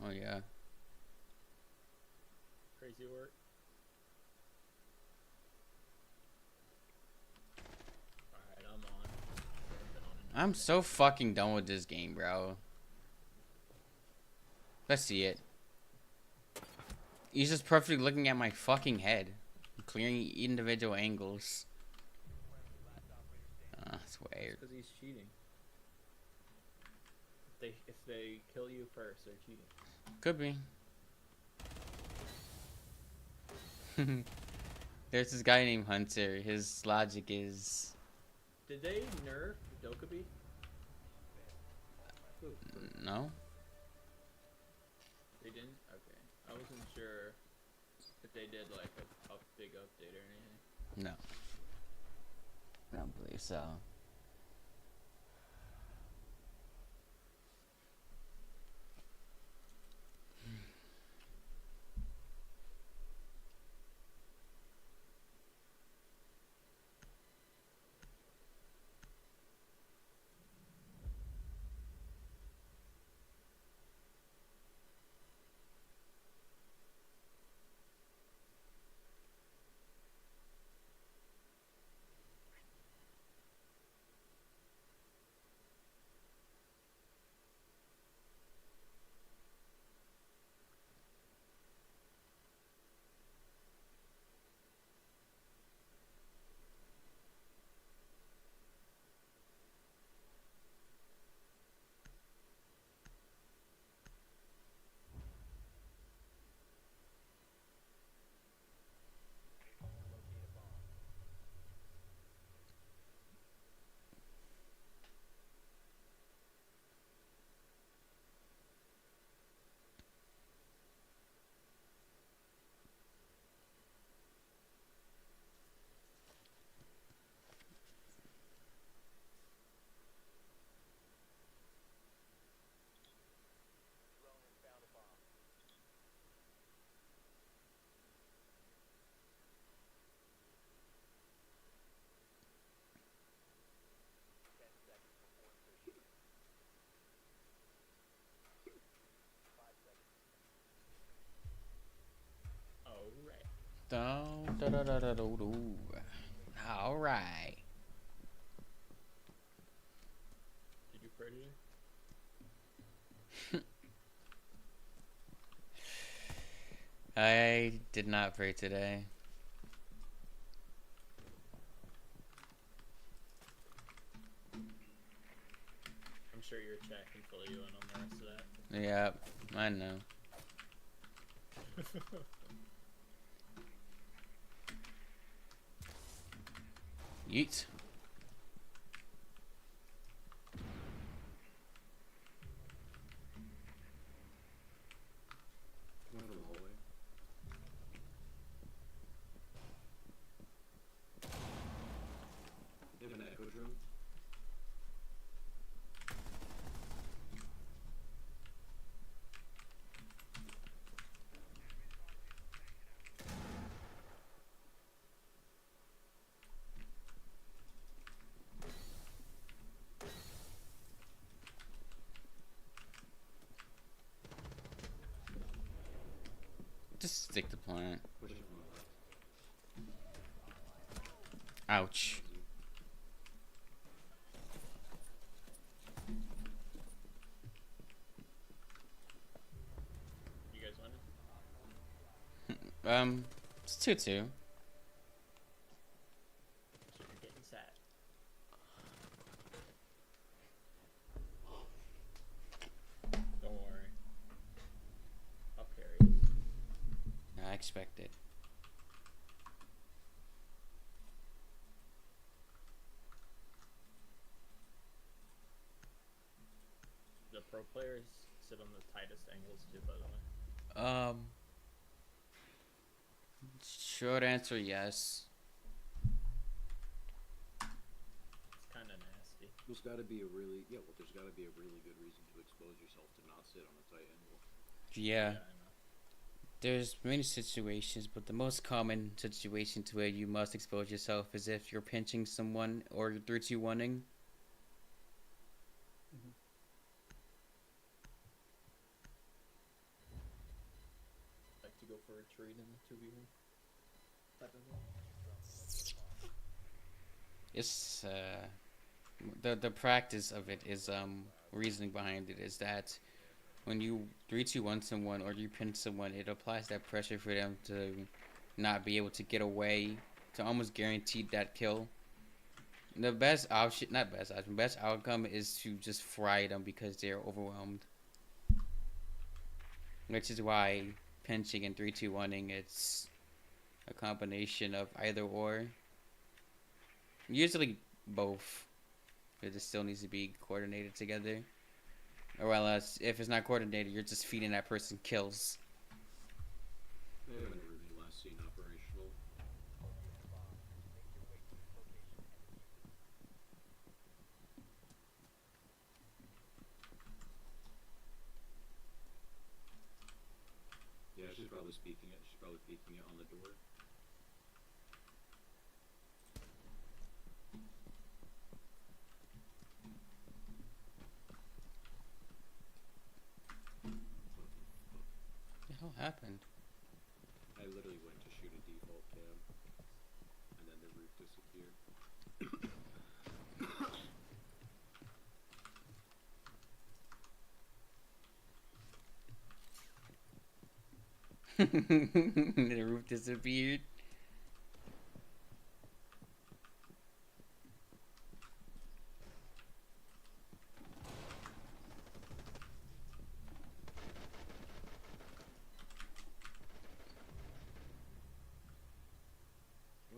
S1: Oh yeah.
S6: Crazy work. Alright, I'm on. Been on
S1: I'm so fucking done with this game, bro. Let's see it. He's just perfectly looking at my fucking head, clearing individual angles. That's weird.
S6: because he's cheating. If they kill you first, they're cheating.
S1: Could be. There's this guy named Hunter. His logic is
S6: Did they nerf Dokkaebi?
S1: no.
S6: They didn't? Okay. I wasn't sure if they did like a big update or anything.
S1: No. I don't believe so. All right.
S6: Did you pray today?
S1: I did not pray today.
S6: I'm sure your chat can fill you in on the rest of that.
S1: Yeah, I know. Yeet.
S2: One from the hallway. They have an echo drone.
S1: Just stick to plant.
S2: Pushing from the left.
S1: Ouch. It's 2-2.
S6: So you're getting sad. Don't worry. I'll carry it.
S1: I expect it.
S6: The pro players sit on the tightest angles too, by the way.
S1: Short answer, yes.
S6: It's kind of nasty.
S2: There's got to be a really there's got to be a really good reason to expose yourself to not sit on a tight angle.
S1: Yeah.
S6: I know.
S1: There's many situations, but the most common situation to where you must expose yourself is if you're pinching someone or you're 3-2-1ing.
S6: Like to go for a trade in the 2v1 type of thing.
S1: It's the practice of it is reasoning behind it is that when you 3-2-1 someone or you pin someone, it applies that pressure for them to not be able to get away, to almost guarantee that kill. The best option, not best option, best outcome is to just fry them because they're overwhelmed. Which is why pinching and 3-2-1ing, it's a combination of either or. Usually both. Because it still needs to be coordinated together. Or else, if it's not coordinated, you're just feeding that person kills.
S2: I haven't really last seen operational. Yeah, she's probably speaking it. She's probably peeking it on the door.
S1: What the hell happened?
S2: I literally went to shoot a default cam, and then the roof disappeared.
S1: The roof disappeared.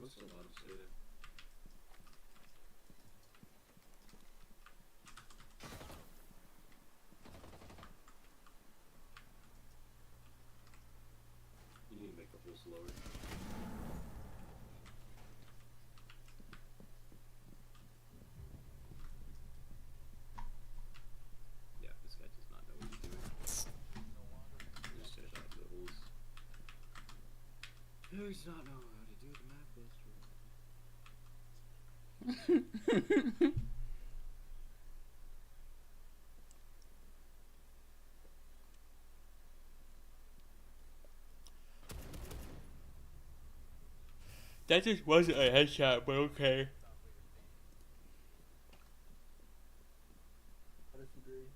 S2: What's a lot of sitting? You need to make the hole slower. Yeah, this guy does not know what he's doing. He just shot the holes. He does not know how to do the map buster.
S1: That just wasn't a headshot, but okay.
S5: I disagree.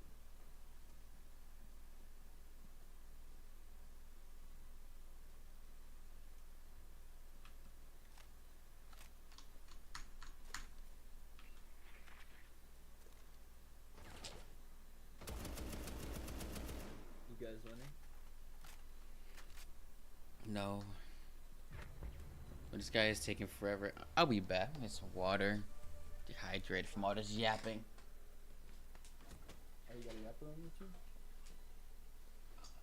S5: You guys winning?
S1: No. But this guy is taking forever. I'll be back. Get some water. Dehydrated from all this yapping.
S5: Oh, you got a yapper on YouTube?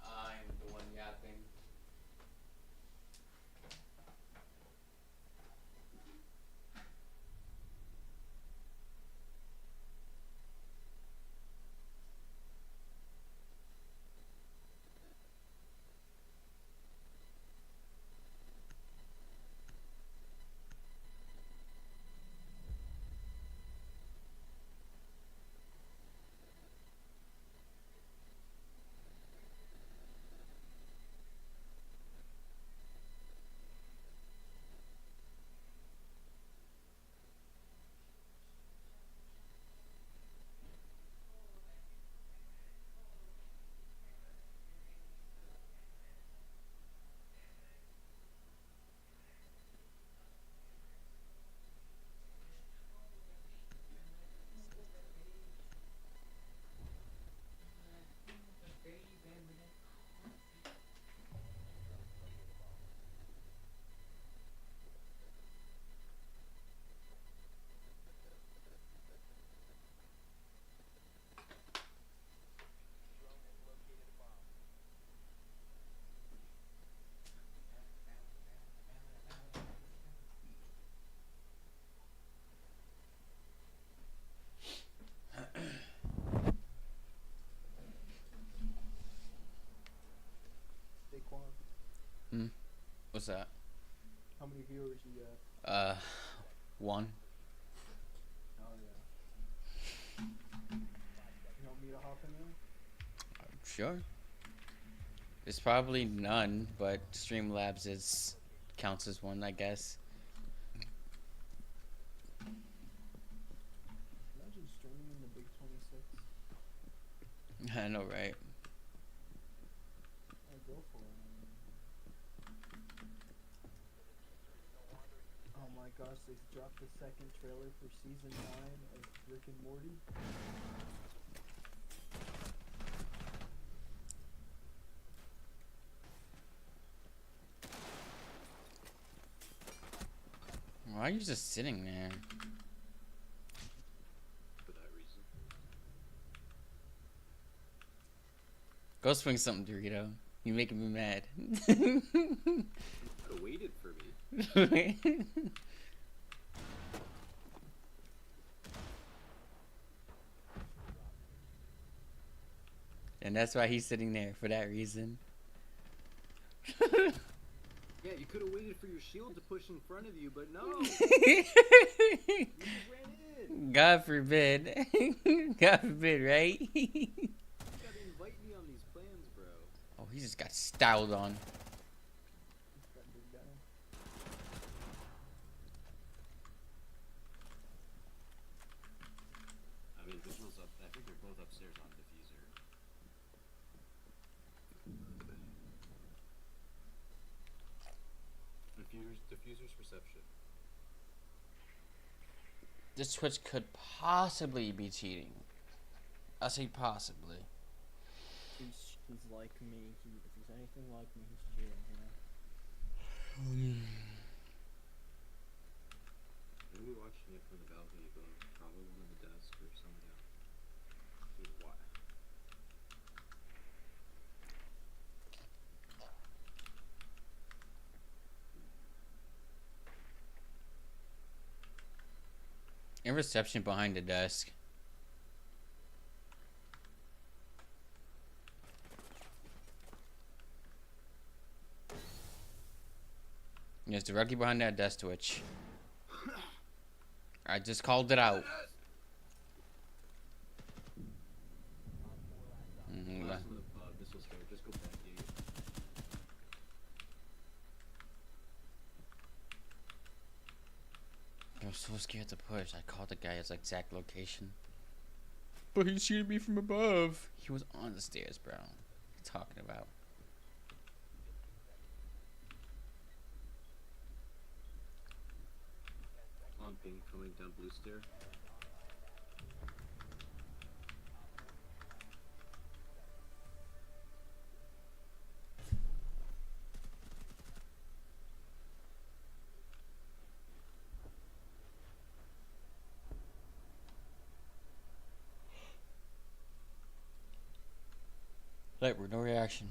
S1: I'm the one yapping.
S5: Quan?
S1: What's that?
S5: How many viewers you got?
S1: One.
S5: Oh yeah. You want me to hop in there?
S1: Sure. There's probably none, but Streamlabs is counts as one, I guess.
S5: Imagine streaming in the Big 26.
S1: I know, right?
S5: I'd go for it. Oh my gosh, they dropped the second trailer for season 9 of Rick and Morty.
S1: Why are you just sitting there?
S2: For that reason.
S1: Go swing something, Dorito. You're making me mad.
S2: You could have waited for me.
S1: And that's why he's sitting there, for that reason.
S2: Yeah, you could have waited for your shield to push in front of you, but no. You just ran in.
S1: God forbid. God forbid, right?
S2: You gotta invite me on these plans, bro.
S1: Oh, he just got styled on.
S5: That big guy.
S2: I mean, Visual's up. I think they're both upstairs on diffuser. Diffuser's reception.
S1: This Twitch could possibly be cheating. I say possibly.
S5: He's like me. If he's anything like me, he's cheating, you know?
S2: Maybe watching it from the balcony, but probably on the desk or something else. Dude, why?
S1: In reception behind the desk. Yes, directly behind that desk, Twitch. I just called it out.
S2: Last of the missile store, just go back gate.
S1: I'm so scared to push. I called the guy his exact location. But he shooting me from above. He was on the stairs, bro. What are you talking about?
S2: On ping coming down blue stair.
S1: Lightward, no reaction.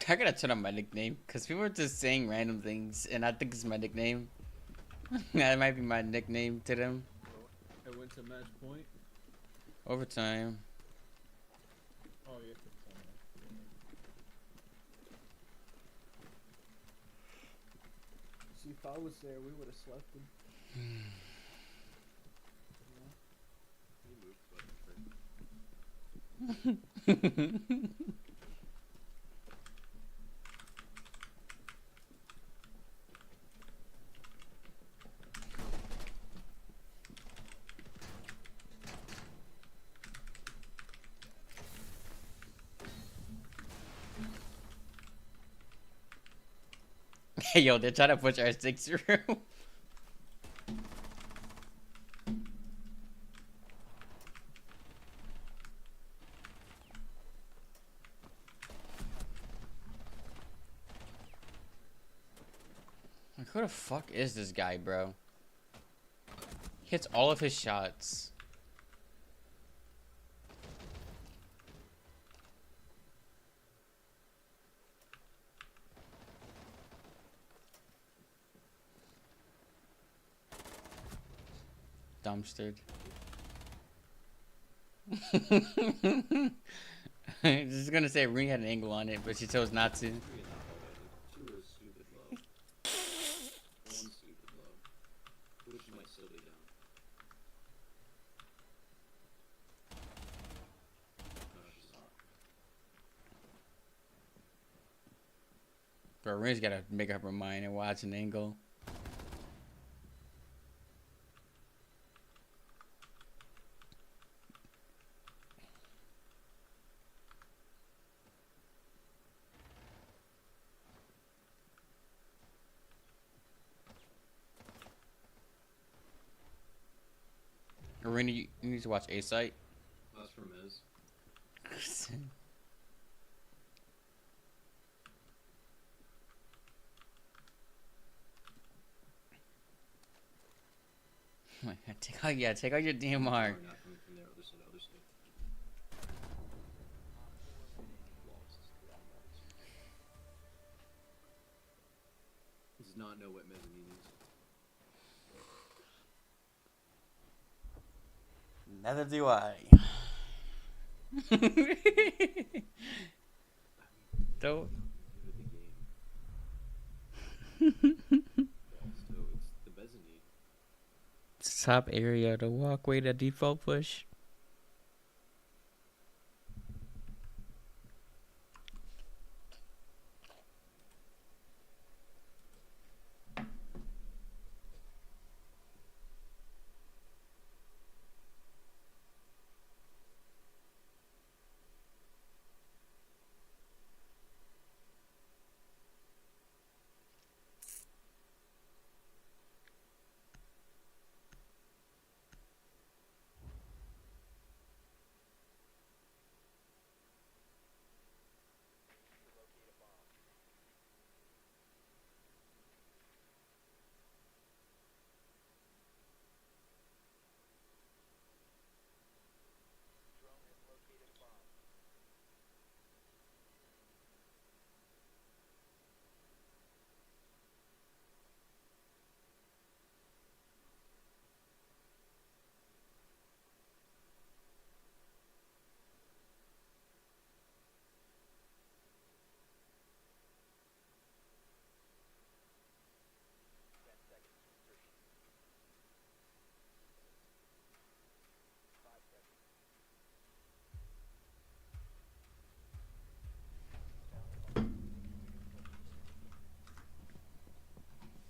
S1: I gotta turn on my nickname because people are just saying random things, and I think it's my nickname. That might be my nickname to them.
S6: I went to match point.
S1: Overtime.
S6: Oh, yeah.
S5: See, if I was there, we would have slept him.
S2: He moved by the turn.
S1: Hey, yo, they're trying to push our 6 through. Like, who the fuck is this guy, bro? Hits all of his shots. Dumpstered. Just gonna say Ring had an angle on it, but she chose not to.
S2: She was stupid low. One stupid low. Pushing my silly down. No, she's not.
S1: Bro, Ring's gotta make up her mind and watch an angle. Arena, you need to watch A Site.
S2: That's from Miz.
S1: Take out your DMR.
S2: Not coming from there, other side, other side. Lost. He does not know what mezzanine is.
S1: Neither do I. Don't.
S2: With the game. So it's the mezzanine.
S1: Top area, the walkway, the default push.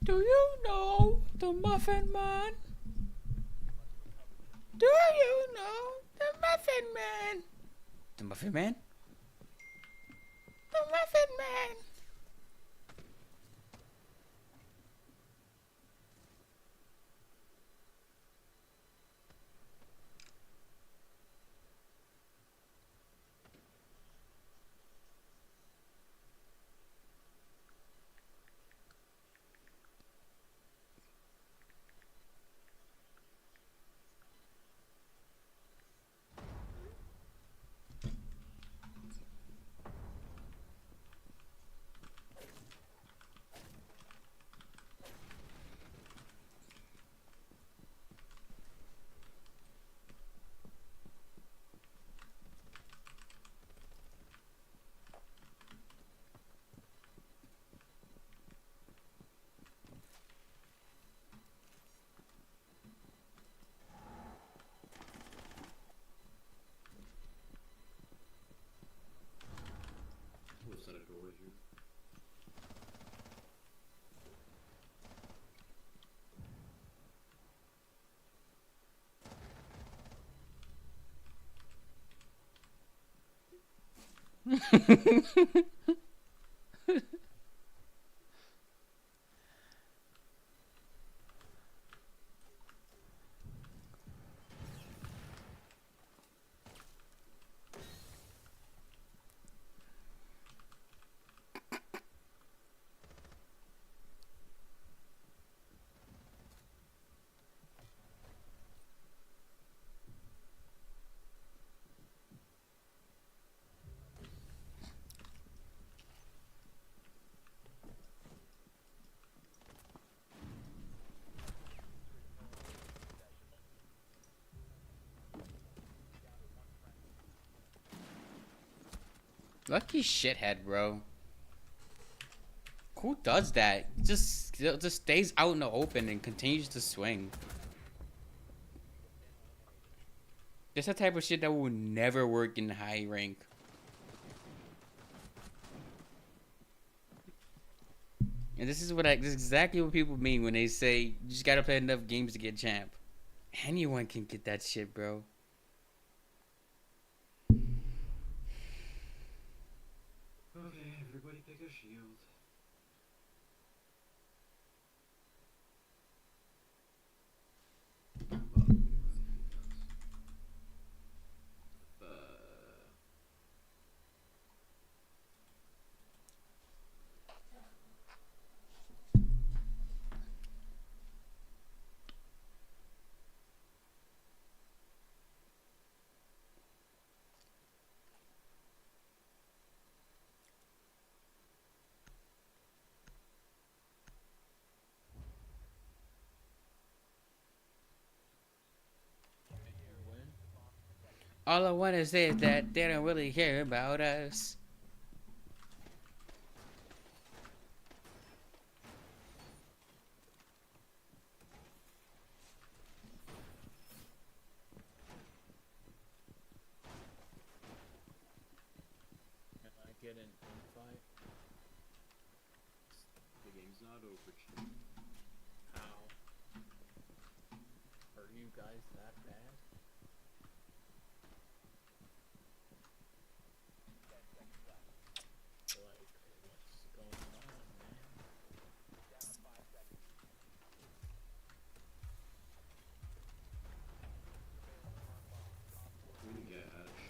S1: Do you know the Muffin Man? Do you know the Muffin Man? The Muffin Man? The Muffin Man! Lucky shithead, bro. Who does that? Just stays out in the open and continues to swing. That's the type of shit that will never work in high rank. And this is exactly what people mean when they say you just gotta play enough games to get champ. Anyone can get that shit, bro.
S2: Okay, everybody pick a shield.
S1: All I wanna say is that they don't really care about us.
S6: Can I get an invite?
S2: The game's not over, Chief.
S6: How? Are you guys that bad? Like, what's going on, man?
S2: We can get Ash.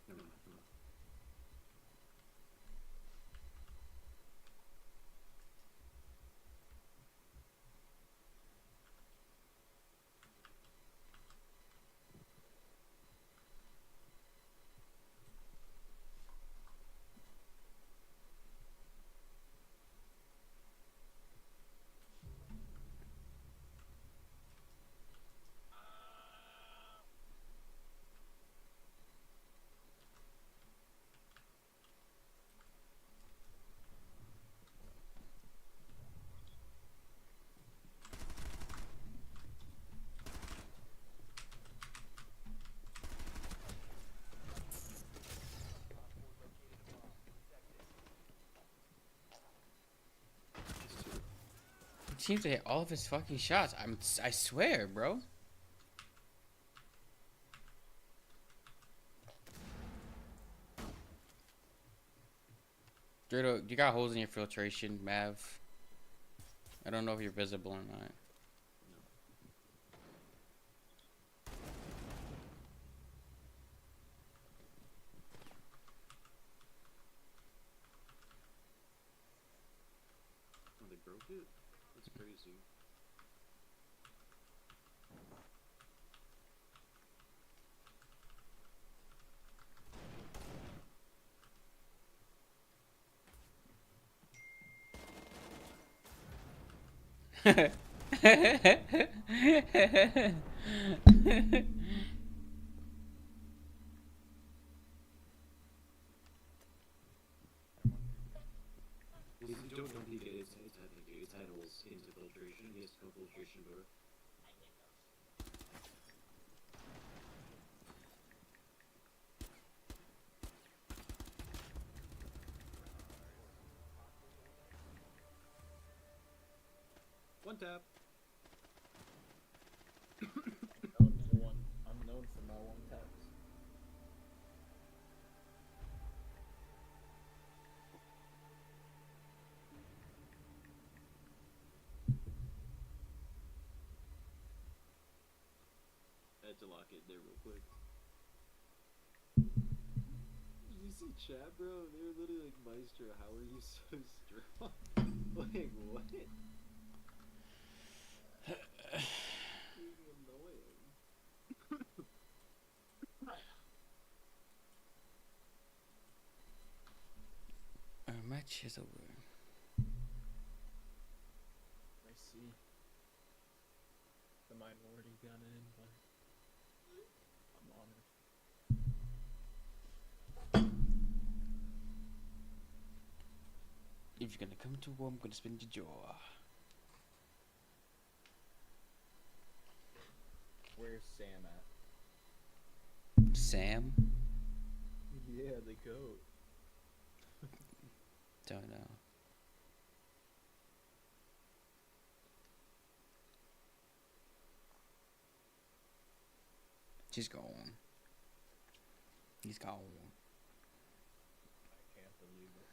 S2: Never mind, never mind.
S1: He seems to hit all of his fucking shots. I swear, bro. Gerdo, you got holes in your filtration, Mav. I don't know if you're visible or not.
S2: Oh, they broke it? That's crazy. if you don't know, he get his titles into filtration. He has to go filtration door. One tap.
S5: I'm known for my one taps.
S2: I had to lock it there real quick. Did you see chat, bro? They were literally like, Maestro, how are you so strong? Like, what? Freaking annoying.
S1: Our match is over.
S6: I see. The minority got an invite. I'm honored.
S1: If you're gonna come to war, I'm gonna spin your jaw.
S6: Where's Sam at?
S1: Sam?
S6: Yeah, the goat.
S1: Don't know. She's gone. He's gone.
S6: I can't believe it.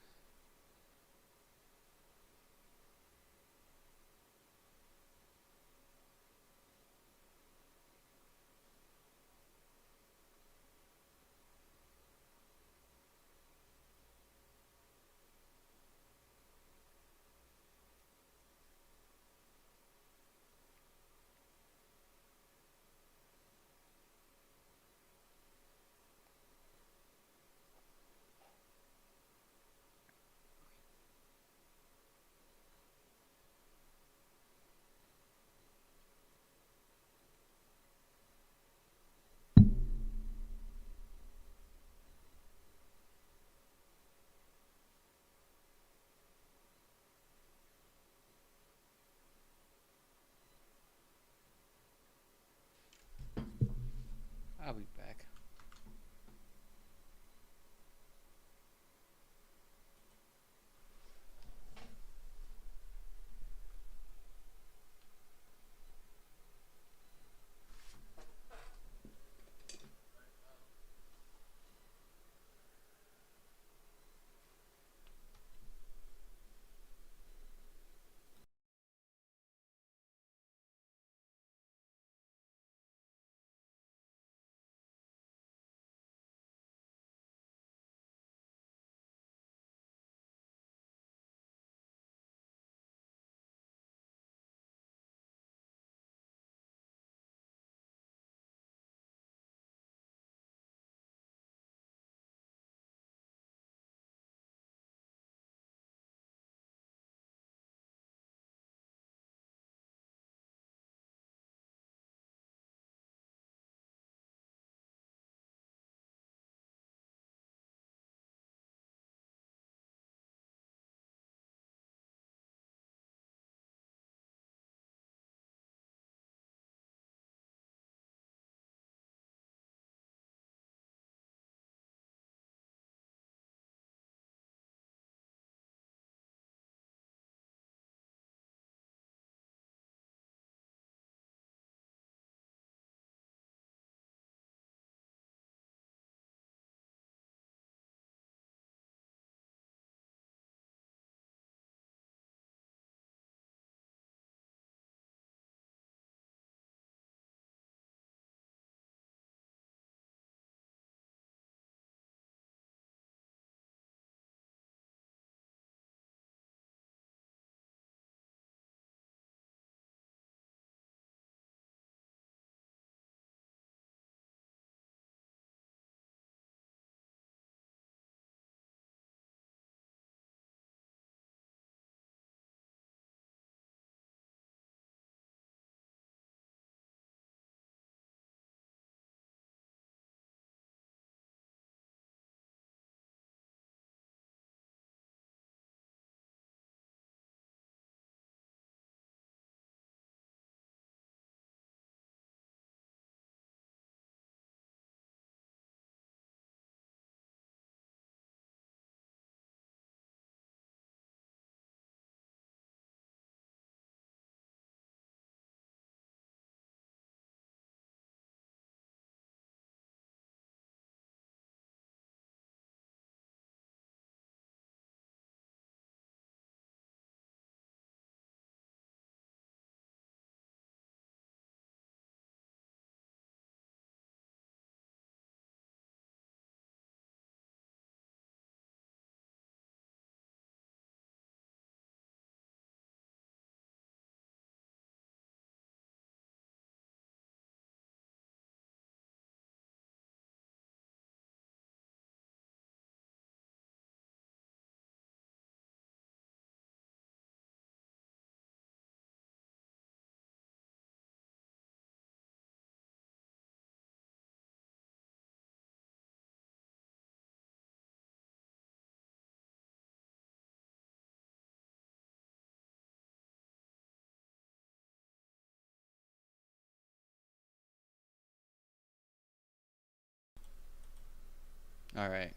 S1: All right.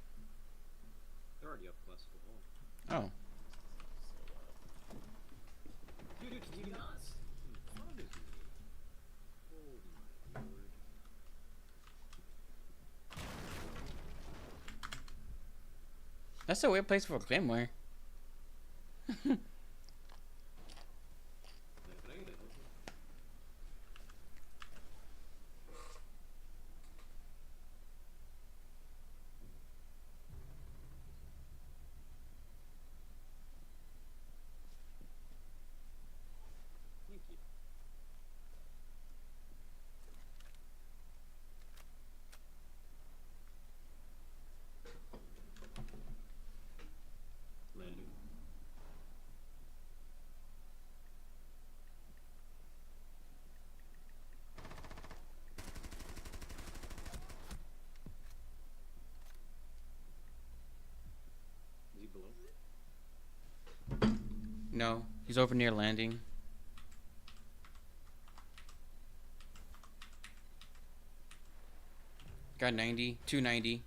S2: They're already up West Wall.
S1: Oh.
S2: Dude, did you not? In front of me. Oh my lord.
S1: That's a weird place for a Claymore.
S2: Can I get it? Thank you. Landing. Is he below?
S1: No, he's over near landing. Got 90, 290.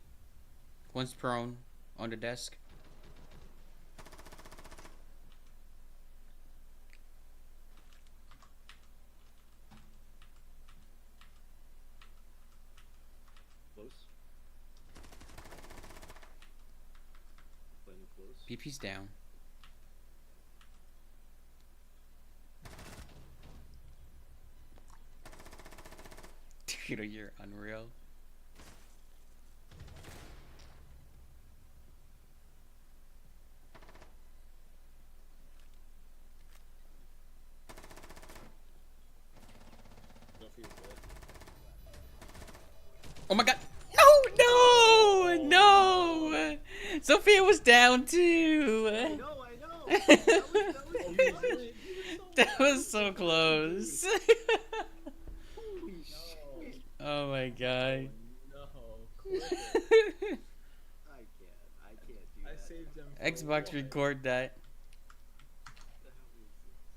S1: One's prone on the desk.
S2: Close. Landing close.
S1: BP's down. Dude, you're unreal.
S2: Duffy's dead.
S1: Oh my god. No, no, no. Sophia was down too.
S2: I know. That was
S1: That was so close.
S2: Holy shit.
S1: Oh my god.
S6: No. Quit it.
S2: I can't do
S6: I
S2: that.
S6: saved him. For
S1: Xbox
S6: what?
S1: record that.
S2: That was insane.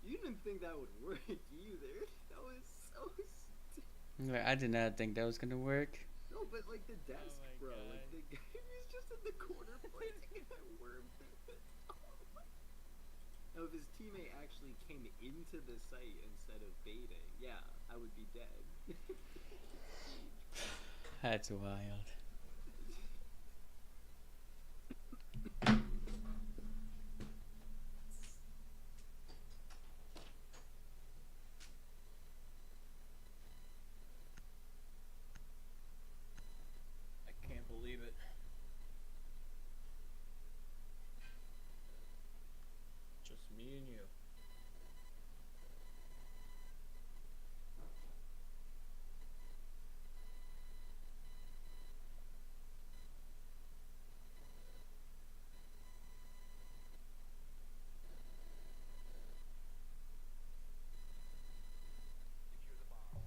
S2: You didn't think that would work either. That was so stupid.
S1: Like, I did not think that was gonna work.
S2: No, but like the desk,
S1: my
S2: bro.
S1: God.
S2: Like the guy was just in the corner planting that worm. Now, if his teammate actually came into the site instead of baiting, yeah, I would be dead.
S1: That's wild.
S6: I can't believe it. Just me and you.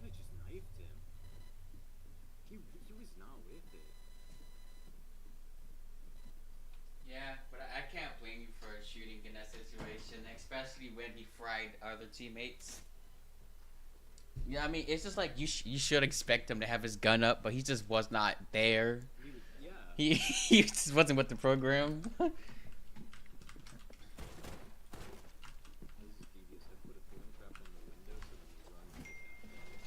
S2: I just knifed him. He was not with it.
S1: Yeah, but I can't blame you for shooting in that situation, especially when he fried other teammates. Yeah, I mean, it's just like you should expect him to have his gun up, but he just was not there.
S2: He was, yeah.
S1: He just wasn't with the program.
S2: This is devious. I put a thorn trap on the window so then we run to the cafeteria.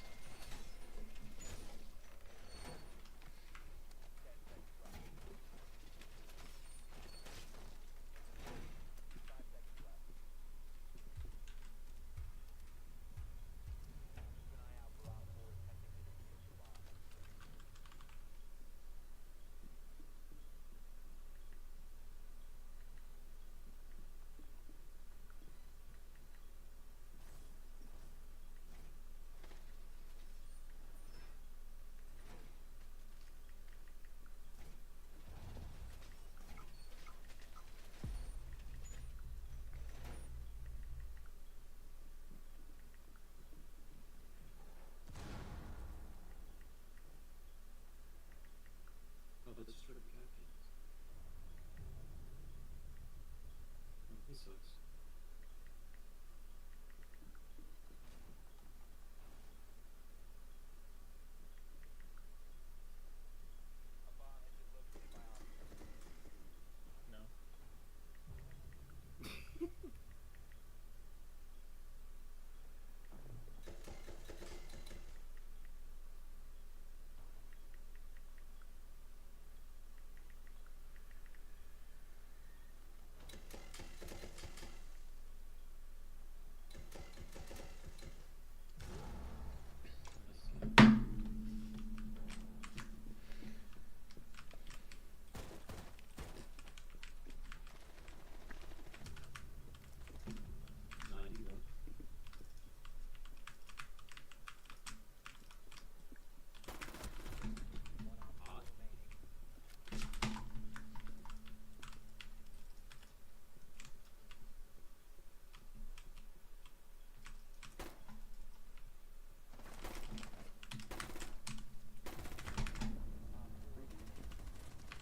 S2: Oh, that's just for the captains. Oh, this sucks.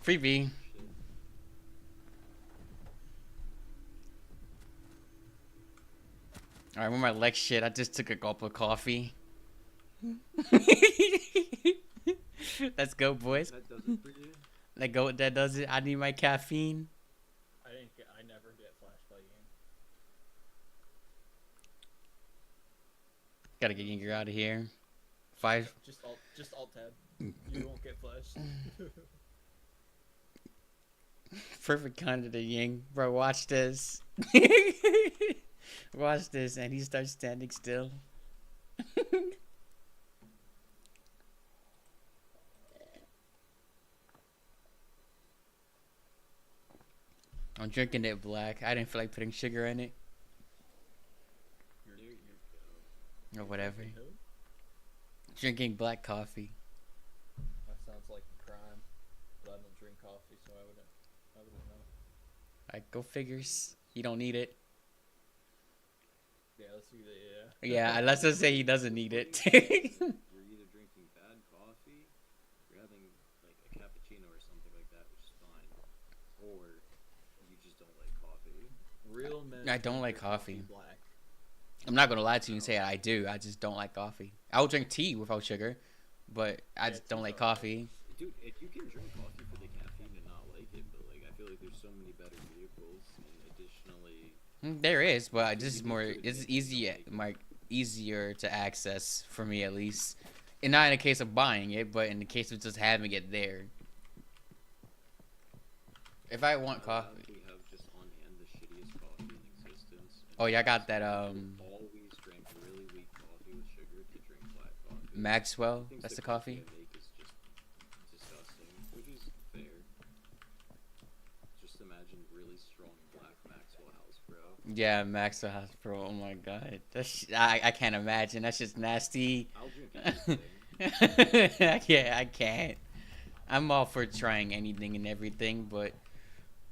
S1: Freebie.
S2: Shit.
S1: Alright, with my leg shit, I just took a gulp of coffee. Let's go, boys.
S2: That does it for you?
S1: Let go. That does it. I need my caffeine.
S6: I never get flashed by game.
S1: Gotta get Ginger out of here. 5.
S6: Just alt tab. You won't get flashed.
S1: Perfect candidate, Ying. Bro, watch this. Watch this, and he starts standing still. I'm drinking it black. I didn't feel like putting sugar in it.
S2: There you go.
S1: Or whatever.
S6: Who?
S1: Drinking black coffee.
S6: That sounds like a crime. But I don't drink coffee, so I wouldn't know.
S1: Like, go figures. You don't need it.
S6: Yeah, let's do that.
S1: Yeah, let's just say he doesn't need it.
S2: You're either drinking bad coffee, you're having like a cappuccino or something like that, which is fine, or you just don't like coffee.
S6: Real men.
S1: I don't
S6: drink
S1: like
S6: their
S1: coffee.
S6: black.
S1: I'm not gonna lie to you and say I do. I just don't like coffee. I will drink tea without sugar, but I just don't like coffee.
S2: Dude, if you can drink coffee for the caffeine and not like it, but like I feel like there's so many better vehicles, and additionally,
S1: There is, but this is more. It's easier to access for me at least, and not in the case of buying it, but in the case of just having it there. If I want coffee,
S2: we have just on hand the shittiest coffee in existence. and
S1: oh yeah, I got that
S2: Always drank really weak coffee with sugar to drink black coffee.
S1: Maxwell.
S2: Thinks
S1: That's the coffee.
S2: I make is just disgusting, which is fair. Just imagine really strong black Maxwell House, bro.
S1: Yeah, Maxwell House Pro. Oh my god, I can't imagine. That's just nasty.
S2: I'll drink anything.
S1: Yeah, I can't. I'm all for trying anything and everything, but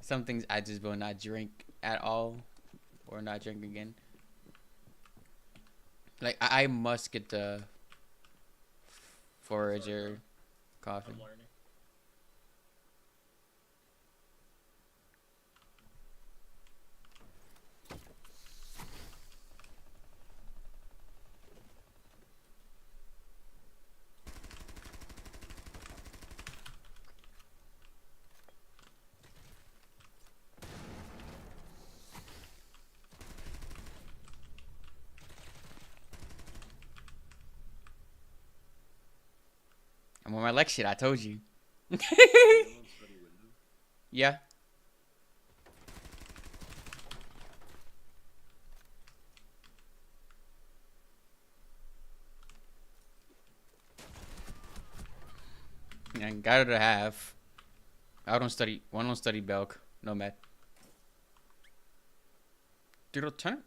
S1: some things I just will not drink at all, or not drink again. Like I must get the Forager coffee.
S6: I'm learning.
S1: I'm on my leg shit. I told you.
S2: Anyone study window?
S1: Yeah. And got it to have. I don't study. One don't study Belk. No Matt. Dude, turn.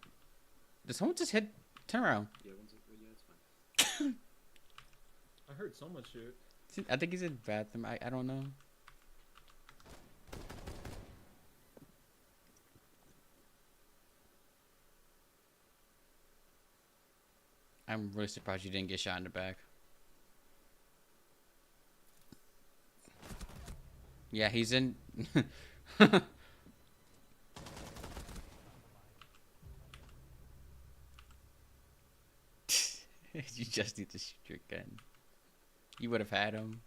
S1: Did someone just hit? Turn around.
S2: Yeah, it's fine.
S6: I heard someone shoot.
S1: I think he's in the bathroom. I don't know. I'm really surprised you didn't get shot in the back. Yeah, he's in. You just need to shoot your gun. You would have had him.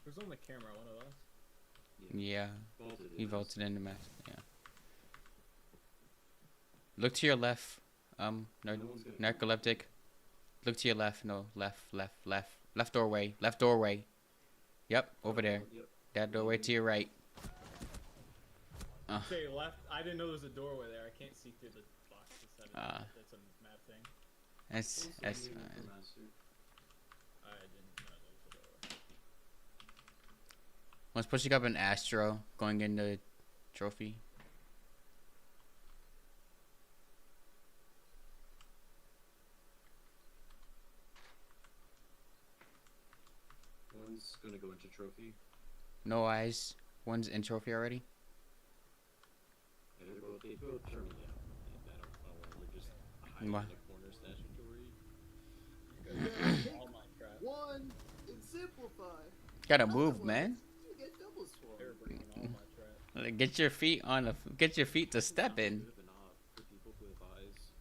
S6: Who's on the camera? One of us.
S1: Yeah,
S2: Vaulted
S1: he
S2: in.
S1: voted in the match. Yeah. Look to your left. Narcoleptic. Look to your left. No, left doorway. Left doorway. Yep, over there.
S2: Yep.
S1: That doorway to your right.
S6: Okay, left. I didn't know there was a doorway there. I can't see through the boxes. That's a map thing.
S1: That's
S2: Also,
S1: fine.
S2: Necromancer.
S6: I didn't know there was a doorway.
S1: One's pushing up an Astro, going in the trophy.
S2: One's gonna go into trophy.
S1: No eyes. One's in trophy already.
S2: And they both terminally out. And I don't we're just hiding
S1: Why?
S2: in the corner statutory.
S6: All Minecraft.
S5: One.
S2: amplify.
S1: Gotta move, man.
S2: You get double swung.
S6: They were bringing all my threat.
S1: Like, get your feet on the. Get your feet to step in.
S2: Bit of an op for people who have eyes.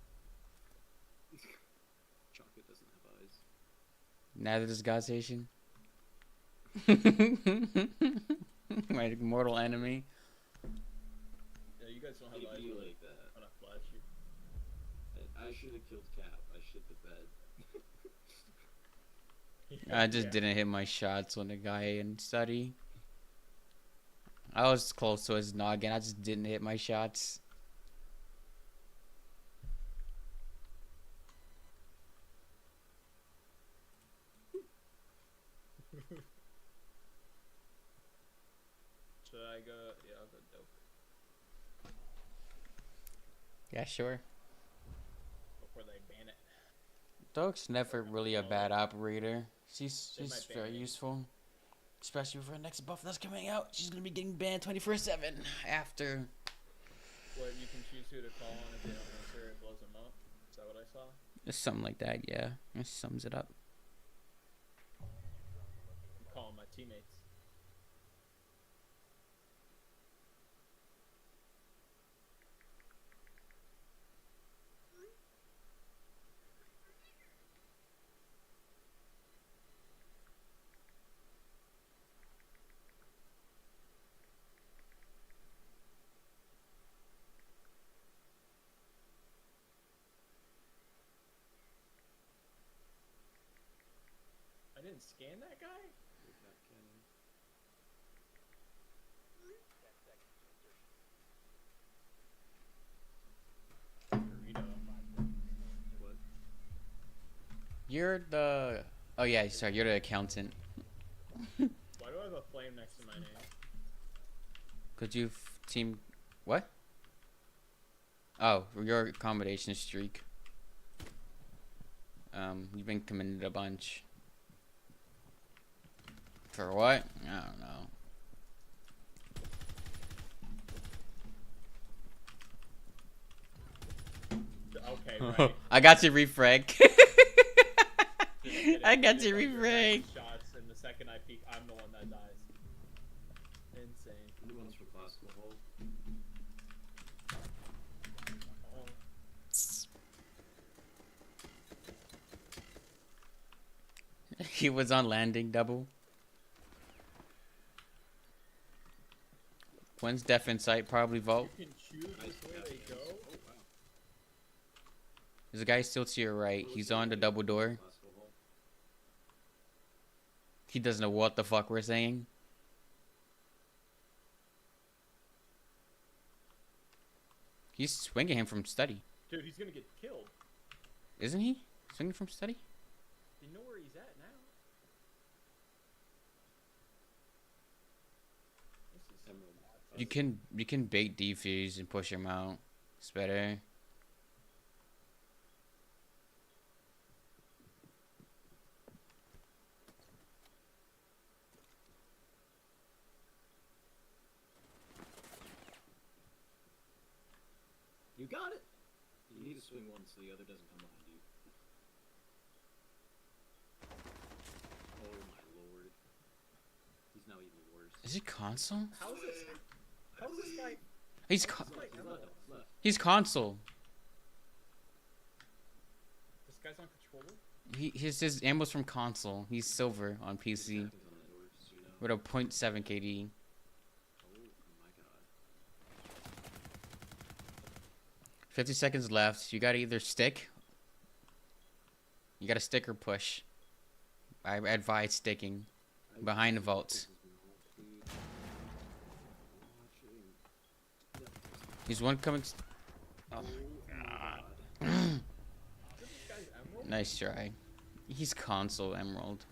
S2: Chocolate doesn't have eyes.
S1: Neither does God Station. My mortal enemy.
S6: Yeah, you guys don't have
S2: It'd
S6: eyes
S2: be
S6: really
S2: like that.
S6: on a flash you.
S2: I should have killed Cap. I shit the bed.
S1: I just didn't hit my shots when the guy in study. I was close to his noggin. I just didn't hit my shots.
S6: Should I go? Yeah, I'll go dope.
S1: Yeah, sure.
S6: Before they ban it.
S1: Doke's never really a bad operator. She's
S6: They might ban
S1: very
S6: it.
S1: useful. Especially for the next buff that's coming out. She's gonna be getting banned 24/7 after.
S6: What, you can choose who to call on if they don't answer, it blows them up? Is that what I saw?
S1: Just something like that, yeah. It sums it up.
S6: I'm calling my teammates. I didn't scan that guy?
S2: With that cannon.
S6: Burrito.
S2: What?
S1: You're the. Oh yeah, sorry. You're the accountant.
S6: Why do I have a flame next to my name?
S1: Could you team? What? Oh, your accommodation streak. You've been committed a bunch. For what? I don't know.
S6: Okay, right.
S1: I got you, refrag.
S6: Just
S1: I got
S6: kidding.
S1: you,
S6: Just like
S1: refrag.
S6: shots, and the second I peek, I'm the one that dies. Insane.
S2: New ones for classical hole.
S6: Oh.
S1: He was on landing double. When's Def in sight? Probably vault.
S6: You can choose
S2: Nice
S6: which way
S2: cap.
S6: they go.
S2: Oh wow.
S1: There's a guy still to your right. He's on the double door.
S2: Classical hole.
S1: He doesn't know what the fuck we're saying. He's swinging him from study,
S6: Dude, he's gonna get killed.
S1: isn't he? Swinging from study?
S6: You know where he's at now. This is
S2: Emerald.
S1: You can bait defuse and push him out. It's better.
S2: You got it. You need to swing one so the other doesn't come behind you. Oh my lord. He's now even worse.
S1: Is it console?
S6: How's this? How's this guy?
S1: He's
S6: how's this guy
S2: He's
S6: emerald?
S2: left.
S1: he's console.
S6: This guy's on controller.
S1: His ammo's from console. He's silver on PC
S2: Captain's on Edwards, you know.
S1: with a 0.7 KD.
S2: Oh my god.
S1: 50 seconds left. You gotta either stick. You gotta stick or push. I advise sticking. Behind the vaults. He's one coming. Oh.
S6: This guy's emerald.
S1: Nice try. He's console emerald.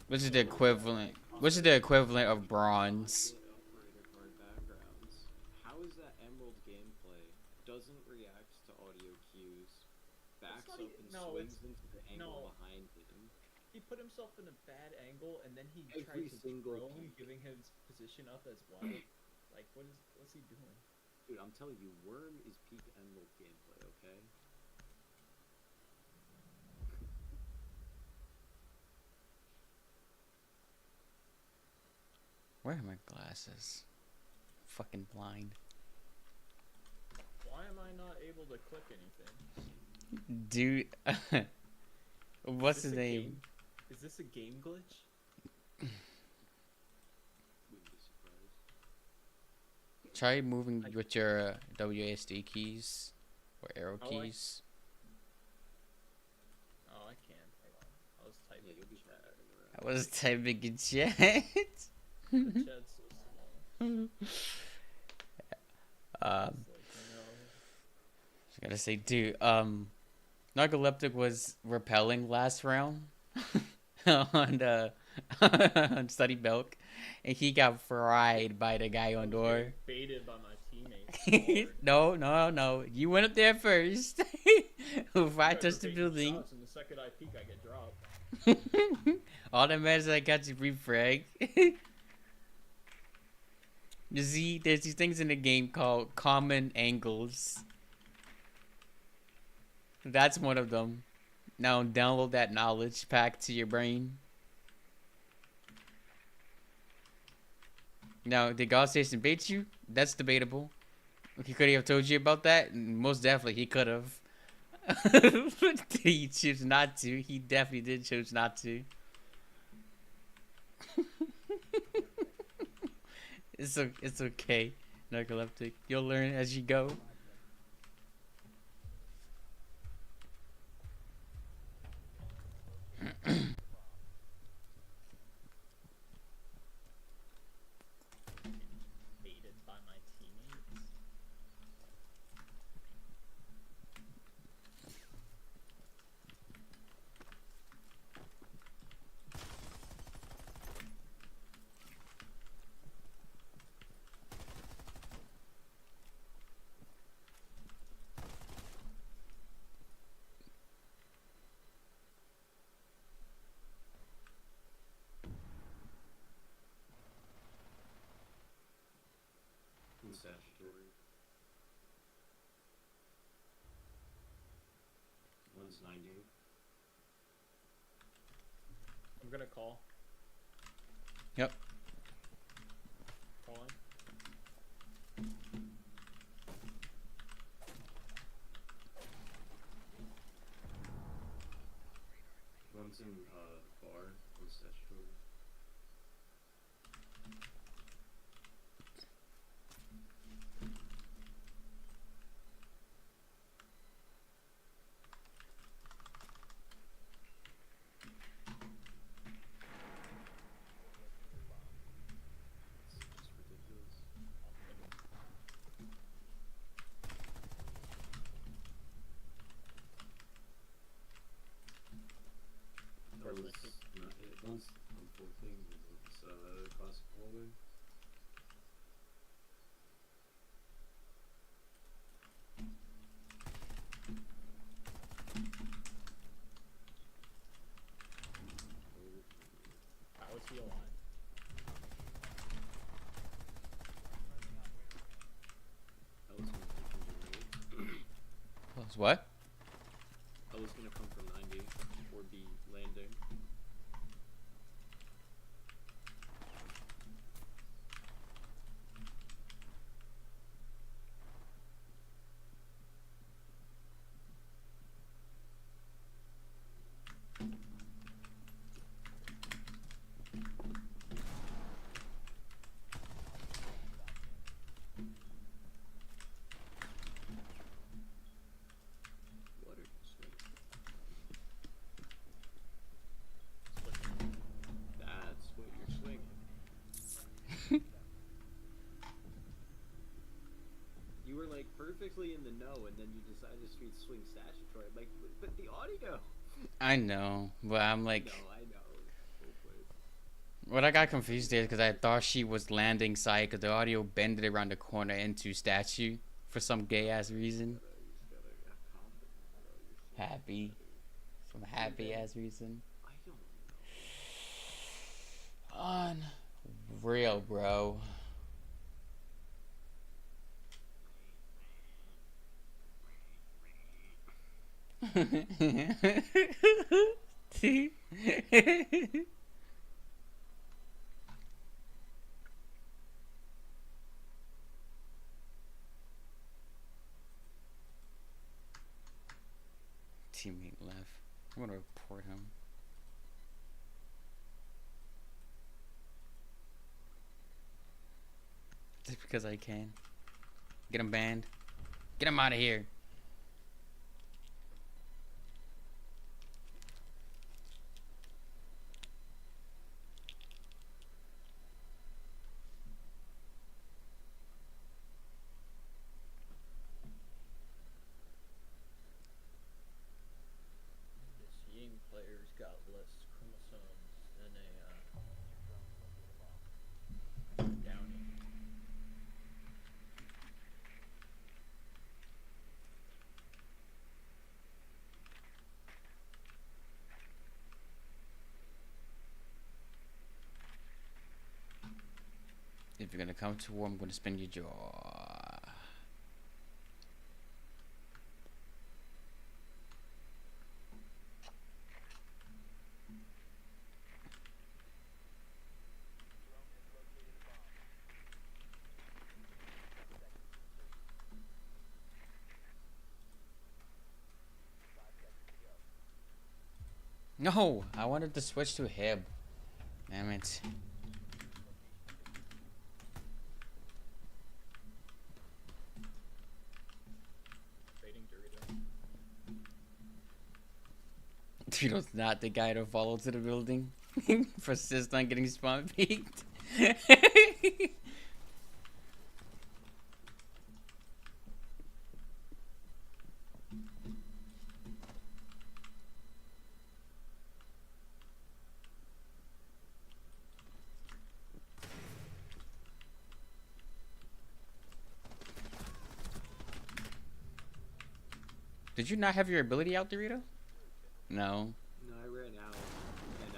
S1: Which is the equivalent. Which is the equivalent of bronze.
S2: Operator card backgrounds. How is that Emerald gameplay? Doesn't react to audio cues. Backs
S6: not
S2: up
S6: e-
S2: and
S6: no,
S2: swings into the angle
S6: no.
S2: behind him.
S6: He put himself in a bad angle, and then he
S2: Every
S6: tried to
S2: single
S6: drone,
S2: peek.
S6: giving his position up as white. Like, what's he doing?
S2: Dude, I'm telling you, Worm is peak Emerald gameplay, okay?
S1: Where are my glasses? Fucking blind.
S6: Why am I not able to click anything?
S1: Dude. What's
S6: Is
S1: his
S6: this a
S1: name?
S6: game- Is this a game glitch?
S2: Wouldn't be surprised.
S1: Try moving with your WASD keys or arrow
S6: Oh, I-
S1: keys.
S6: Oh, I can. Hold on. I was typing
S2: Yeah, you'll be
S6: in
S2: fine
S6: chat.
S2: moving around.
S1: I was typing in chat.
S6: The chat's so small.
S1: Um,
S6: It's like, no.
S1: I was gonna say, dude, Narcoleptic was repelling last round on on Study Milk, and he got fried by the guy
S6: I
S1: on
S6: was
S1: door.
S6: getting baited by my teammates.
S1: No. You went up there first. If I touch the building,
S6: And the second I peek, I get dropped.
S1: all that matters is I got you refrag. You see, there's these things in the game called common angles. That's one of them. Now download that knowledge pack to your brain. Now, did God Station bait you? That's debatable. He could have told you about that. Most definitely, he could have. He chose not to. He definitely did choose not to. It's okay, Narcoleptic. You'll learn as you go.
S6: Baited by my teammates.
S2: And statutory. One's 90.
S6: I'm gonna call.
S1: Yep.
S6: Calling.
S2: One's in bar. One's statutory. It's just ridiculous. That was not it. One's on 14. It's classic hallway.
S6: How is he alive?
S2: That was gonna come from the raid.
S1: What?
S2: That was gonna come from 90 or be landing. What are you swinging? That's what you're swinging. You were like perfectly in the know, and then you decided to swing statutory. I'm like, but the audio.
S1: I know, but I'm like,
S2: No, I know. Both ways.
S1: what I got confused there because I thought she was landing side because the audio bended around the corner into statue for some gay ass reason.
S2: You just gotta have confidence, bro. You're so
S1: Happy, some happy ass reason.
S2: I don't know.
S1: Unreal, bro. I'm gonna report him. Just because I can. Get him banned. Get him out of here.
S6: This Ying player's got less chromosomes than a Downing.
S1: If you're gonna come to war, I'm gonna spin your jaw. No, I wanted to switch to Hib. Damn it.
S6: Fading Dorito.
S1: Dorito's not the guy to follow to the building. Persist on getting spawn peeked. Did you not have your ability out, Dorito? No.
S2: No, I ran out, and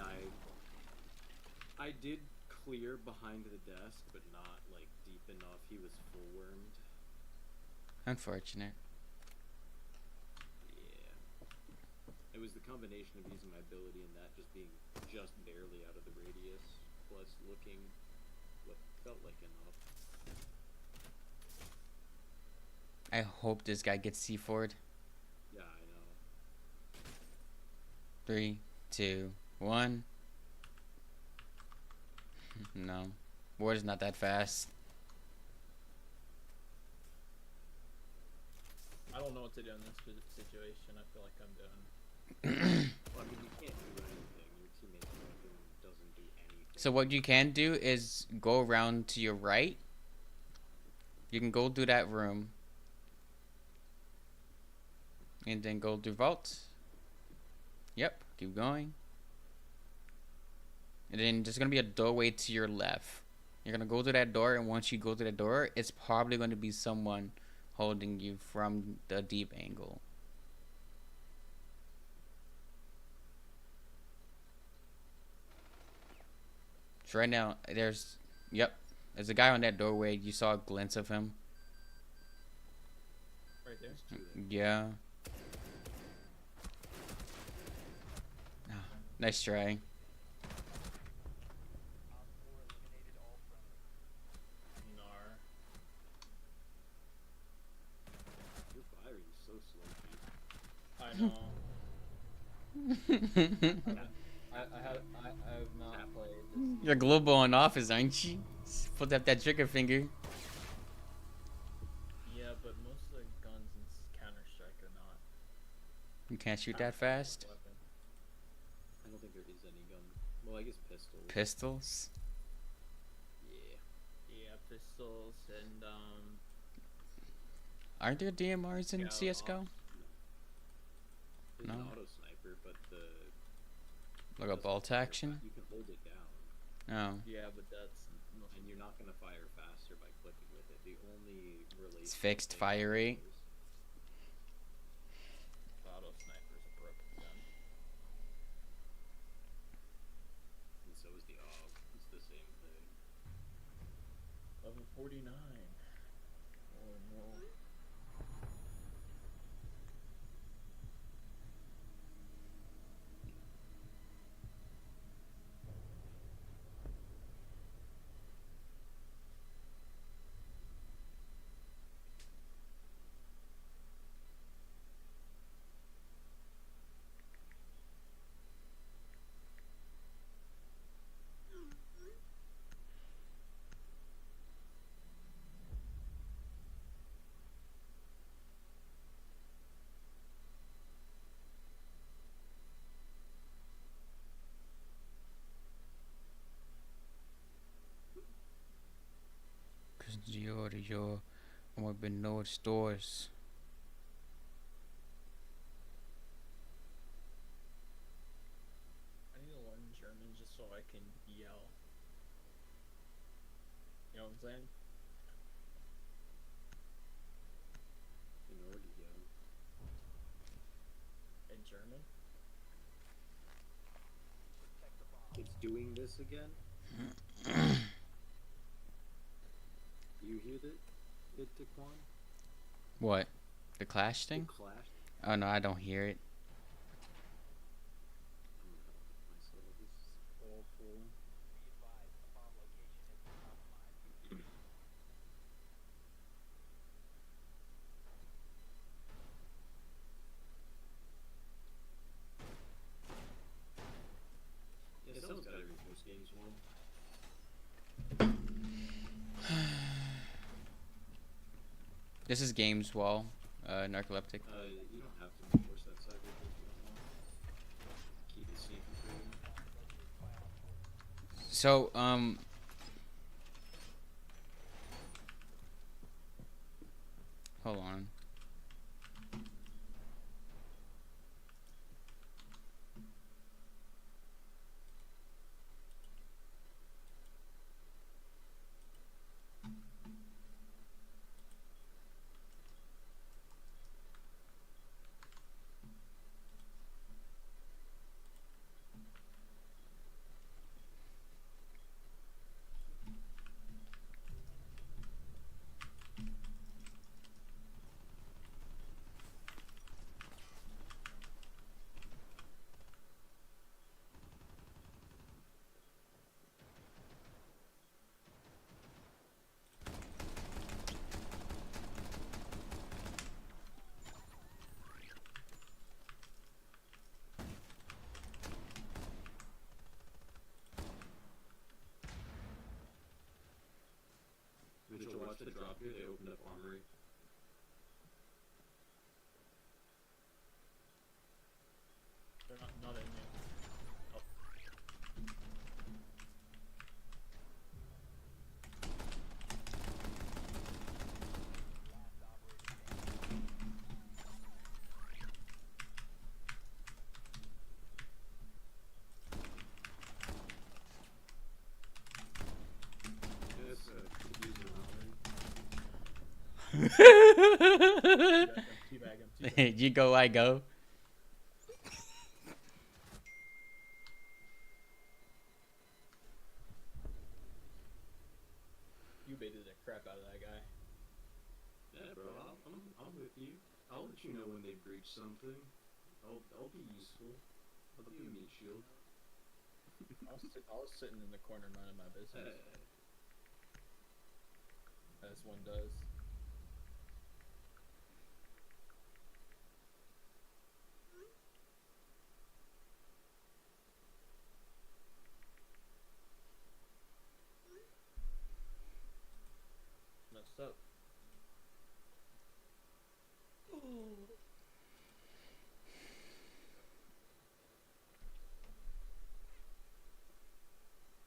S2: I did clear behind the desk, but not like deep enough. He was full wormed.
S1: Unfortunate.
S2: Yeah. It was the combination of using my ability and that just being just barely out of the radius, plus looking what felt like enough.
S1: I hope this guy gets C4'd.
S2: Yeah, I know.
S1: 3, 2, 1. No. Ward is not that fast.
S6: I don't know what to do in this situation. I feel like I'm done.
S2: Well, I mean, you can't do anything. Your teammate's weapon doesn't do anything.
S1: So what you can do is go around to your right. You can go through that room. And then go through vault. Yep, keep going. And then there's gonna be a doorway to your left. You're gonna go to that door, and once you go to the door, it's probably gonna be someone holding you from the deep angle. So right now, there's a guy on that doorway. You saw a glimpse of him.
S6: Right there.
S2: There's two there.
S1: Yeah. Ah, nice try.
S6: Nar.
S2: Your fire is so slow.
S6: I know. I have not played this.
S1: You're global on office, aren't you? Put up that trigger finger.
S6: Yeah, but most of the guns in Counter Strike are not.
S1: You can't shoot that fast.
S6: Weapon.
S2: I don't think there is any gun. Well, I guess pistols.
S1: Pistols.
S2: Yeah.
S6: Yeah, pistols and
S1: Aren't there DMRs in
S6: Yeah,
S1: CS:GO?
S2: There's
S1: No.
S2: an auto sniper, but the
S1: Like a bolt action?
S2: You can hold it down,
S1: Oh.
S6: yeah, but that's
S2: and you're not gonna fire faster by clicking with it. The only relation.
S1: Fixed fire rate.
S6: auto sniper's a broken gun.
S2: And so is the AUG. It's the same thing.
S6: Level 49. Oh no.
S1: Giorgio. I'm open no stores.
S6: I need to learn German just so I can yell. You know what I'm saying?
S2: In order to go.
S6: In German?
S2: It's doing this again? You hear that? It, Daquan?
S1: What? The Clash
S2: The
S1: thing?
S2: clash?
S1: Oh no, I don't hear it.
S2: I'm gonna help myself. This is awful. Yeah, someone's gotta repost games one.
S1: This is Games Wall, Narcoleptic.
S2: You don't have to enforce that cyber if you don't want. Keep it sneaky for you.
S1: So, hold on.
S2: Mitchell, watch the drop here. They opened up armory.
S6: They're not in yet.
S2: Yes, confusing armory.
S6: Teabag him.
S1: You go, I go.
S6: You baited the crap out of that guy.
S2: Yeah, bro, I'm with you. I'll let you know when they breach something. I'll be useful. I'll be a meat shield.
S6: I was sitting in the corner minding my business, as one does. Messed up.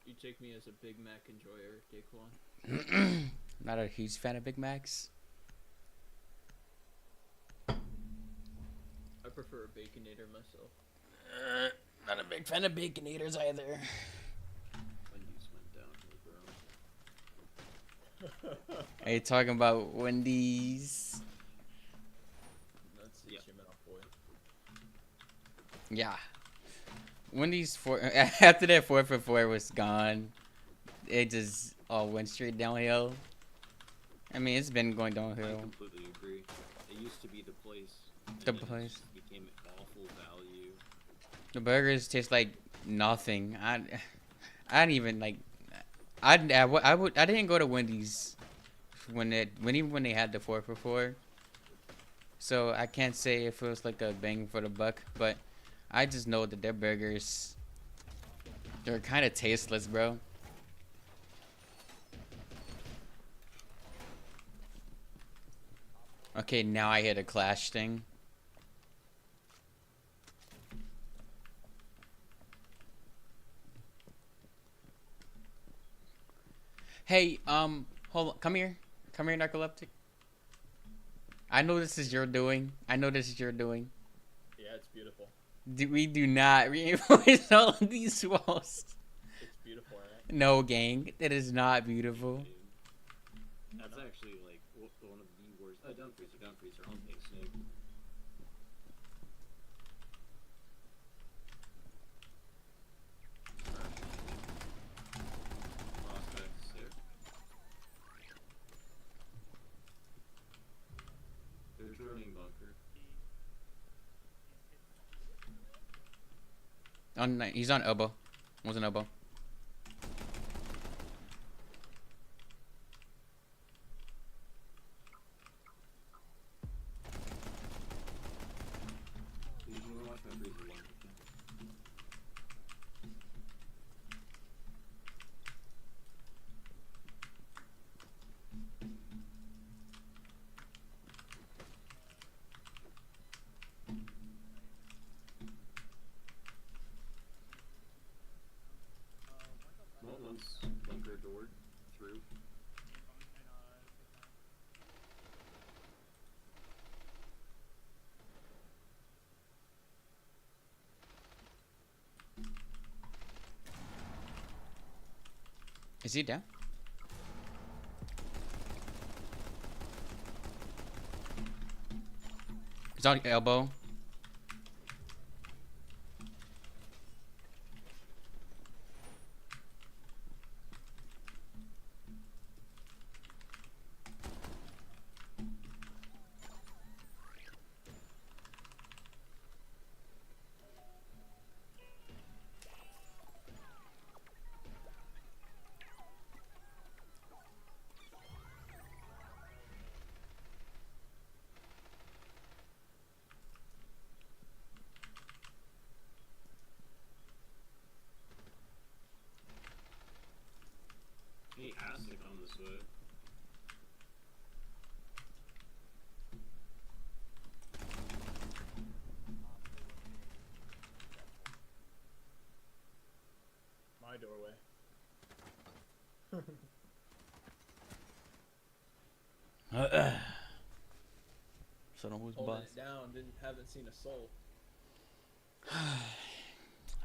S6: You take me as a Big Mac enjoyer, Daquan.
S1: Not a huge fan of Big Macs.
S6: I prefer a Baconator myself.
S1: Not a big fan of Baconators either.
S2: Wendy's went down here, bro.
S1: Are you talking about Wendy's?
S6: That's the
S2: Yeah.
S6: Chimney boy.
S1: Yeah. Wendy's after that 4 for 4 was gone, it just all went straight downhill. I mean, it's been going
S2: I
S1: downhill.
S2: completely agree. It used to be the place. and
S1: The
S2: then it
S1: place.
S2: just became an awful value.
S1: The burgers taste like nothing. I didn't even like. I didn't go to Wendy's when they had the 4 for 4. So I can't say if it was like a bang for the buck, but I just know that their burgers, they're kind of tasteless, bro. Okay, now I hit a Clash thing. Hey, hold on, come here. Come here, narcoleptic. I know this is your doing. I know this is your doing.
S6: Yeah, it's beautiful.
S1: We do not reinforce all of these walls.
S6: It's beautiful, right?
S1: No, gang. It is not beautiful.
S2: Dude. That's actually like one of the worst. Down freezer on Big Snake. Prospects there. They're droning bunker.
S1: He's on elbow. Was an elbow.
S2: You can watch my freezer one. Well, once bunker door through.
S1: Is he down? He's on elbow.
S2: He has to come this way.
S6: My doorway.
S1: So don't lose
S6: Holding
S1: boss.
S6: it down, haven't seen a soul.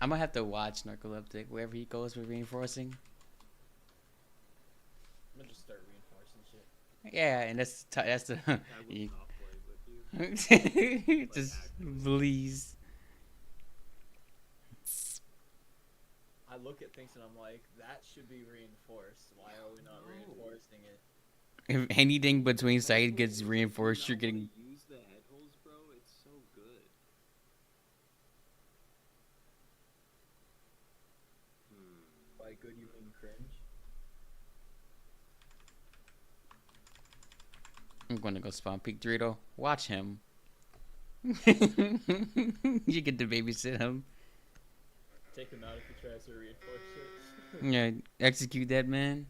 S1: I'm gonna have to watch narcoleptic wherever he goes with reinforcing.
S6: I'm gonna just start reinforcing shit.
S1: Yeah, and that's the
S2: I will not play with you.
S1: just please.
S6: I look at things and I'm like, that should be reinforced. Why are we not
S2: No.
S6: reinforcing it?
S1: If anything between side gets
S2: Do you
S1: reinforced,
S2: not
S1: you're getting.
S2: wanna use the head holes, bro. It's so good.
S6: By good you mean cringe?
S1: I'm gonna go spawn peek Dorito. Watch him. You get to babysit him.
S6: Take him out if he tries to reinforce it.
S1: Yeah, execute that man.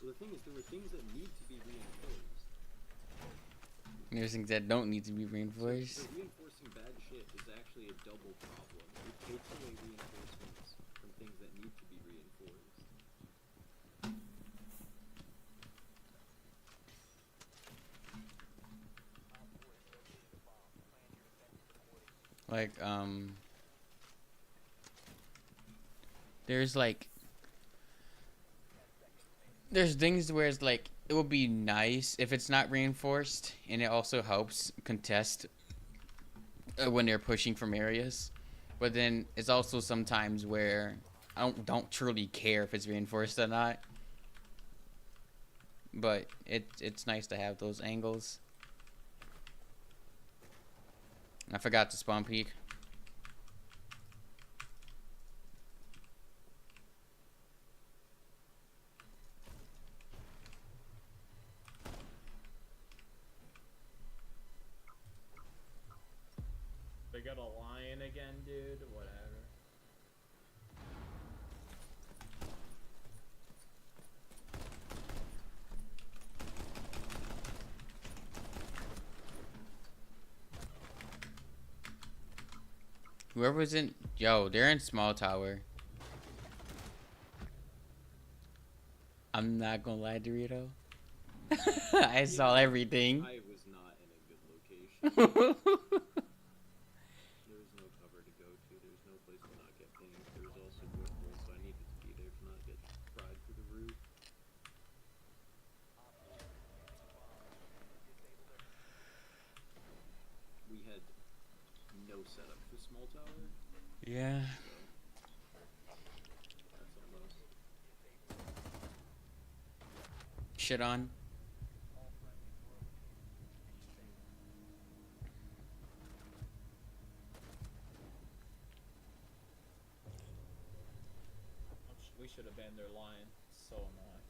S2: The thing is, there were things that need to be reinforced.
S1: There's things that don't need to be
S2: So
S1: reinforced.
S2: reinforcing bad shit is actually a double problem. It takes away reinforcements from things that need to be reinforced.
S1: Like, there's like, there's things where it's like, it would be nice if it's not reinforced, and it also helps contest when they're pushing from areas. But then it's also sometimes where I don't truly care if it's reinforced or not. But it's nice to have those angles. I forgot to spawn peek.
S6: They got a lion again, dude. Whatever.
S1: Whoever's in, yo, they're in small tower. I'm not gonna lie, Dorito. I saw everything.
S2: I was not in a good location. There was no cover to go to. There was no place to not get pinged. There was also wood roll, so I needed to be there to not get fried through the roof. We had no setup for small tower,
S1: Yeah.
S2: so that's on us.
S1: Shit on.
S6: We should have banned their line. So annoying.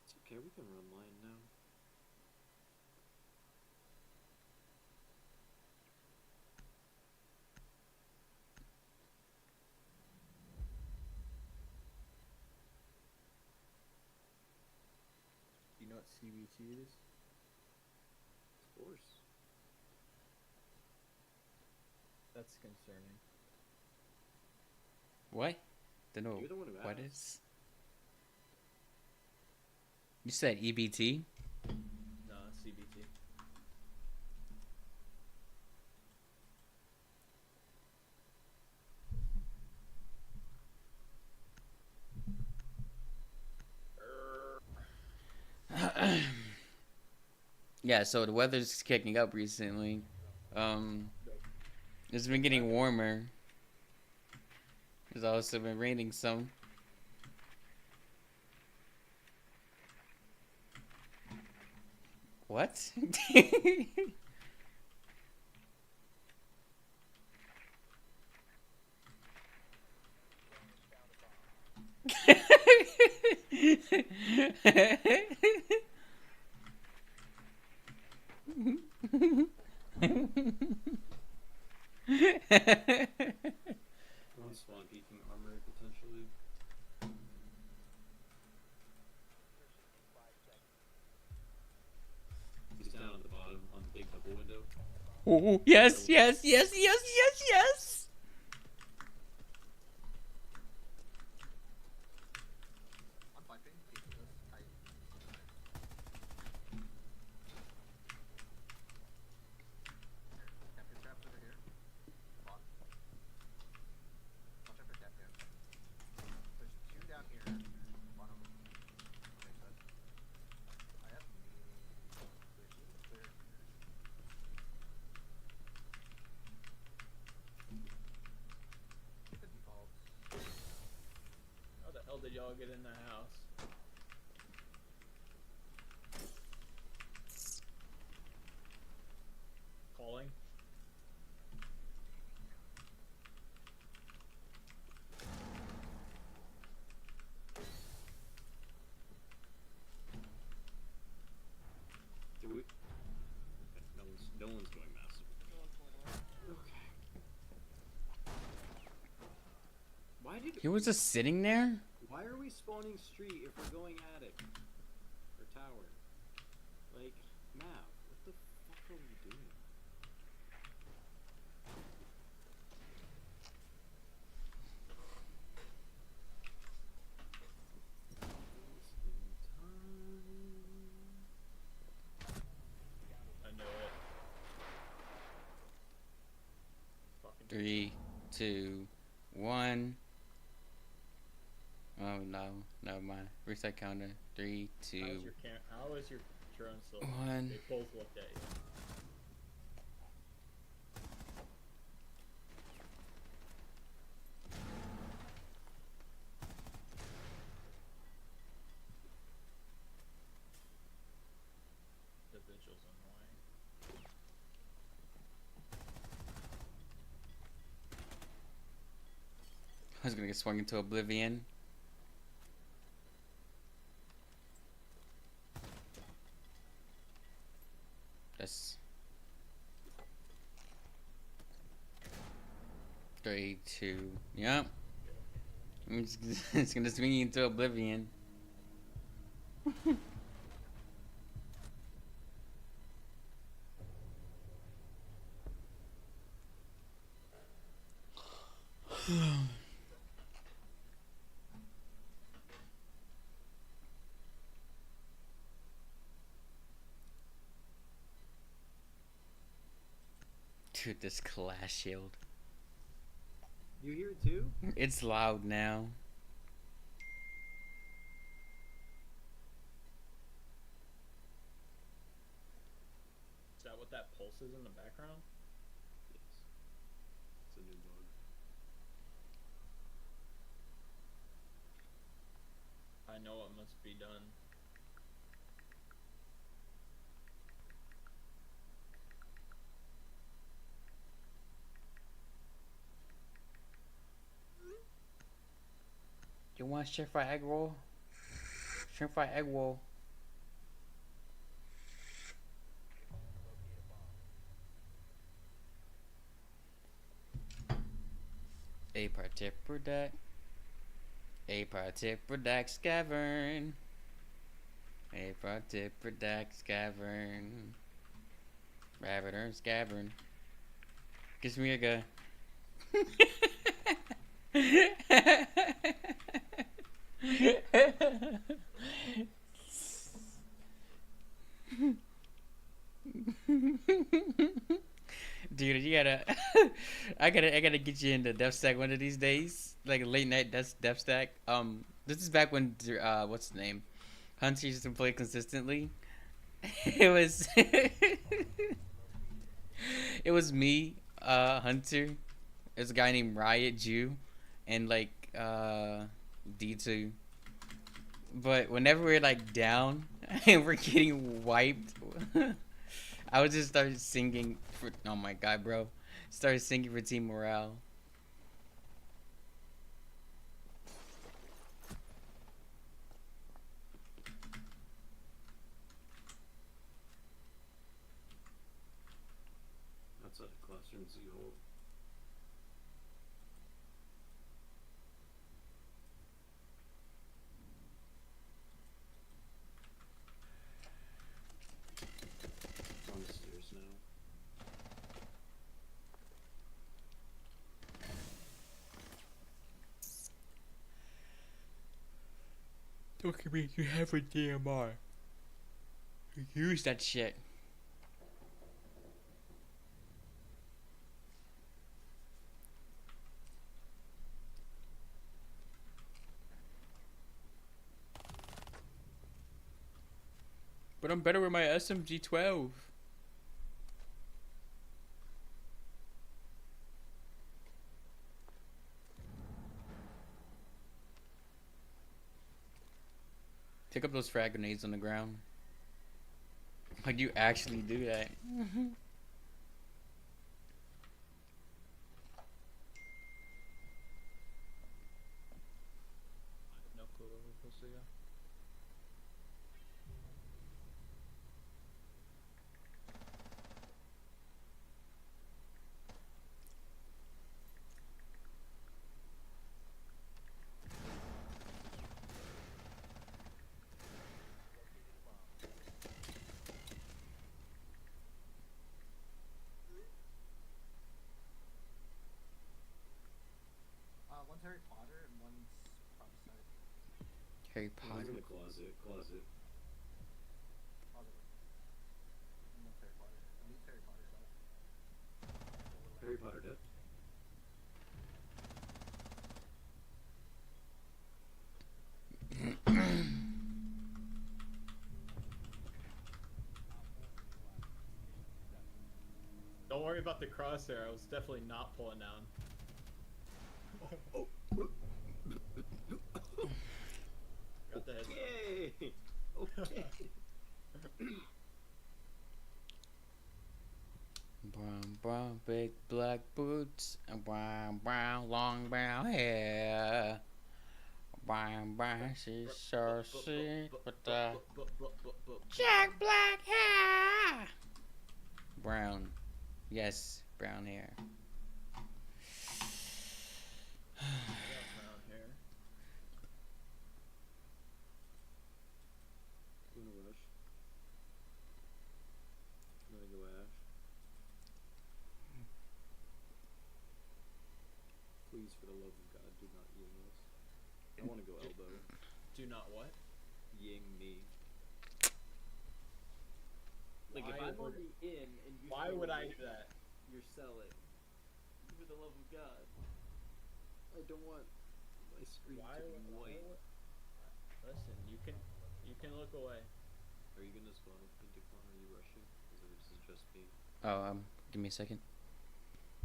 S2: It's okay, we can run line now.
S5: Do you know what CBT is?
S2: Of course.
S5: That's concerning.
S1: What? Don't know
S2: You're the one who
S1: what
S2: asked.
S1: is. You said EBT?
S6: No, CBT.
S1: Yeah, so the weather's kicking up recently. It's been getting warmer. It's also been raining some. What?
S2: One spawn peeking armor potentially. He's down at the bottom on the big double window.
S1: Oh, yes, yes, yes, yes, yes, yes.
S7: I'm piping. Keep this tight. Captain traps over here. Spot. Watch out for Captain. There's two down here. Bottom. Okay, so I have me. Clear. Get the defaults.
S6: How the hell did y'all get in the house? Calling?
S2: Do we? Okay, no one's going massive. Okay. Why did?
S1: He was just sitting there?
S2: Why are we spawning street if we're going attic or tower? Like, Mav, what the fuck are we doing? Wasting time.
S6: I knew it. Fucking
S1: 3, 2, 1. Oh no, never mind. Reset counter. 3, 2,
S6: How is your drone still?
S1: 1.
S6: They both looked at you. The vigil's annoying.
S1: I was gonna get swung into oblivion. That's 3, 2. Yep. It's gonna swing you into oblivion. Dude, this class shield.
S2: You hear it too?
S1: It's loud now.
S6: Is that what that pulse is in the background?
S2: Yes. It's a new bug.
S6: I know it must be done.
S1: You want stir fry egg roll? Shrimp fry egg roll. A part for that. A part for that scavern. A part for that scavern. Rabbit or scavern. Gives me a gun. Dude, you gotta I gotta get you into Death Stack one of these days. Like a late night Death Stack. This is back when what's the name? Hunter used to play consistently. It was it was me, Hunter. There's a guy named Riot Jew and like D2. But whenever we're like down and we're getting wiped, I would just start singing for, oh my god, bro. Started singing for Team Morale.
S2: Outside of classrooms you hold. It's on the stairs now.
S1: Look at me, you have a DMR. Use that shit. But I'm better with my SMG 12. Pick up those frag grenades on the ground. Like you actually do that.
S6: No clue where we're supposed to go.
S7: One's Harry Potter and one's prophesied.
S1: Harry
S2: One's in
S1: Potter.
S2: the closet.
S7: Closet. And one's Harry Potter. And these Harry Potter stuff.
S2: Harry Potter dead.
S6: Don't worry about the crosshair. I was definitely not pulling down. Got the head.
S2: Yay! Okay.
S1: Brown, brown, big black boots, and brown, brown, long brown hair. Brown, brown, she's so sick with the Jack Black hair. Brown, yes, brown hair.
S6: I got brown hair.
S2: You wanna rush? You wanna go Ash? Please, for the love of God, do not ying us. I wanna go elbow.
S6: Do not what?
S2: Ying me. Like if
S6: Why
S2: I'm
S6: would-
S2: already in and you
S6: Why
S2: throw
S6: would
S2: a
S6: I
S2: ying,
S6: do that?
S2: you're selling. For the love of God. I don't want my screen
S6: Why?
S2: to be white.
S6: Listen, you can look away.
S2: Are you gonna spawn in Decon? Are you rushing? Is it just me?
S1: Oh, give me a second.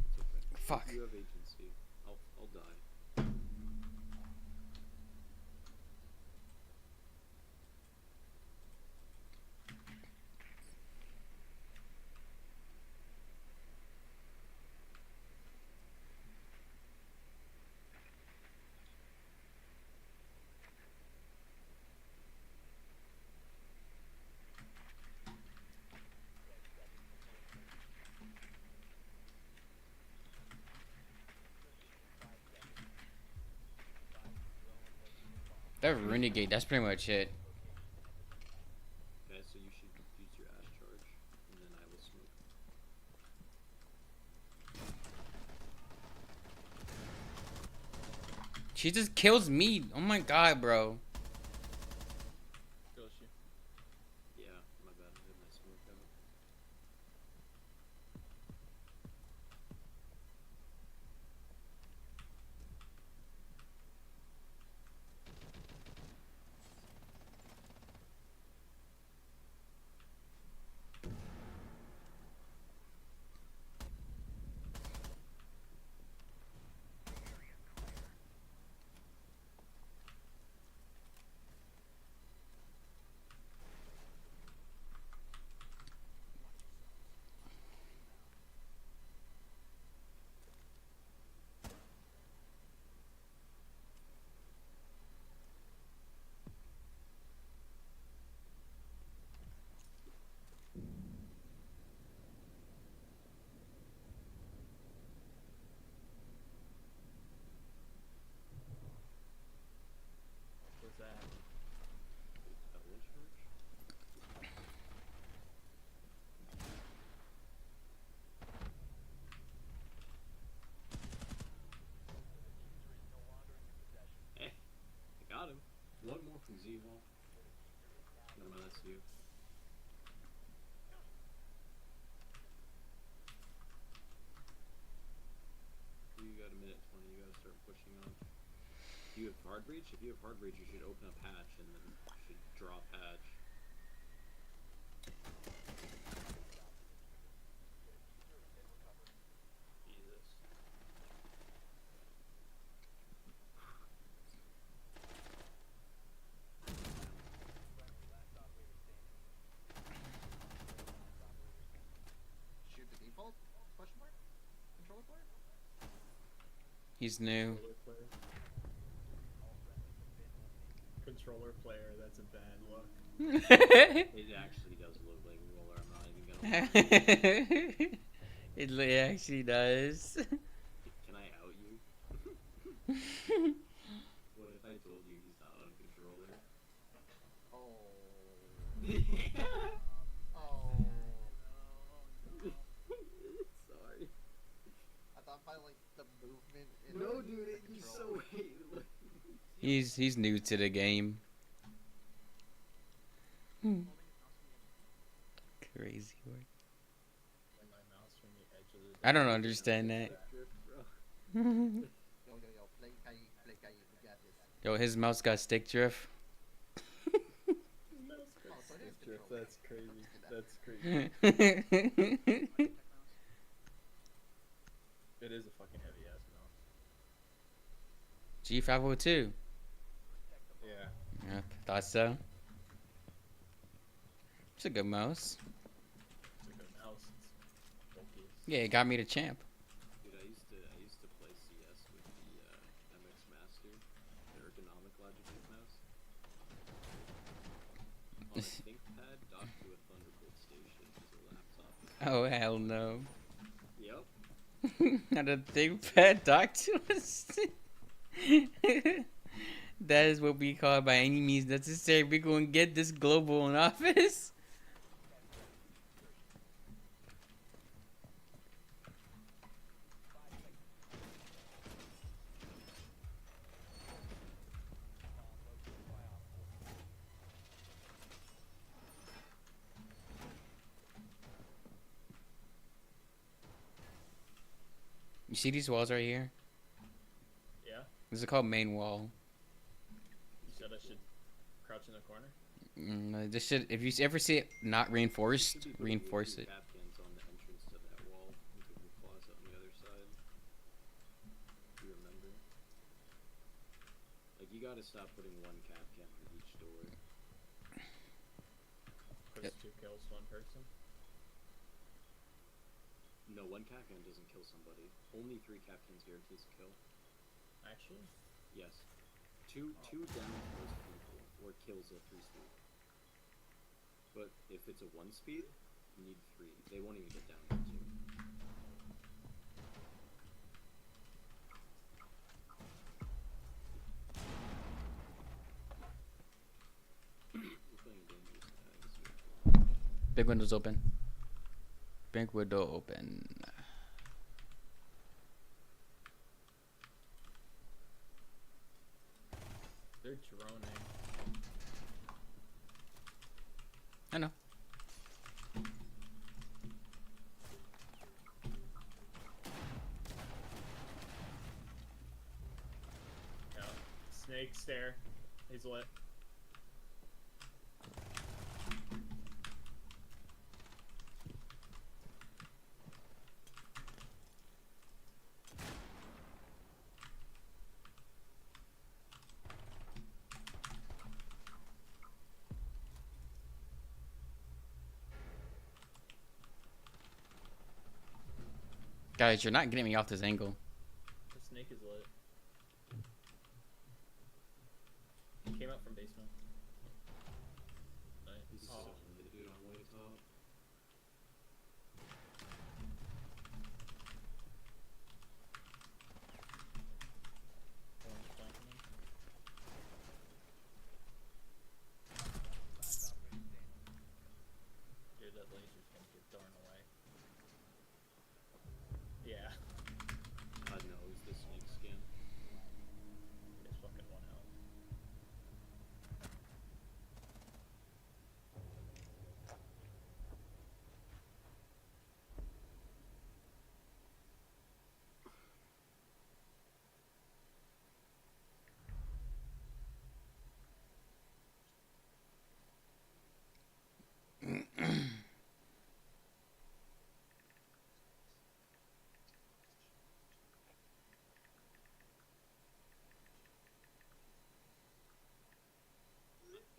S2: It's okay.
S1: Fuck.
S2: You have agency. I'll die.
S1: That renegade. That's pretty much it.
S2: Okay, so you should use your ash charge, and then I will smoke.
S1: She just kills me. Oh my god, bro.
S6: Kills you.
S2: Yeah, my bad. I had my smoke out.
S6: What's that?
S2: Double charge? Eh, I got him. One more from Z-Wall. Never mind, that's you. You got a minute 20, you gotta start pushing on. Do you have hard reach? If you have hard reach, you should open up hatch and then you should drop hatch.
S6: Jesus.
S7: Shoot the default? Question mark? Controller player?
S1: He's new.
S6: Controller player, that's a bad look.
S2: It actually does look like roller, I'm not even gonna lie.
S1: It actually does.
S2: Can I out you? What if I told you he's not on a controller?
S7: Oh. Oh.
S2: Sorry.
S7: I thought by like the movement in
S2: No,
S7: the
S2: dude, you
S7: controller.
S2: so hate.
S1: He's new to the game. Crazy word.
S6: Like my mouse from the edge of the
S1: I don't understand that.
S7: Yo, play Kai, we got this.
S1: Yo, his mouse got stick drift.
S7: Oh, so it is
S6: Drift,
S7: controller.
S6: that's crazy. That's crazy. It is a fucking heavy ass mouse.
S1: G502.
S6: Yeah.
S1: Yep, thought so. It's a good mouse.
S6: It's a good mouse. It's bulky.
S1: Yeah, it got me the champ.
S2: Dude, I used to play CS with the MX Master, the ergonomic Logitech mouse. On a ThinkPad docked to a Thunderbolt station as a laptop.
S1: Oh hell no.
S2: Yep.
S1: Not a ThinkPad dock to us. That is what we call by any means necessary. We're gonna get this global in office. You see these walls right here?
S6: Yeah.
S1: This is called main wall.
S6: You said I should crouch in the corner.
S1: This should, if you ever see it not reinforced,
S2: Should be putting
S1: reinforce
S2: your
S1: it.
S2: Capcans on the entrance to that wall and putting your closet on the other side. Do you remember? Like, you gotta stop putting one Capcan on each door.
S6: Puts 2 kills to 1 person.
S2: No, one Capcan doesn't kill somebody. Only 3 Capcans guarantees a kill.
S6: Actually?
S2: Yes. Two down kills people, or kills a 3-speed. But if it's a 1-speed, you need 3. They won't even get down to 2. We're playing dangerous guys.
S1: Big window's open. Big window open.
S6: They're droning.
S1: I know.
S6: Yeah. Snake stare. He's lit.
S1: Guys, you're not getting me off this angle.
S6: The snake is lit. He came out from basement. Nice.
S2: He's
S6: Oh.
S2: so lit, dude, on white top.
S6: Orange flanking him. Dude, that laser's gonna get thrown away. Yeah.
S2: No, it's the snake skin.
S6: It's fucking 1 health.
S2: And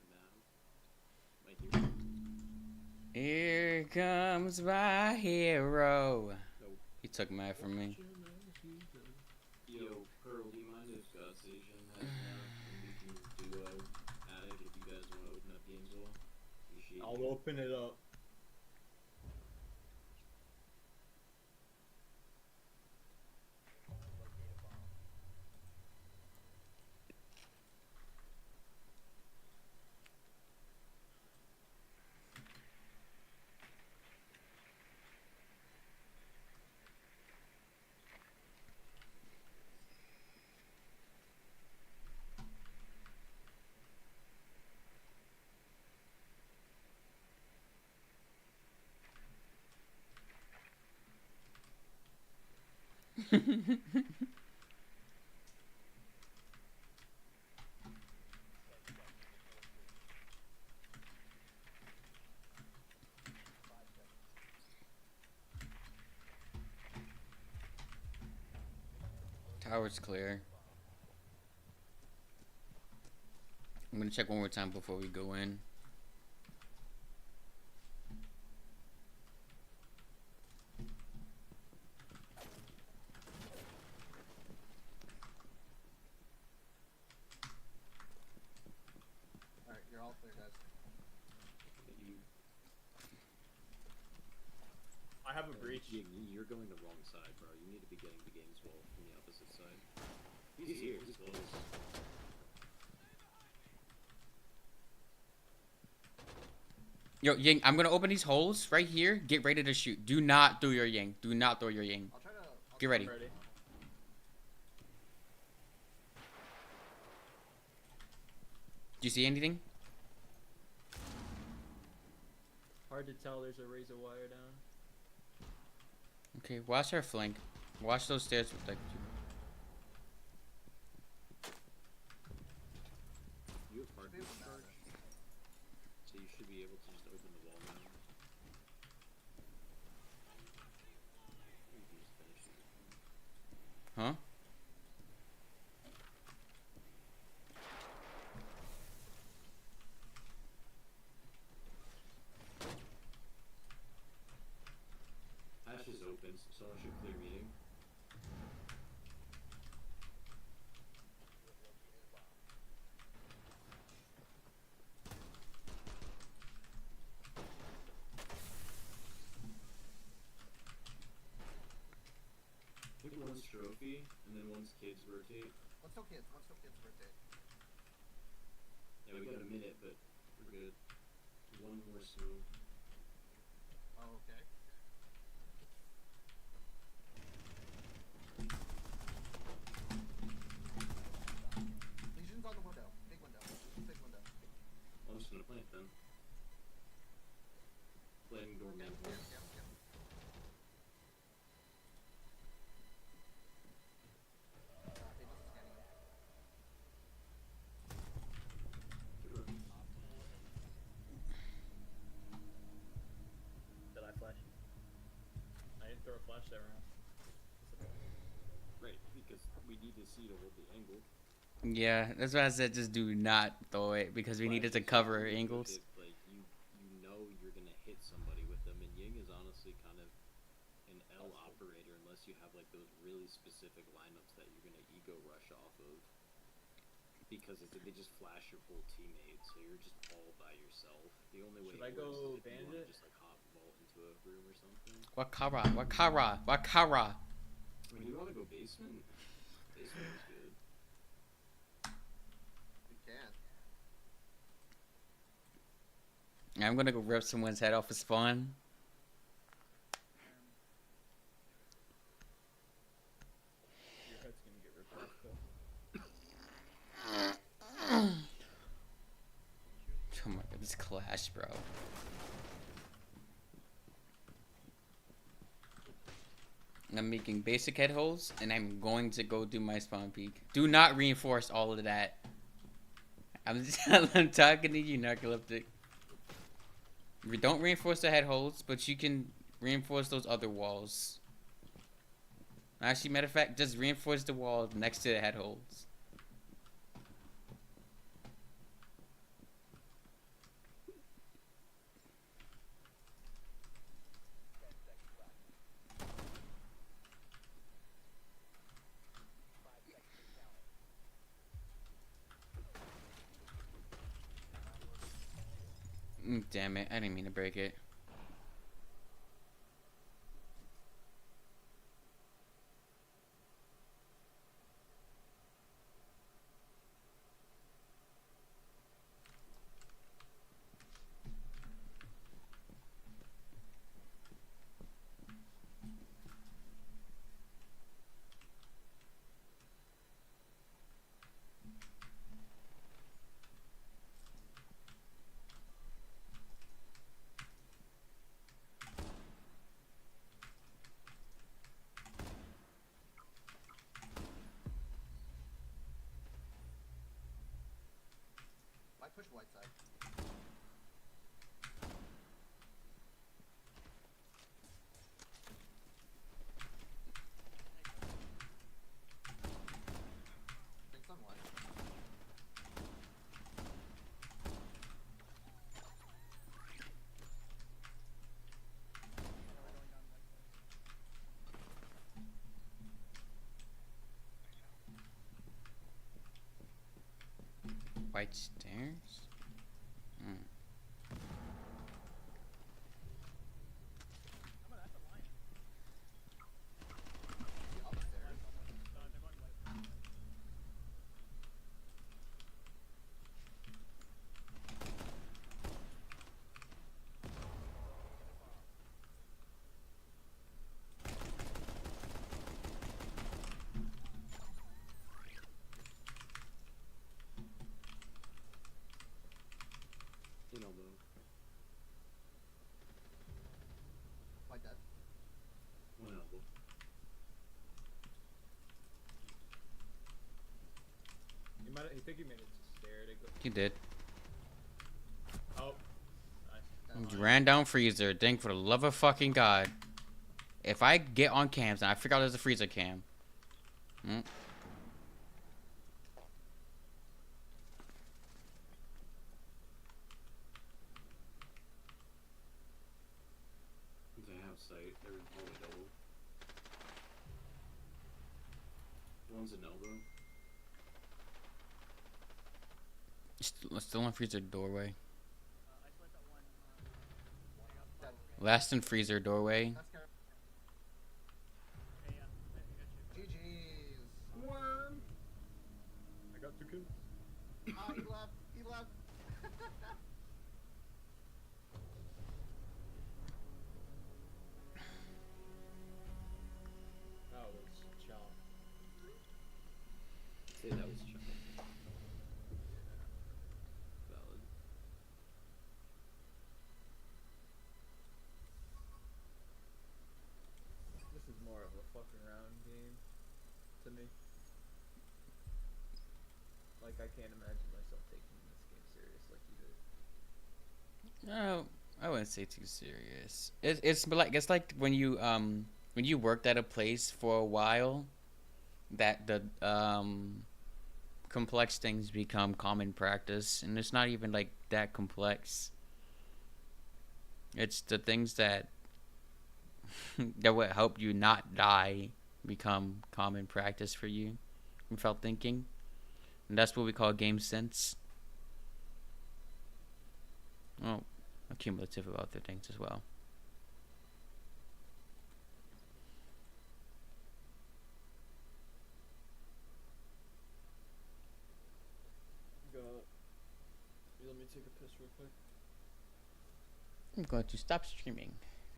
S2: now, my hero.
S1: Here comes my hero.
S2: Nope.
S1: He took mine from me.
S2: Yo, Pearl, do you mind if Station has now? And we can do attic if you guys want to open up Gainesville. Appreciate
S6: I'll
S2: you.
S6: open it up.
S1: Tower's clear. I'm gonna check one more time before we go in.
S7: Alright, you're all clear, guys.
S2: You,
S6: I have a breach.
S2: you're going the wrong side, bro. You need to be getting the Gainesville from the opposite side. He's here. He's close.
S1: Yo, Ying, I'm gonna open these holes right here. Get ready to shoot. Do not throw your Ying. Do not throw your Ying.
S7: I'll try to.
S1: Get ready.
S6: Ready.
S1: Do you see anything?
S6: Hard to tell. There's a razor wire down.
S1: Okay, watch our flank. Watch those stairs with like.
S2: You have
S7: Should be
S2: parking
S7: able to
S2: charge,
S7: manage.
S2: so you should be able to just open the wall now. You can just finish it.
S1: Huh?
S2: Hatch is open, so someone should clear meeting. Hit one's trophy, and then one's kids rotate.
S7: Let's go kids. Let's go kids rotate.
S2: Yeah, we got a minute, but we're good. One more snow.
S7: Oh, okay. Legion's on the window. Big window. Big window.
S2: I'm just gonna plant then. Planting door
S7: Yep,
S2: manhole.
S7: yep, yep, yep. They just scanning it.
S2: Good run.
S4: Did I flash?
S6: I didn't throw a flashlight around.
S2: Right, because we need to see to hold the angle.
S1: Yeah, that's why I said just do not throw it because we needed to
S2: Flash is
S1: cover
S2: only good
S1: angles.
S2: if, like, you know you're gonna hit somebody with them, and Ying is honestly kind of an L operator unless you have like those really specific lineups that you're gonna ego rush off of. Because they just flash your whole teammate, so you're just all by yourself. The only way
S6: Should I
S2: it works
S6: go
S2: is if you wanna
S6: bandit?
S2: just like hop vault into a room or something.
S1: Wakara, Wakara, Wakara.
S2: I mean, you wanna go basement? Basement is good.
S7: We can.
S1: I'm gonna go rip someone's head off a spawn.
S6: Your head's gonna get ripped off though.
S1: Oh my god, this clash, bro. I'm making basic head holes, and I'm going to go do my spawn peek. Do not reinforce all of that. I'm talking to you, Narcoleptic. We don't reinforce the head holes, but you can reinforce those other walls. Actually, matter of fact, just reinforce the wall next to the head holes. Damn it, I didn't mean to break it.
S7: Might push white side. Think on white.
S1: White stairs? Hmm.
S7: The upstairs.
S2: In elbow.
S7: White dead.
S2: One elbow.
S6: think he made it to stair to go.
S1: You did.
S6: Oh. Nice.
S1: You ran down freezer. Dang, for the love of fucking God. If I get on cams and I figure out there's a freezer cam.
S2: They have sight. They're all the double. One's an elbow.
S1: Still on freezer doorway.
S4: Isolate that one.
S1: Last in freezer doorway.
S7: That's good.
S4: Okay, yeah. I got you.
S7: GG's.
S6: Worm. I got 2 kills.
S7: Ah, he left. He left.
S6: That was chomp.
S2: Say that was chunk. Valid.
S6: This is more of a fucking around game to me. Like, I can't imagine myself taking this game serious like you did.
S1: No, I wouldn't say too serious. It's like when you worked at a place for a while, that the complex things become common practice, and it's not even like that complex. It's the things that that would help you not die become common practice for you without thinking, and that's what we call game sense. Well, accumulative of other things as well.
S6: Let me take a piss real quick.
S1: I'm going to stop streaming.